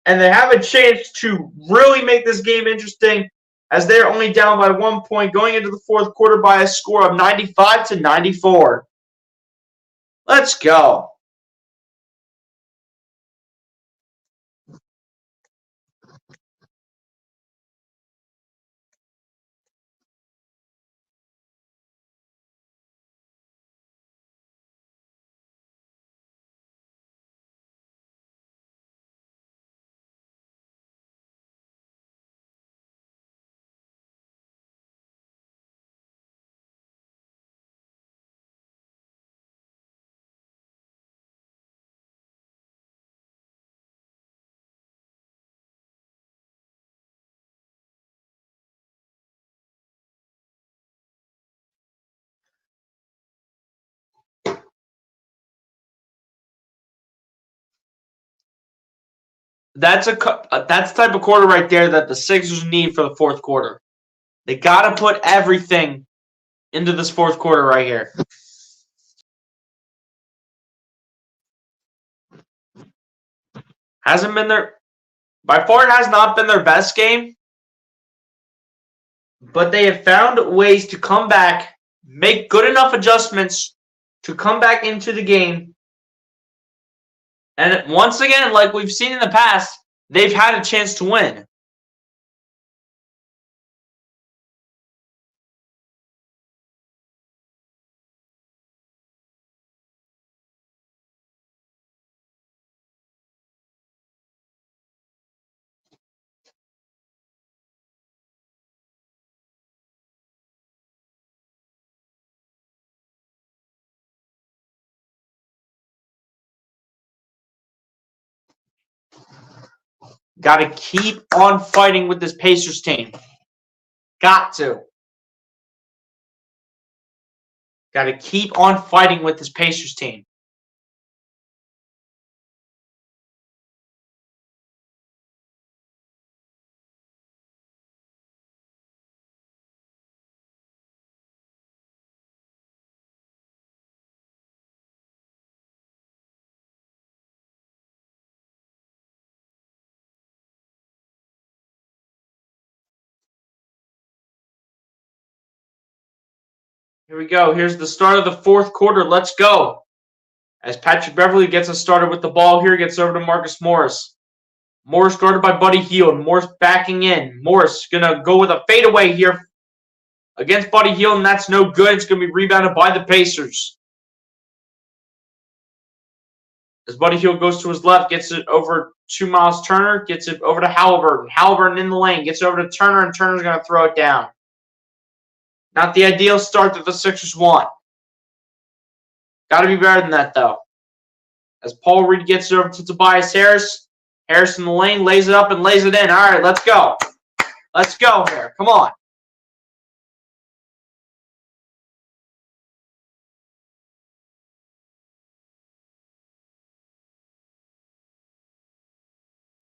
And they have a chance to really make this game interesting as they're only down by 1 point going into the fourth quarter by a score of 95-94. Let's go. That's the type of quarter right there that the Sixers need for the fourth quarter. They got to put everything into this fourth quarter right here. Hasn't been their, by far it has not been their best game, but they have found ways to come back, make good enough adjustments to come back into the game. And once again, like we've seen in the past, they've had a chance to win. Got to keep on fighting with this Pacers team. Got to. Got to keep on fighting with this Pacers team. Here we go. Here's the start of the fourth quarter. Let's go. As Patrick Beverley gets us started with the ball here, gets over to Marcus Morris. Morris started by Buddy Hield. Morris backing in. Morris going to go with a fadeaway here against Buddy Hield, and that's no good. It's going to be rebounded by the Pacers. As Buddy Hield goes to his left, gets it over to Miles Turner, gets it over to Halliburton. Halliburton in the lane, gets it over to Turner, and Turner's going to throw it down. Not the ideal start that the Sixers want. Got to be better than that, though. As Paul Reed gets it over to Tobias Harris. Harris in the lane, lays it up and lays it in. All right, let's go. Let's go here. Come on.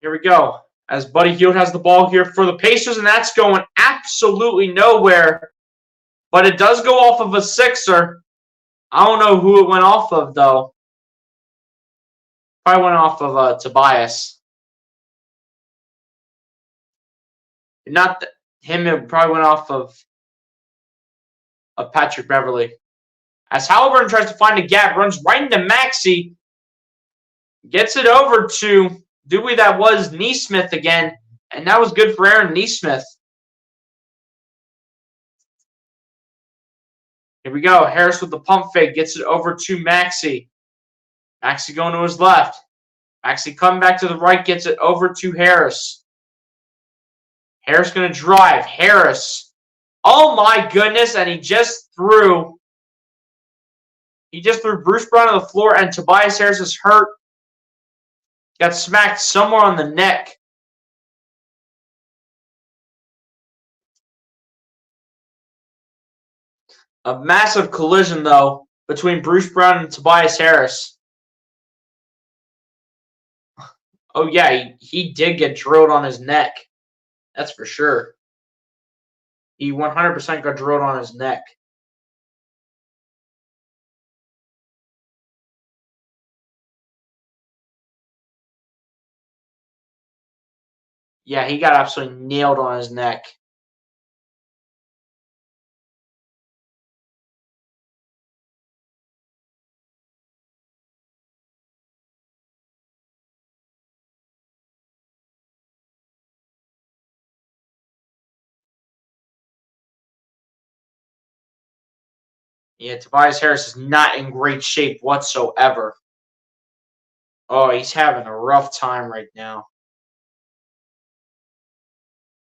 Here we go. As Buddy Hield has the ball here for the Pacers, and that's going absolutely nowhere. But it does go off of a Sixer. I don't know who it went off of, though. Probably went off of Tobias. Not him, it probably went off of Patrick Beverley. As Halliburton tries to find a gap, runs right into Maxey. Gets it over to Dewey, that was Nesmith again. And that was good for Aaron Nesmith. Here we go. Harris with the pump fake. Gets it over to Maxey. Maxey going to his left. Maxey coming back to the right. Gets it over to Harris. Harris going to drive. Harris. Oh my goodness. And he just threw Bruce Brown to the floor, and Tobias Harris is hurt. Got smacked somewhere on the neck. A massive collision, though, between Bruce Brown and Tobias Harris. Oh, yeah, he did get drilled on his neck. That's for sure. He 100% got drilled on his neck. Yeah, he got absolutely nailed on his neck. Yeah, Tobias Harris is not in great shape whatsoever. Oh, he's having a rough time right now.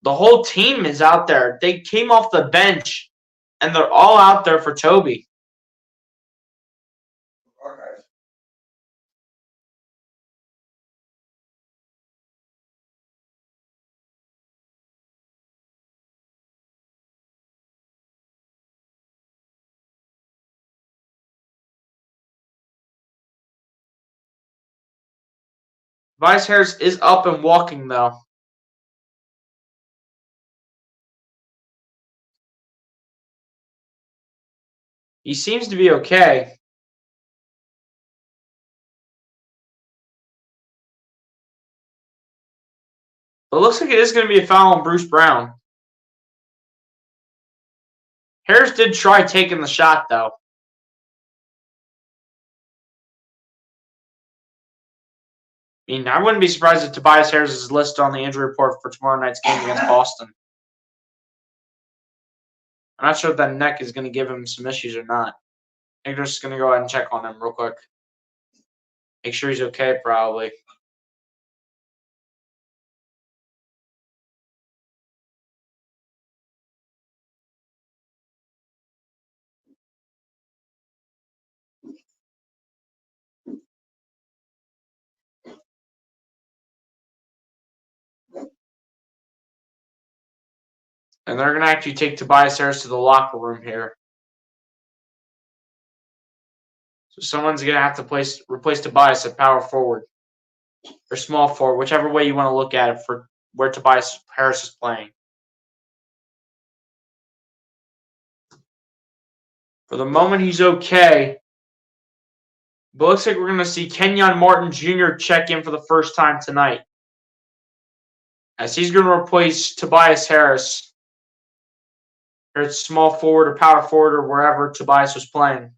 The whole team is out there. They came off the bench, and they're all out there for Toby. Okay. Tobias Harris is up and walking, though. He seems to be okay. But it looks like it is going to be a foul on Bruce Brown. Harris did try taking the shot, though. I mean, I wouldn't be surprised if Tobias Harris is listed on the injury report for tomorrow night's game against Boston. I'm not sure if that neck is going to give him some issues or not. I think they're just going to go ahead and check on him real quick. Make sure he's okay, probably. And they're going to actually take Tobias Harris to the locker room here. So someone's going to have to replace Tobias at power forward. Or small forward, whichever way you want to look at it for where Tobias Harris is playing. For the moment, he's okay. But it looks like we're going to see Kenyon Martin Jr. check in for the first time tonight. As he's going to replace Tobias Harris. or it's small forward or power forward or wherever Tobias was playing.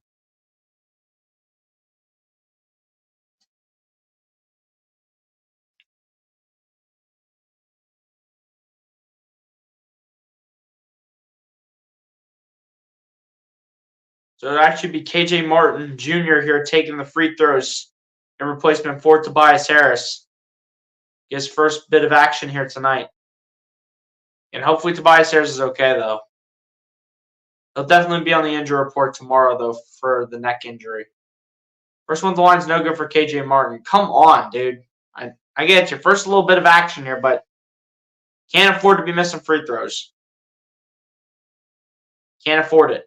So it'll actually be KJ Martin Jr. here taking the free throws in replacement for Tobias Harris. His first bit of action here tonight. And hopefully Tobias Harris is okay, though. He'll definitely be on the injury report tomorrow, though, for the neck injury. First one, the line's no good for KJ Martin. Come on, dude. I get you. First, a little bit of action here, but can't afford to be missing free throws. Can't afford it.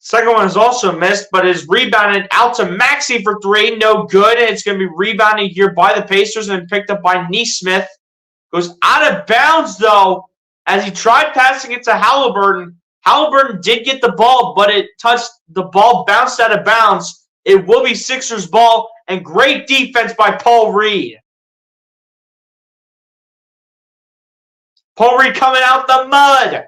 Second one is also missed, but is rebounded out to Maxey for three. No good, and it's going to be rebounded here by the Pacers and picked up by Nesmith. Goes out of bounds, though, as he tried passing it to Halliburton. Halliburton did get the ball, but it touched the ball, bounced out of bounds. It will be Sixers ball, and great defense by Paul Reed. Paul Reed coming out the mud.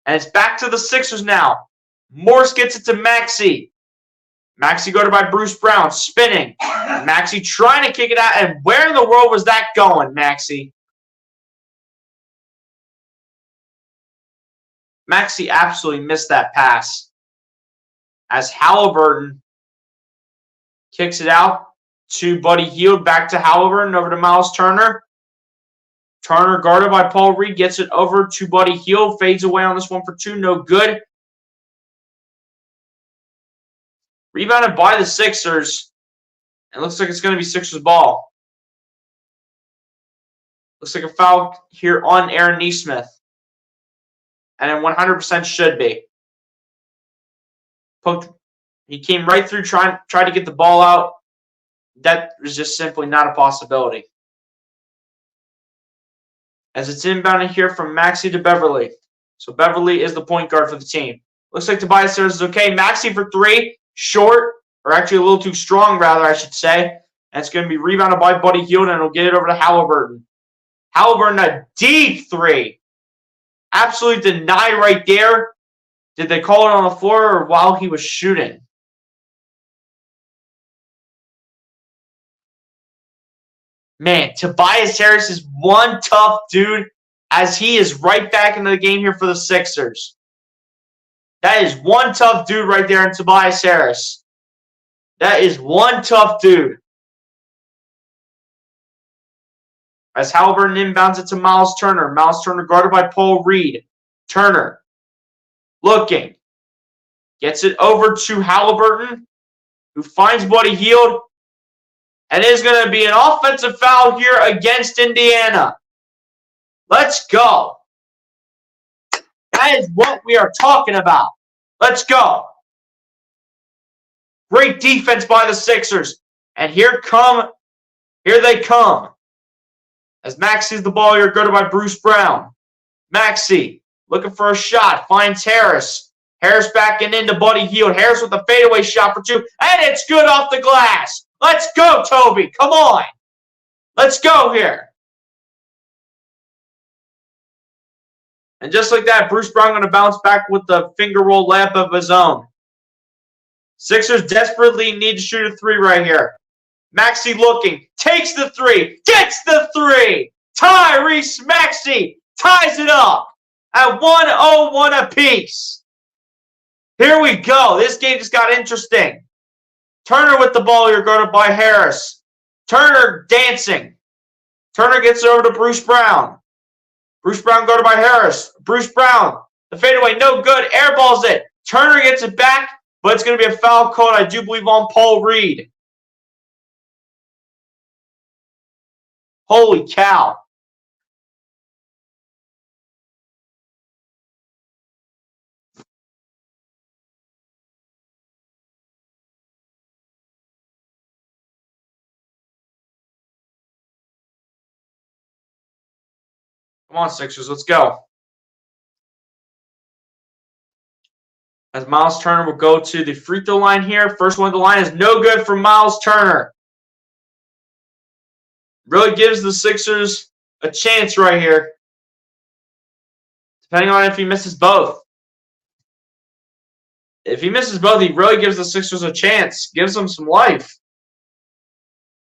And it's back to the Sixers now. Morris gets it to Maxey. Maxey guarded by Bruce Brown, spinning. Maxey trying to kick it out, and where in the world was that going, Maxey? Maxey absolutely missed that pass. As Halliburton kicks it out to Buddy Hield, back to Halliburton, over to Miles Turner. Turner, guarded by Paul Reed, gets it over to Buddy Hield, fades away on this one for two, no good. Rebounded by the Sixers. It looks like it's going to be Sixers ball. Looks like a foul here on Aaron Nesmith. And it 100% should be. He came right through, tried to get the ball out. That was just simply not a possibility. As it's inbounded here from Maxey to Beverly. So Beverly is the point guard for the team. Looks like Tobias Harris is okay. Maxey for three. Short, or actually a little too strong, rather, I should say. And it's going to be rebounded by Buddy Hield, and he'll get it over to Halliburton. Halliburton, a deep three. Absolutely deny right there. Did they call it on the floor or while he was shooting? Man, Tobias Harris is one tough dude as he is right back into the game here for the Sixers. That is one tough dude right there in Tobias Harris. That is one tough dude. As Halliburton inbounds it to Miles Turner. Miles Turner guarded by Paul Reed. Turner looking. Gets it over to Halliburton, who finds Buddy Hield. And it is going to be an offensive foul here against Indiana. Let's go. That is what we are talking about. Let's go. Great defense by the Sixers. And here they come. As Maxey's the ball here, guarded by Bruce Brown. Maxey looking for a shot. Finds Harris. Harris backing into Buddy Hield. Harris with a fadeaway shot for two. And it's good off the glass. Let's go, Toby. Come on. Let's go here. And just like that, Bruce Brown going to bounce back with the finger roll layup of his own. Sixers desperately need to shoot a three right here. Maxey looking. Takes the three. Gets the three. Tyrese Maxey ties it up at 101 apiece. Here we go. This game just got interesting. Turner with the ball here, guarded by Harris. Turner dancing. Turner gets it over to Bruce Brown. Bruce Brown guarded by Harris. Bruce Brown, the fadeaway, no good. Airballs it. Turner gets it back, but it's going to be a foul called, I do believe, on Paul Reed. Holy cow. Come on, Sixers, let's go. as Miles Turner will go to the free throw line here. First one at the line is no good for Miles Turner. Really gives the Sixers a chance right here, depending on if he misses both. If he misses both, he really gives the Sixers a chance, gives them some life,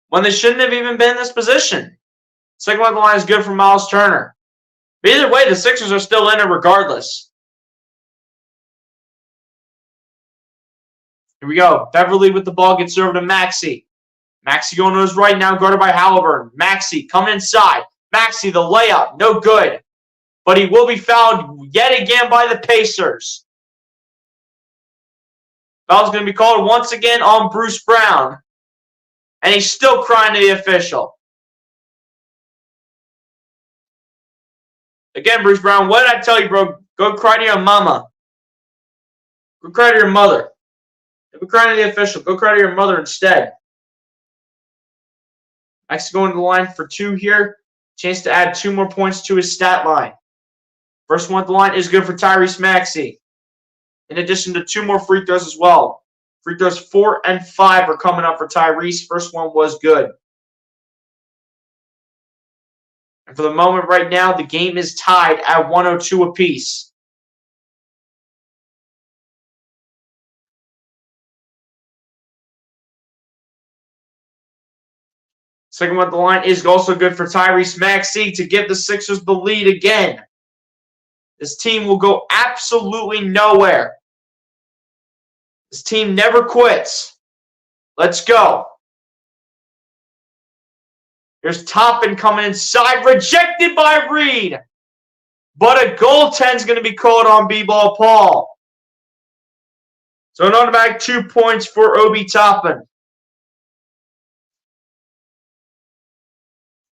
when they shouldn't have even been in this position. Second one at the line is good for Miles Turner. But either way, the Sixers are still in it regardless. Here we go. Beverly with the ball gets over to Maxey. Maxey going to his right now, guarded by Halliburton. Maxey coming inside. Maxey, the layup, no good. But he will be fouled yet again by the Pacers. Foul's going to be called once again on Bruce Brown. And he's still crying to the official. Again, Bruce Brown, what did I tell you, bro? Go cry to your mama. Go cry to your mother. Don't be crying to the official. Go cry to your mother instead. Max going to the line for 2 here. Chance to add 2 more points to his stat line. First one at the line is good for Tyrese Maxey. In addition to 2 more free throws as well. Free throws 4 and 5 are coming up for Tyrese. First one was good. And for the moment right now, the game is tied at 102 apiece. Second one at the line is also good for Tyrese Maxey to give the Sixers the lead again. This team will go absolutely nowhere. This team never quits. Let's go. Here's Toppin coming inside. Rejected by Reed. But a goaltend's going to be called on B-Ball Paul. So an automatic 2 points for Obi Toppin.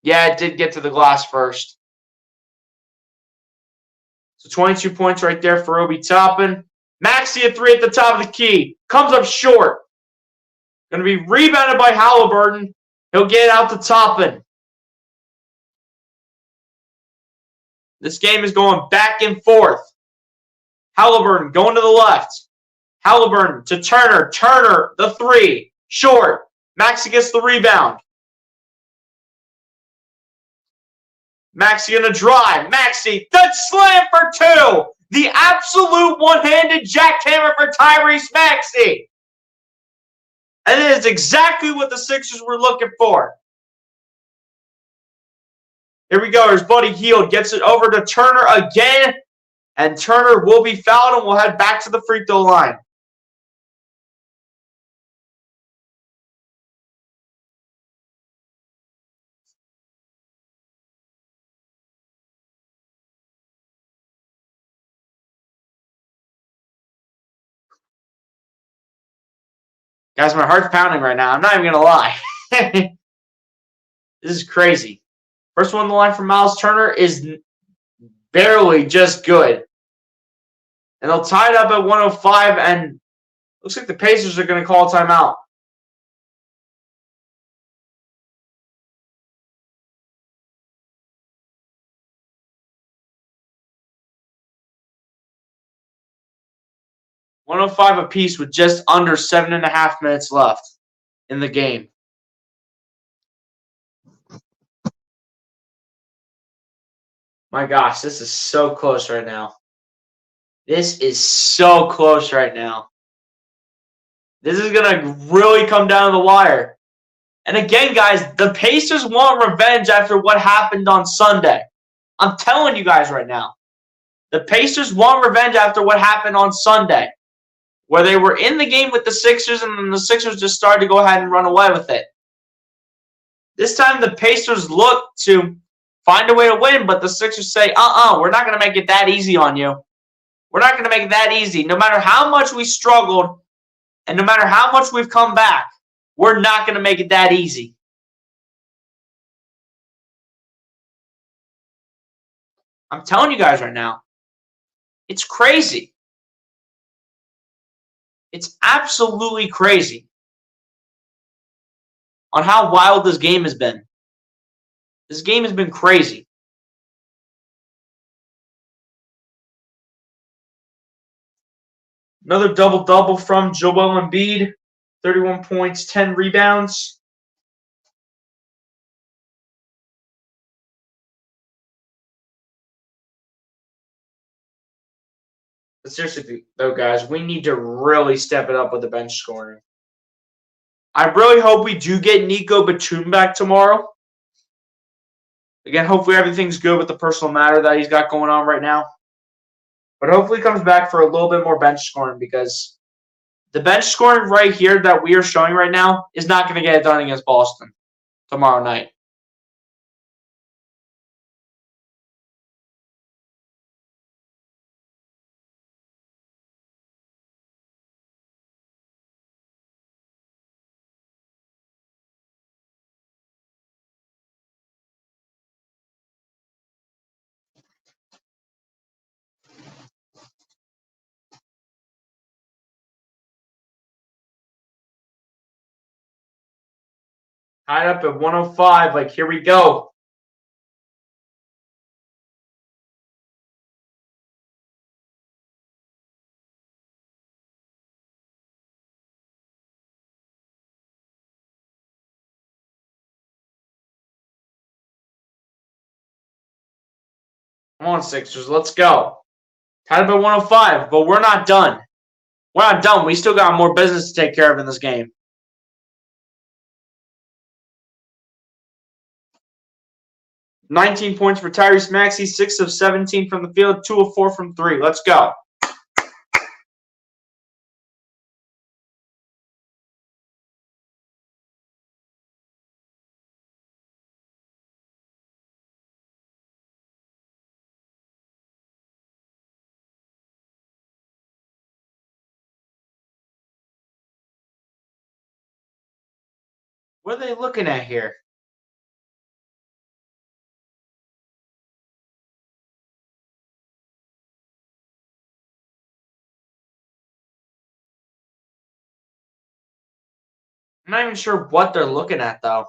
Yeah, it did get to the glass first. So 22 points right there for Obi Toppin. Maxey at 3 at the top of the key. Comes up short. Going to be rebounded by Halliburton. He'll get out to Toppin. This game is going back and forth. Halliburton going to the left. Halliburton to Turner. Turner, the 3. Short. Maxey gets the rebound. Maxey going to drive. Maxey, the slam for 2. The absolute one-handed jackhammer for Tyrese Maxey. And it is exactly what the Sixers were looking for. Here we go. Here's Buddy Hield. Gets it over to Turner again. And Turner will be fouled and will head back to the free throw line. Guys, my heart's pounding right now. I'm not even going to lie. This is crazy. First one on the line for Miles Turner is barely just good. And they'll tie it up at 105, and looks like the Pacers are going to call a timeout. $105 apiece with just under 7.5 minutes left in the game. My gosh, this is so close right now. This is so close right now. This is going to really come down to the wire. And again, guys, the Pacers want revenge after what happened on Sunday. I'm telling you guys right now. The Pacers want revenge after what happened on Sunday, where they were in the game with the Sixers and then the Sixers just started to go ahead and run away with it. This time the Pacers look to find a way to win, but the Sixers say, we're not going to make it that easy on you. We're not going to make it that easy. No matter how much we struggled and no matter how much we've come back, we're not going to make it that easy. I'm telling you guys right now, it's crazy. It's absolutely crazy on how wild this game has been. This game has been crazy. Another double-double from Joel Embiid. 31 points, 10 rebounds. But seriously, though, guys, we need to really step it up with the bench scoring. I really hope we do get Nico Batum back tomorrow. Again, hopefully everything's good with the personal matter that he's got going on right now. But hopefully he comes back for a little bit more bench scoring, because the bench scoring right here that we are showing right now is not going to get it done against Boston tomorrow night. Tied up at 105. Like, here we go. Come on, Sixers. Let's go. Tied up at 105, but we're not done. We're not done. We still got more business to take care of in this game. $19 points for Tyrese Maxey, 6 of 17 from the field, 2 of 4 from 3. Let's go. What are they looking at here? I'm not even sure what they're looking at, though.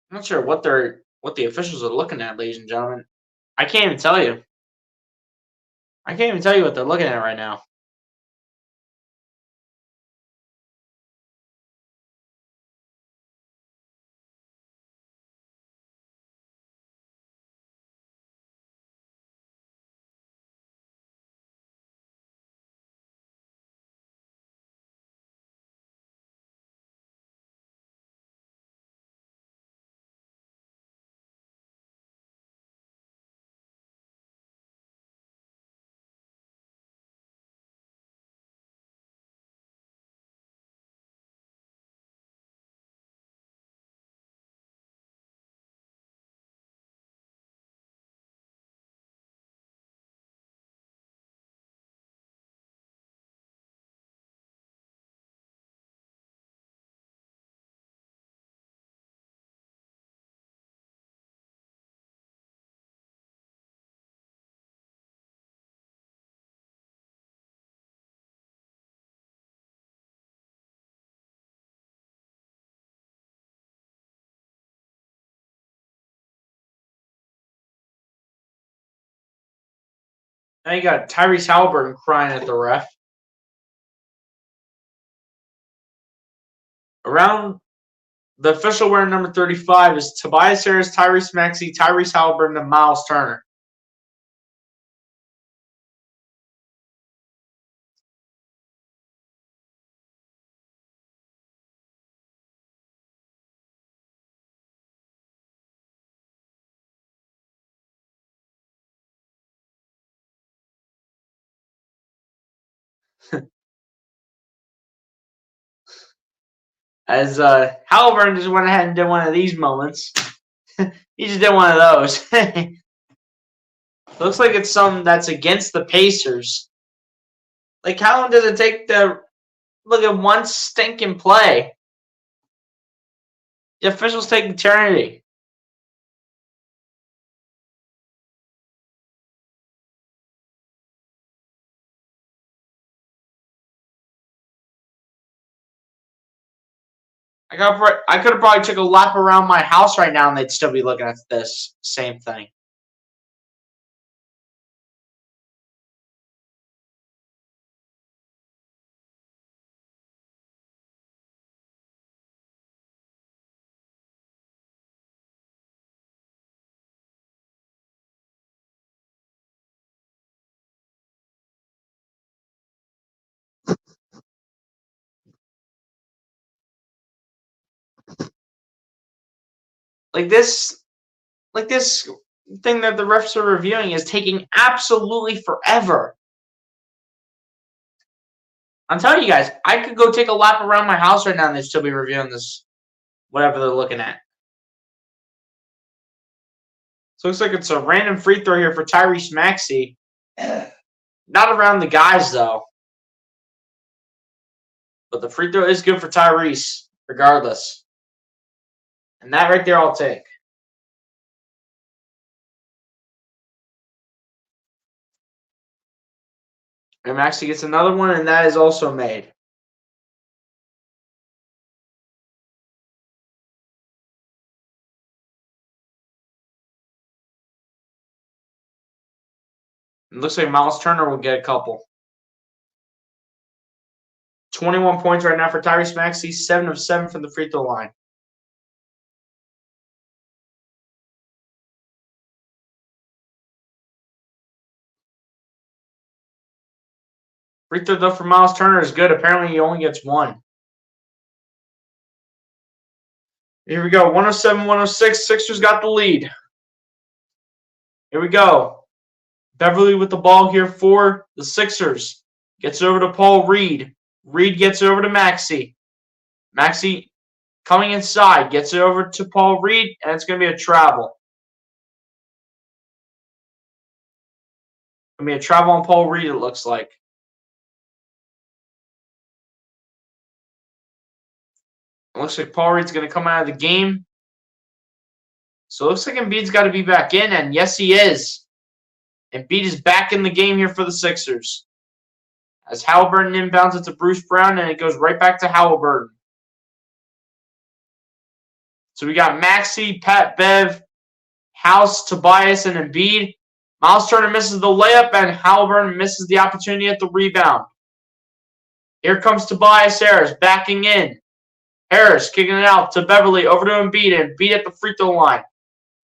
I'm not sure what the officials are looking at, ladies and gentlemen. I can't even tell you. I can't even tell you what they're looking at right now. Now you got Tyrese Halliburton crying at the ref. Around the official wearing number 35 is Tobias Harris, Tyrese Maxey, Tyrese Halliburton, and Miles Turner. As Halliburton just went ahead and did one of these moments. He just did one of those. Looks like it's something that's against the Pacers. Like, how long does it take to look at one stinking play? The officials take eternity. I could have probably took a lap around my house right now and they'd still be looking at this same thing. Like this thing that the refs are reviewing is taking absolutely forever. I'm telling you guys, I could go take a lap around my house right now and they'd still be reviewing this, whatever they're looking at. So it looks like it's a random free throw here for Tyrese Maxey. Not around the guys, though. But the free throw is good for Tyrese, regardless. And that right there I'll take. And Maxey gets another one, and that is also made. It looks like Miles Turner will get a couple. 21 points right now for Tyrese Maxey, 7 of 7 from the free throw line. Free throw, though, for Miles Turner is good. Apparently, he only gets one. Here we go. 107-106. Sixers got the lead. Here we go. Beverly with the ball here for the Sixers. Gets it over to Paul Reed. Reed gets it over to Maxey. Maxey coming inside. Gets it over to Paul Reed, and it's going to be a travel. Going to be a travel on Paul Reed, it looks like. It looks like Paul Reed's going to come out of the game. So it looks like Embiid's got to be back in, and yes, he is. Embiid is back in the game here for the Sixers. As Halliburton inbounds it to Bruce Brown, and it goes right back to Halliburton. So we got Maxey, Pat Bev, House, Tobias, and Embiid. Miles Turner misses the layup, and Halliburton misses the opportunity at the rebound. Here comes Tobias Harris backing in. Harris kicking it out to Beverly, over to Embiid, and Embiid at the free throw line.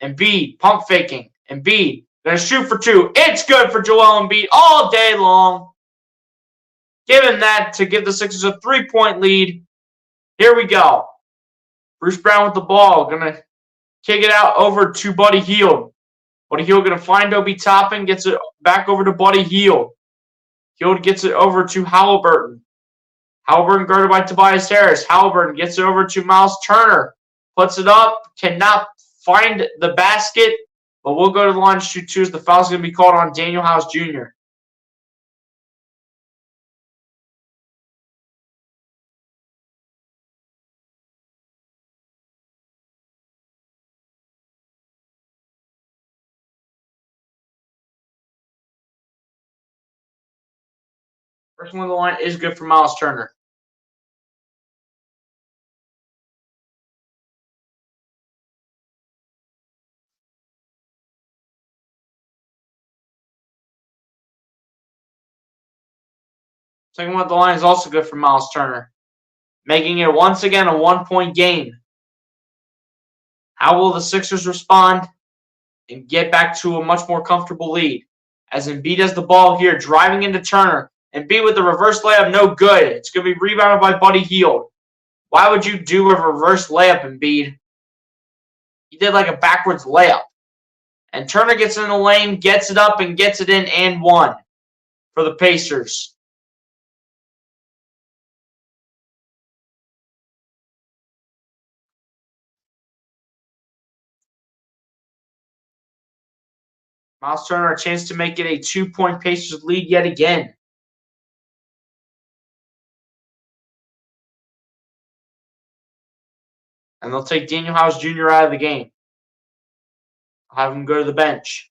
Embiid pump faking. Embiid gonna shoot for two. It's good for Joel Embiid all day long. Give him that to give the Sixers a 3-point lead. Here we go. Bruce Brown with the ball, gonna kick it out over to Buddy Hield. Buddy Hield gonna find Obi Toppin, gets it back over to Buddy Hield. Hield gets it over to Halliburton. Halliburton guarded by Tobias Harris. Halliburton gets it over to Miles Turner. Puts it up. Cannot find the basket. But we'll go to the line to shoot two as the foul's going to be called on Daniel House Jr. First one on the line is good for Miles Turner. Second one at the line is also good for Miles Turner, making it once again a 1-point game. How will the Sixers respond and get back to a much more comfortable lead? As Embiid has the ball here, driving into Turner. Embiid with the reverse layup, no good. It's going to be rebounded by Buddy Hield. Why would you do a reverse layup, Embiid? He did like a backwards layup. And Turner gets in the lane, gets it up, and gets it in and one for the Pacers. Miles Turner a chance to make it a 2-point Pacers lead yet again. And they'll take Daniel House Jr. out of the game. I'll have him go to the bench.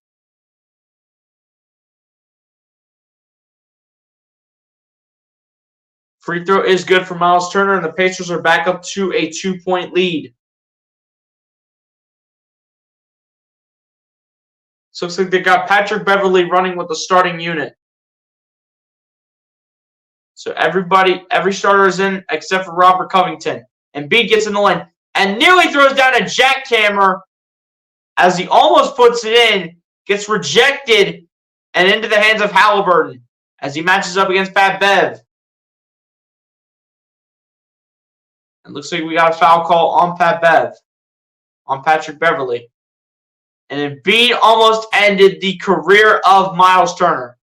Free throw is good for Miles Turner, and the Pacers are back up to a 2-point lead. So it looks like they got Patrick Beverley running with the starting unit. So every starter is in except for Robert Covington. And Embiid gets in the lane and nearly throws down a jackhammer as he almost puts it in, gets rejected, and into the hands of Halliburton as he matches up against Pat Bev. It looks like we got a foul call on Pat Bev, on Patrick Beverley. And Embiid almost ended the career of Miles Turner.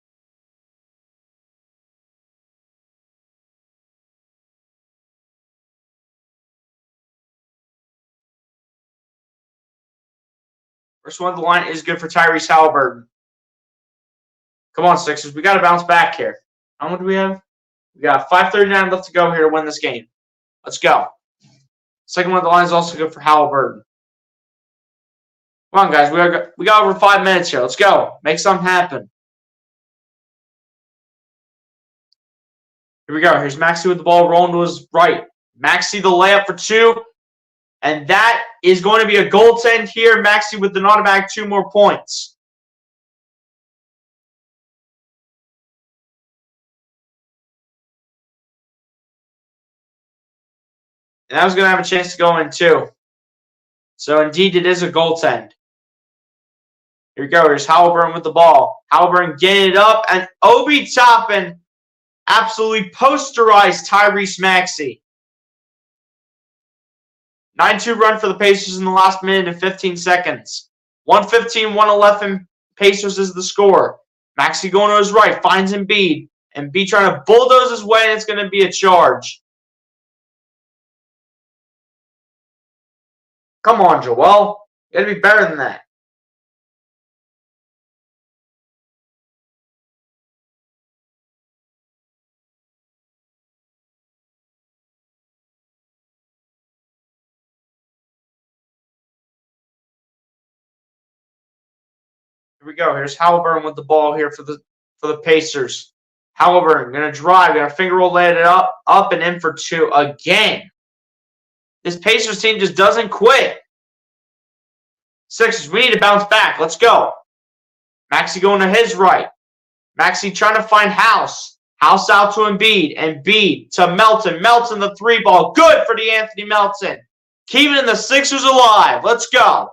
First one on the line is good for Tyrese Halliburton. Come on, Sixers. We got to bounce back here. How much do we have? We got 5:39 left to go here to win this game. Let's go. Second one on the line is also good for Halliburton. Come on, guys. We got over 5 minutes here. Let's go. Make something happen. Here we go. Here's Maxey with the ball rolling to his right. Maxey the layup for two. And that is going to be a goaltend here. Maxey with an automatic 2 more points. And that was going to have a chance to go in too. So indeed it is a goaltend. Here we go. Here's Halliburton with the ball. Halliburton getting it up. And Obi Toppin absolutely posterized Tyrese Maxey. 9-2 run for the Pacers in the last minute and 15 seconds. 115-111 Pacers is the score. Maxey going to his right, finds Embiid. Embiid trying to bulldoze his way, and it's going to be a charge. Come on, Joel. You got to be better than that. Here we go. Here's Halliburton with the ball here for the Pacers. Halliburton going to drive, going to finger roll, lay it up and in for 2 again. This Pacers team just doesn't quit. Sixers, we need to bounce back. Let's go. Maxey going to his right. Maxey trying to find House. House out to Embiid. Embiid to Melton. Melton the 3-ball. Good for DeAnthony Melton. Keeping the Sixers alive. Let's go.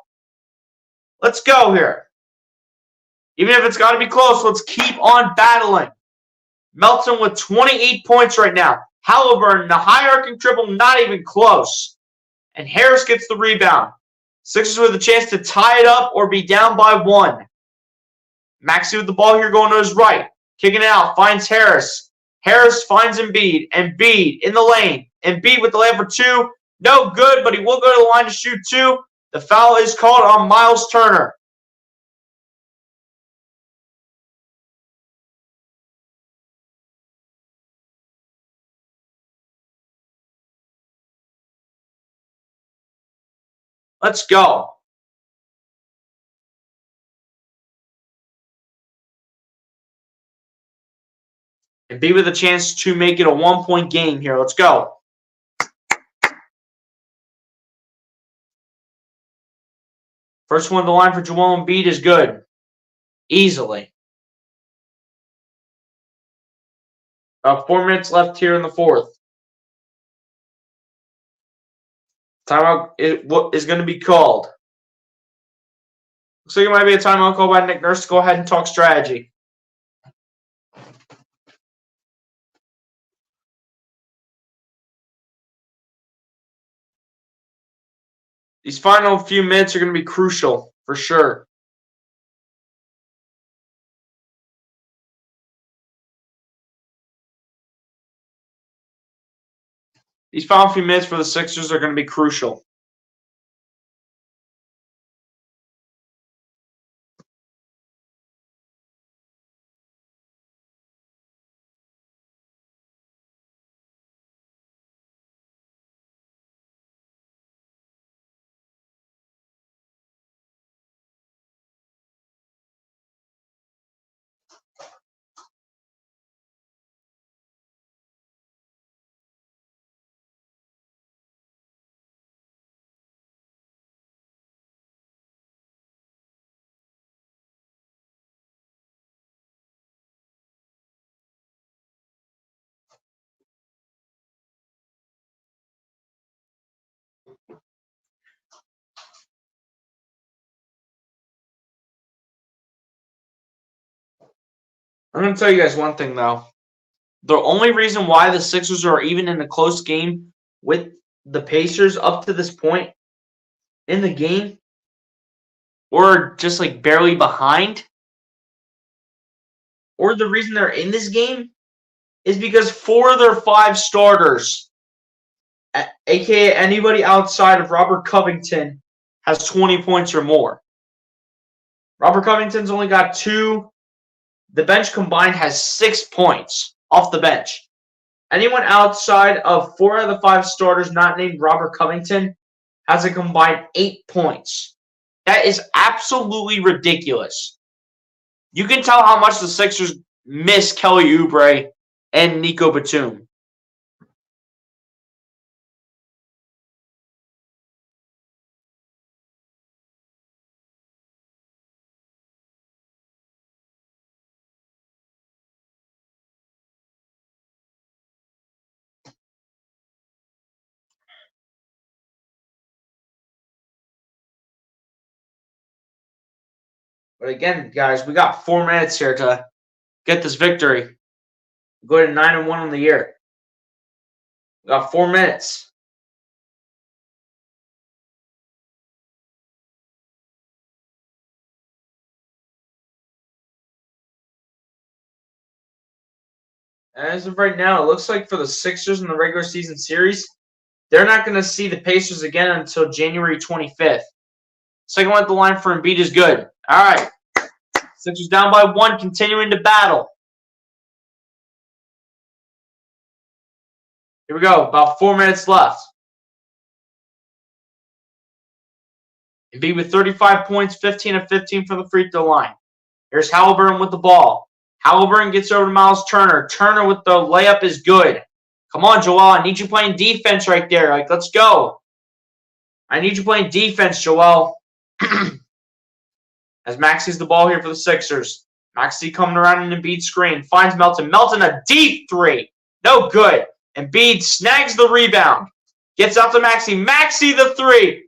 Let's go here. Even if it's got to be close, let's keep on battling. Melton with 28 points right now. Halliburton, the high arcing triple, not even close. And Harris gets the rebound. Sixers with a chance to tie it up or be down by 1. Maxey with the ball here going to his right. Kicking it out. Finds Harris. Harris finds Embiid. Embiid in the lane. Embiid with the layup for 2. No good, but he will go to the line to shoot 2. The foul is called on Miles Turner. Let's go. And be with a chance to make it a 1-point game here. Let's go. First one on the line for Joel Embiid is good. Easily. About 4 minutes left here in the fourth. Timeout is going to be called. Looks like it might be a timeout call by Nick Nurse to go ahead and talk strategy. These final few minutes are going to be crucial, for sure. These final few minutes for the Sixers are going to be crucial. I'm going to tell you guys one thing, though. The only reason why the Sixers are even in a close game with the Pacers up to this point in the game, or just like barely behind, or the reason they're in this game, is because 4 of their 5 starters, aka anybody outside of Robert Covington, has 20 points or more. Robert Covington's only got 2. The bench combined has 6 points off the bench. Anyone outside of 4 out of the 5 starters not named Robert Covington has a combined 8 points. That is absolutely ridiculous. You can tell how much the Sixers miss Kelly Oubre and Nico Batum. But again, guys, we got 4 minutes here to get this victory. Go to 9-1 on the year. We got 4 minutes. As of right now, it looks like for the Sixers in the regular season series, they're not going to see the Pacers again until January 25th. Second one at the line for Embiid is good. All right. Sixers down by 1, continuing to battle. Here we go. About 4 minutes left. Embiid with 35 points, 15 of 15 from the free throw line. Here's Halliburton with the ball. Halliburton gets over to Miles Turner. Turner with the layup is good. Come on, Joel. I need you playing defense right there. Like, let's go. I need you playing defense, Joel. As Maxi's the ball here for the Sixers. Maxi coming around an Embiid screen. Finds Melton. Melton a deep 3. No good. Embiid snags the rebound. Gets out to Maxi. Maxi the 3.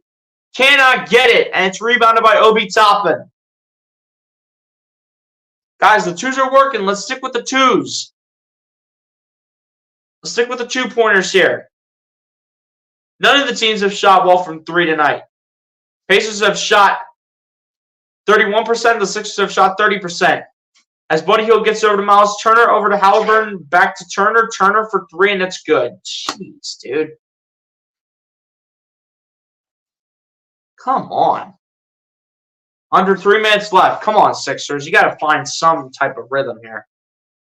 Cannot get it. And it's rebounded by Obi Toppin. Guys, the 2s are working. Let's stick with the 2s. Let's stick with the 2-pointers here. None of the teams have shot well from 3 tonight. Pacers have shot 31%. The Sixers have shot 30%. As Buddy Hield gets over to Miles Turner, over to Halliburton, back to Turner. Turner for 3, and that's good. Jeez, dude. Come on. Under 3 minutes left. Come on, Sixers. You got to find some type of rhythm here.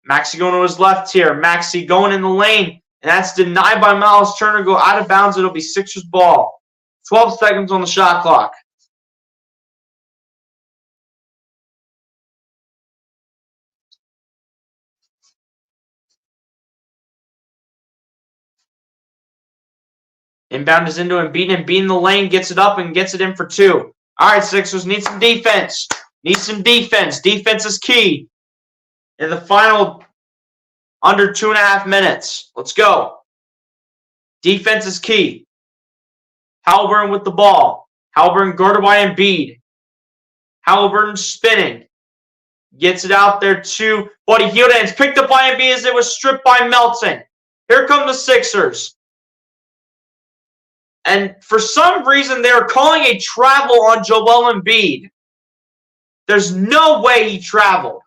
Maxi going to his left here. Maxi going in the lane. And that's denied by Miles Turner. Go out of bounds. It'll be Sixers ball. 12 seconds on the shot clock. Inbound is into Embiid. Embiid in the lane. Gets it up and gets it in for 2. All right, Sixers, need some defense. Need some defense. Defense is key. In the final under 2.5 minutes. Let's go. Defense is key. Halliburton with the ball. Halliburton guarded by Embiid. Halliburton spinning. Gets it out there to Buddy Hield. And it's picked up by Embiid as it was stripped by Melton. Here come the Sixers. And for some reason, they're calling a travel on Joel Embiid. There's no way he traveled.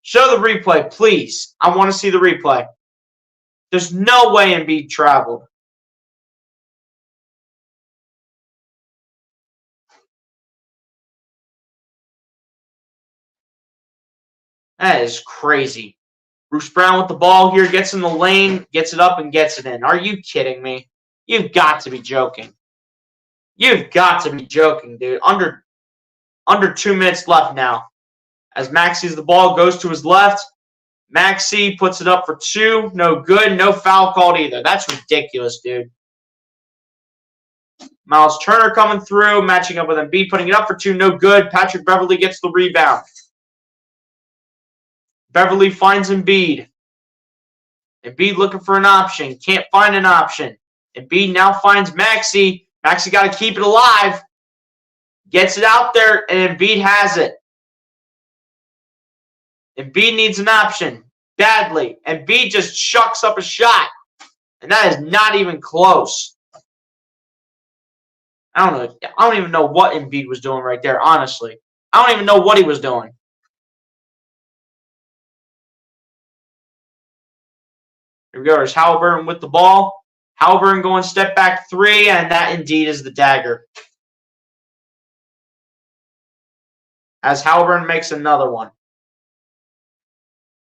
Show the replay, please. I want to see the replay. There's no way Embiid traveled. That is crazy. Bruce Brown with the ball here, gets in the lane, gets it up, and gets it in. Are you kidding me? You've got to be joking. You've got to be joking, dude. Under 2 minutes left now. As Maxi's the ball goes to his left. Maxi puts it up for 2. No good. No foul called either. That's ridiculous, dude. Miles Turner coming through, matching up with Embiid, putting it up for 2. No good. Patrick Beverley gets the rebound. Beverley finds Embiid. Embiid looking for an option. Can't find an option. Embiid now finds Maxi. Maxi got to keep it alive. Gets it out there, and Embiid has it. Embiid needs an option badly. Embiid just chucks up a shot. And that is not even close. I don't know. I don't even know what Embiid was doing right there, honestly. I don't even know what he was doing. Here we go. There's Halliburton with the ball. Halliburton going step back three, and that indeed is the dagger. As Halliburton makes another one.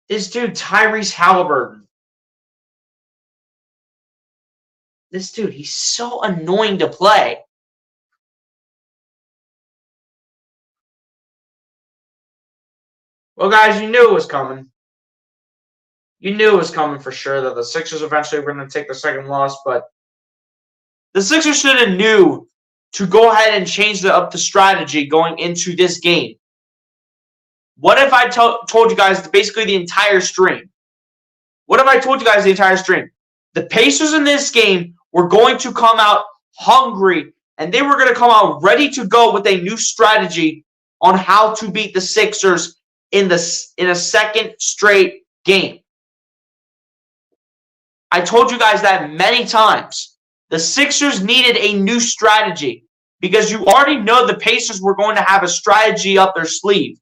This dude, Tyrese Halliburton. This dude, he's so annoying to play. Well, guys, you knew it was coming. You knew it was coming for sure that the Sixers eventually were going to take the second loss, but the Sixers should have knew to go ahead and change up the strategy going into this game. What if I told you guys basically the entire stream? What if I told you guys the entire stream? The Pacers in this game were going to come out hungry, and they were going to come out ready to go with a new strategy on how to beat the Sixers in a second straight game. I told you guys that many times. The Sixers needed a new strategy because you already know the Pacers were going to have a strategy up their sleeve.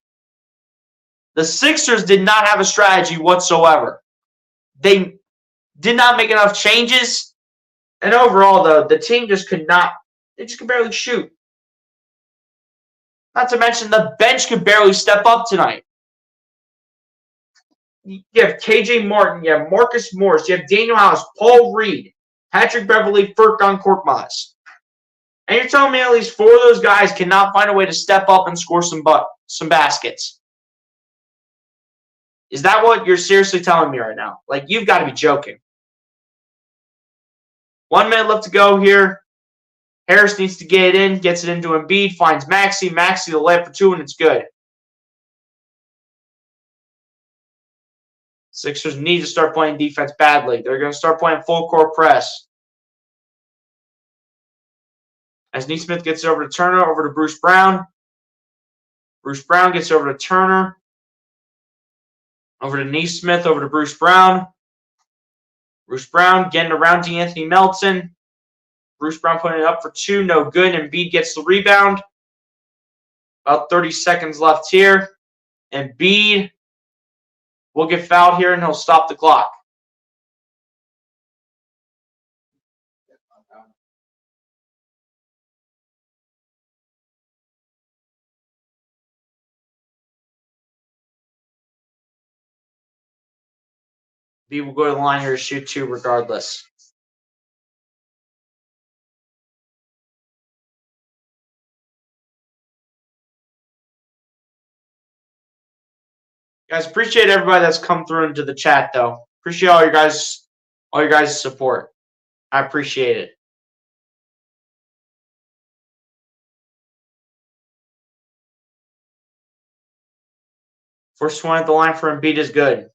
The Sixers did not have a strategy whatsoever. They did not make enough changes. And overall, though, the team just could not. They just could barely shoot. Not to mention the bench could barely step up tonight. You have KJ Martin, you have Marcus Morris, you have Daniel House, Paul Reed, Patrick Beverley, Furkan Korkmaz. And you're telling me at least four of those guys cannot find a way to step up and score some baskets. Is that what you're seriously telling me right now? Like, you've got to be joking. 1 minute left to go here. Harris needs to get it in, gets it into Embiid, finds Maxey. Maxey the layup for two, and it's good. Sixers need to start playing defense badly. They're going to start playing full court press. As Nesmith gets over to Turner, over to Bruce Brown. Bruce Brown gets over to Turner. Over to Nesmith, over to Bruce Brown. Bruce Brown getting around De'Anthony Melton. Bruce Brown putting it up for two, no good. Embiid gets the rebound. About 30 seconds left here. Embiid will get fouled here, and he'll stop the clock. Embiid will go to the line here to shoot two regardless. Guys, appreciate everybody that's come through into the chat, though. Appreciate all your guys' support. I appreciate it. First one at the line for Embiid is good.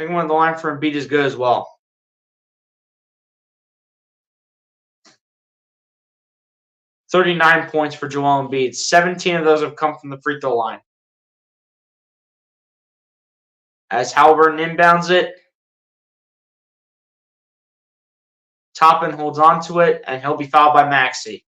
Second one at the line for Embiid is good as well. .39 points for Joel Embiid. 17 of those have come from the free throw line. As Halliburton inbounds it, Toppin holds on to it, and he'll be fouled by Maxey.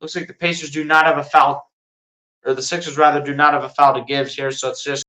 Looks like the Pacers do not have a foul, or the Sixers rather do not have a foul to give here, so it's just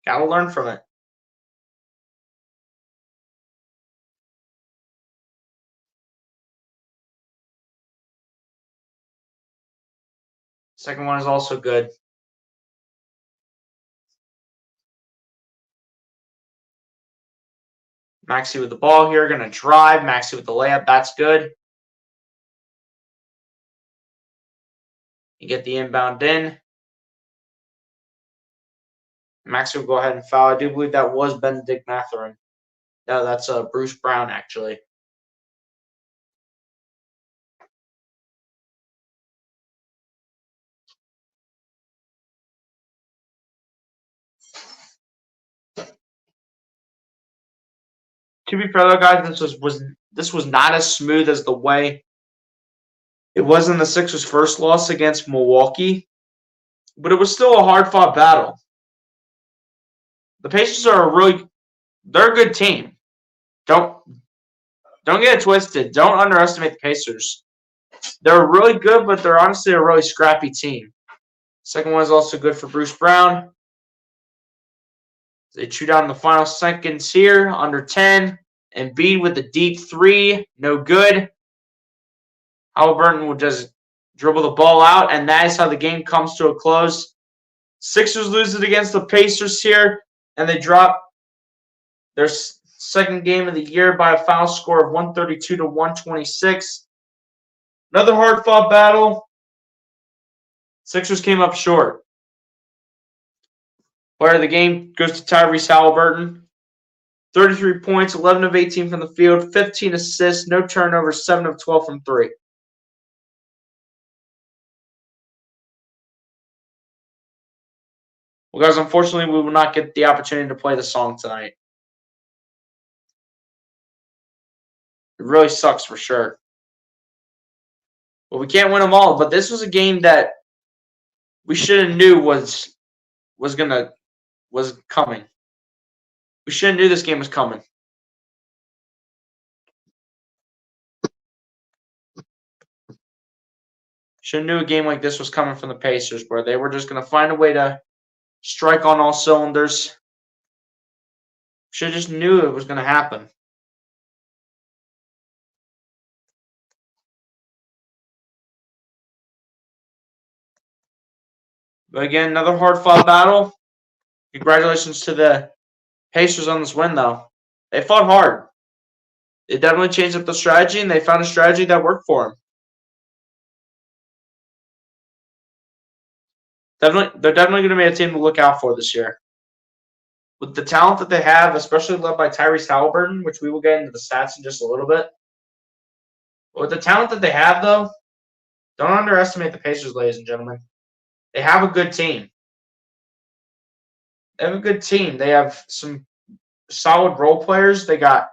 Gotta learn from it. Second one is also good. Maxey with the ball here, going to drive. Maxey with the layup. That's good. You get the inbound in. Maxey will go ahead and foul. I do believe that was Benedict Mathurin. No, that's Bruce Brown, actually. To be fair, though, guys, this was not as smooth as the way it was in the Sixers' first loss against Milwaukee, but it was still a hard-fought battle. The Pacers are they're a good team. Don't get it twisted. Don't underestimate the Pacers. They're really good, but they're honestly a really scrappy team. Second one is also good for Bruce Brown. They chew down in the final seconds here, under 10. Embiid with the deep three, no good. Halliburton will just dribble the ball out, and that is how the game comes to a close. Sixers lose it against the Pacers here, and they drop their second game of the year by a final score of 132 to 126. Another hard-fought battle. Sixers came up short. Player of the game goes to Tyrese Halliburton. 33 points, 11 of 18 from the field, 15 assists, no turnovers, 7 of 12 from 3. Well, guys, unfortunately, we will not get the opportunity to play the song tonight. It really sucks for sure. But we can't win them all. But this was a game that we should have knew was coming. We should have knew this game was coming. Should have knew a game like this was coming from the Pacers, where they were just going to find a way to strike on all cylinders. Should have just knew it was going to happen. But again, another hard-fought battle. Congratulations to the Pacers on this win, though. They fought hard. They definitely changed up the strategy, and they found a strategy that worked for them. They're definitely going to be a team to look out for this year. With the talent that they have, especially led by Tyrese Halliburton, which we will get into the stats in just a little bit. But with the talent that they have, though, don't underestimate the Pacers, ladies and gentlemen. They have a good team. They have a good team. They have some solid role players. They got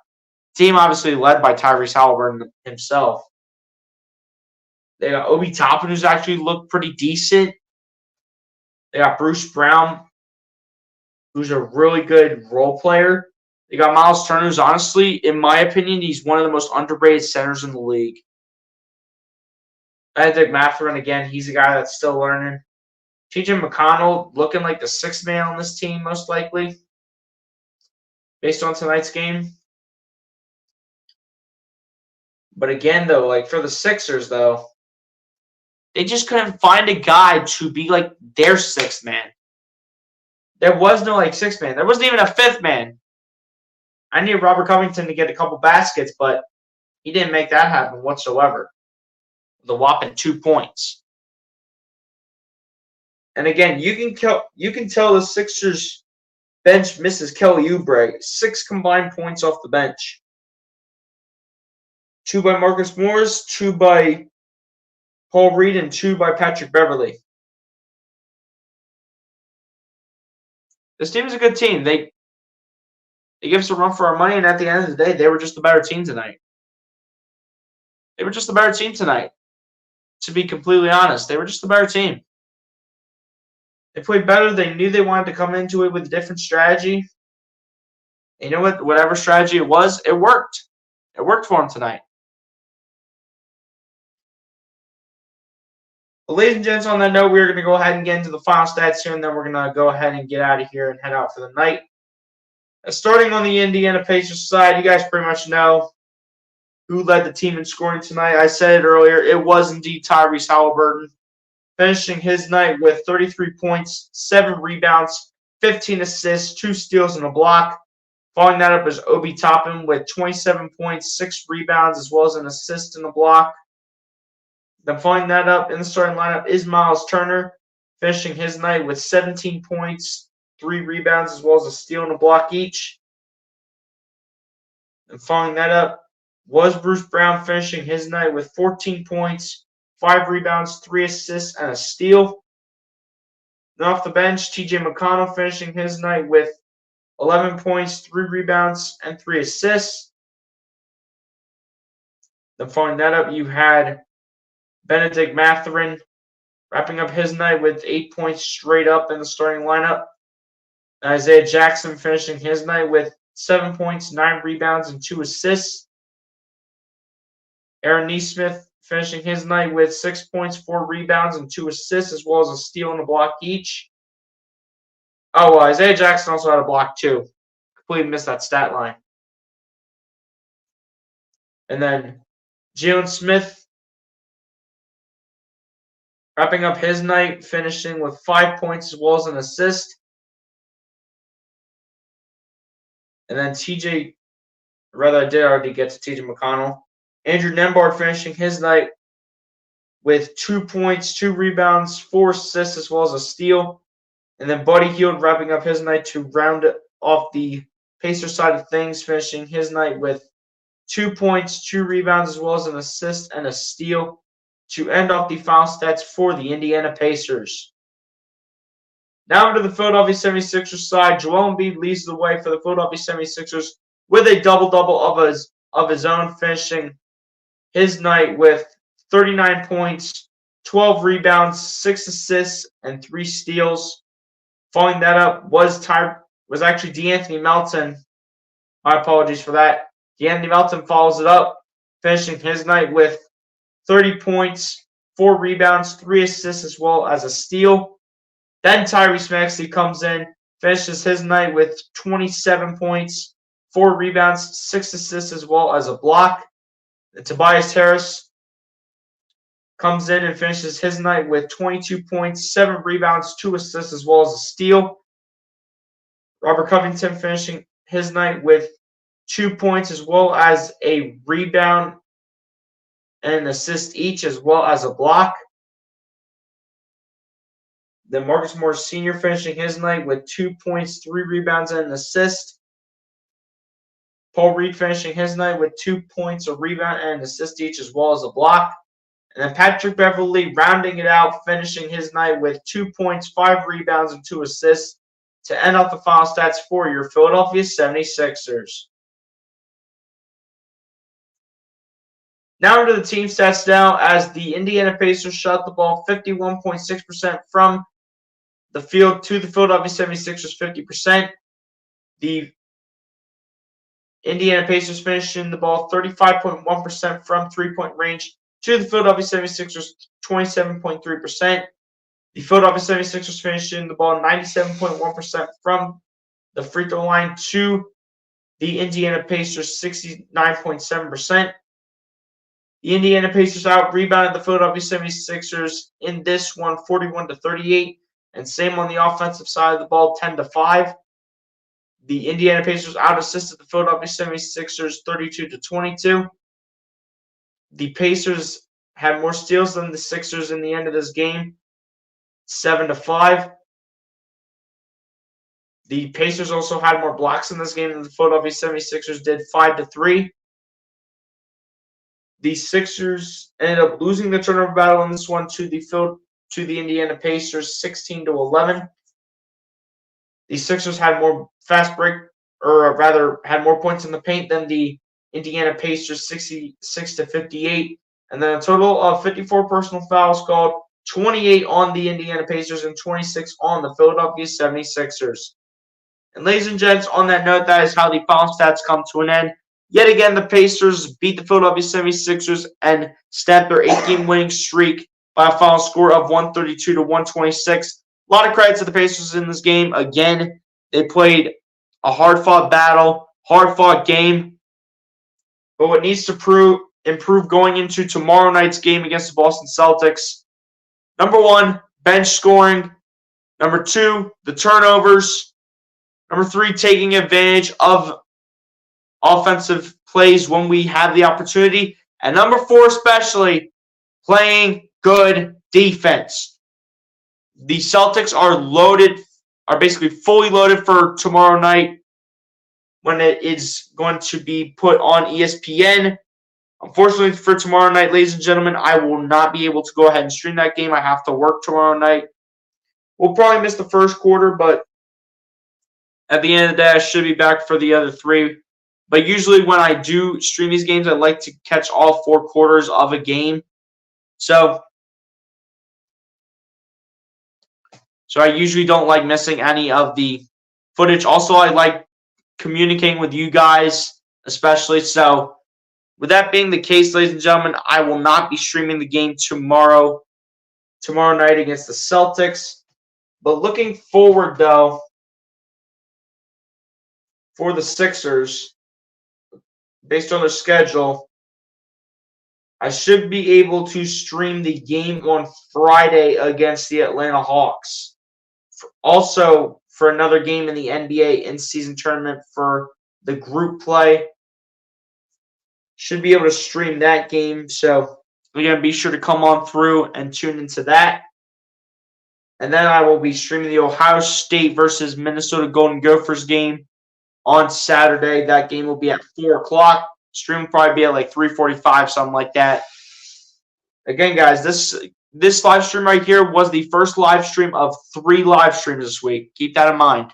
team obviously led by Tyrese Halliburton himself. They got Obi Toppin, who's actually looked pretty decent. They got Bruce Brown, who's a really good role player. They got Miles Turner, who's honestly, in my opinion, he's one of the most underrated centers in the league. Benedict Mathurin, again, he's a guy that's still learning. TJ McConnell looking like the sixth man on this team, most likely, based on tonight's game. But again, though, like for the Sixers, though, they just couldn't find a guy to be like their sixth man. There was no like sixth man. There wasn't even a fifth man. I need Robert Covington to get a couple baskets, but he didn't make that happen whatsoever. The whopping 2 points. And again, you can tell the Sixers bench misses Kelly Oubre. 6 combined points off the bench. 2 by Marcus Morris, 2 by Paul Reed, and 2 by Patrick Beverley. This team is a good team. They give us a run for our money, and at the end of the day, they were just the better team tonight. They were just the better team tonight. To be completely honest, they were just the better team. They played better. They knew they wanted to come into it with a different strategy. And you know what? Whatever strategy it was, it worked. It worked for them tonight. But ladies and gents, on that note, we're going to go ahead and get into the final stats here, and then we're going to go ahead and get out of here and head out for the night. Starting on the Indiana Pacers side, you guys pretty much know who led the team in scoring tonight. I said it earlier, it was indeed Tyrese Halliburton, finishing his night with 33 points, 7 rebounds, 15 assists, 2 steals, and a block. Following that up is Obi Toppin with 27 points, 6 rebounds, as well as an assist and a block. Then following that up in the starting lineup is Miles Turner, finishing his night with 17 points, 3 rebounds, as well as a steal and a block each. And following that up was Bruce Brown, finishing his night with 14 points, 5 rebounds, 3 assists, and a steal. Then off the bench, TJ McConnell finishing his night with 11 points, 3 rebounds, and 3 assists. Then following that up, you had Benedict Mathurin wrapping up his night with 8 points straight up in the starting lineup. Isaiah Jackson finishing his night with 7 points, 9 rebounds, and 2 assists. Aaron Nesmith finishing his night with 6 points, 4 rebounds, and 2 assists, as well as a steal and a block each. Oh, Isaiah Jackson also had a block too. Completely missed that stat line. And then Jalen Smith wrapping up his night, finishing with 5 points as well as an assist. And then I did already get to TJ McConnell. Andrew Nembhard finishing his night with 2 points, 2 rebounds, 4 assists, as well as a steal. And then Buddy Hield wrapping up his night to round off the Pacers side of things, finishing his night with 2 points, 2 rebounds, as well as an assist and a steal to end off the final stats for the Indiana Pacers. Now over to the Philadelphia 76ers side. Joel Embiid leads the way for the Philadelphia 76ers with a double-double of his own, finishing his night with 39 points, 12 rebounds, 6 assists, and 3 steals. Following that up was actually DeAnthony Melton. My apologies for that. DeAnthony Melton follows it up, finishing his night with 30 points, 4 rebounds, 3 assists, as well as a steal. Then Tyrese Maxey comes in, finishes his night with 27 points, 4 rebounds, 6 assists, as well as a block. And Tobias Harris comes in and finishes his night with 22 points, 7 rebounds, 2 assists, as well as a steal. Robert Covington finishing his night with 2 points, as well as a rebound and an assist each, as well as a block. Then Marcus Morris Sr. finishing his night with 2 points, 3 rebounds, and an assist. Paul Reed finishing his night with 2 points, a rebound, and an assist each, as well as a block. And then Patrick Beverley rounding it out, finishing his night with 2 points, 5 rebounds, and 2 assists to end off the final stats for your Philadelphia 76ers. Now into the team stats now, as the Indiana Pacers shot the ball 51.6% from the field to the Philadelphia 76ers 50%. The Indiana Pacers finishing the ball 35.1% from three-point range to the Philadelphia 76ers 27.3%. The Philadelphia 76ers finishing the ball 97.1% from the free throw line to the Indiana Pacers 69.7%. The Indiana Pacers out-rebounded the Philadelphia 76ers in this one 41-38, and same on the offensive side of the ball, 10-5. The Indiana Pacers out-assisted the Philadelphia 76ers 32-22. The Pacers had more steals than the Sixers in the end of this game, 7-5. The Pacers also had more blocks in this game than the Philadelphia 76ers did, 5-3. The Sixers ended up losing the turnover battle in this one to the Indiana Pacers, 16-11. The Sixers had more had more points in the paint than the Indiana Pacers, 66-58, and then a total of 54 personal fouls called, 28 on the Indiana Pacers and 26 on the Philadelphia 76ers. And ladies and gents, on that note, that is how the final stats come to an end. Yet again, the Pacers beat the Philadelphia 76ers and snapped their 8-game winning streak by a final score of 132-126. A lot of credit to the Pacers in this game. Again, they played a hard-fought battle, hard-fought game. But what needs to improve going into tomorrow night's game against the Boston Celtics, number one, bench scoring. Number two, the turnovers. Number three, taking advantage of offensive plays when we have the opportunity. And number four, especially, playing good defense. The Celtics are basically fully loaded for tomorrow night when it is going to be put on ESPN. Unfortunately for tomorrow night, ladies and gentlemen, I will not be able to go ahead and stream that game. I have to work tomorrow night. We'll probably miss the first quarter, but at the end of the day, I should be back for the other three. But usually when I do stream these games, I like to catch all 4 quarters of a game. So I usually don't like missing any of the footage. Also, I like communicating with you guys, especially. So with that being the case, ladies and gentlemen, I will not be streaming the game tomorrow night against the Celtics. But looking forward, though, for the Sixers, based on their schedule, I should be able to stream the game on Friday against the Atlanta Hawks. Also, for another game in the NBA in-season tournament for the group play. Should be able to stream that game. So, again, be sure to come on through and tune into that. And then I will be streaming the Ohio State versus Minnesota Golden Gophers game on Saturday. That game will be at 4 o'clock. Stream will probably be at like 3:45, something like that. Again, guys, this live stream right here was the first live stream of 3 live streams this week. Keep that in mind.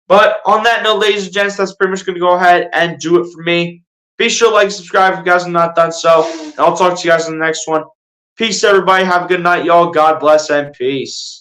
But on that note, ladies and gents, that's pretty much going to go ahead and do it for me. Be sure to like and subscribe if you guys have not done so. And I'll talk to you guys in the next one. Peace, everybody. Have a good night, y'all. God bless and peace.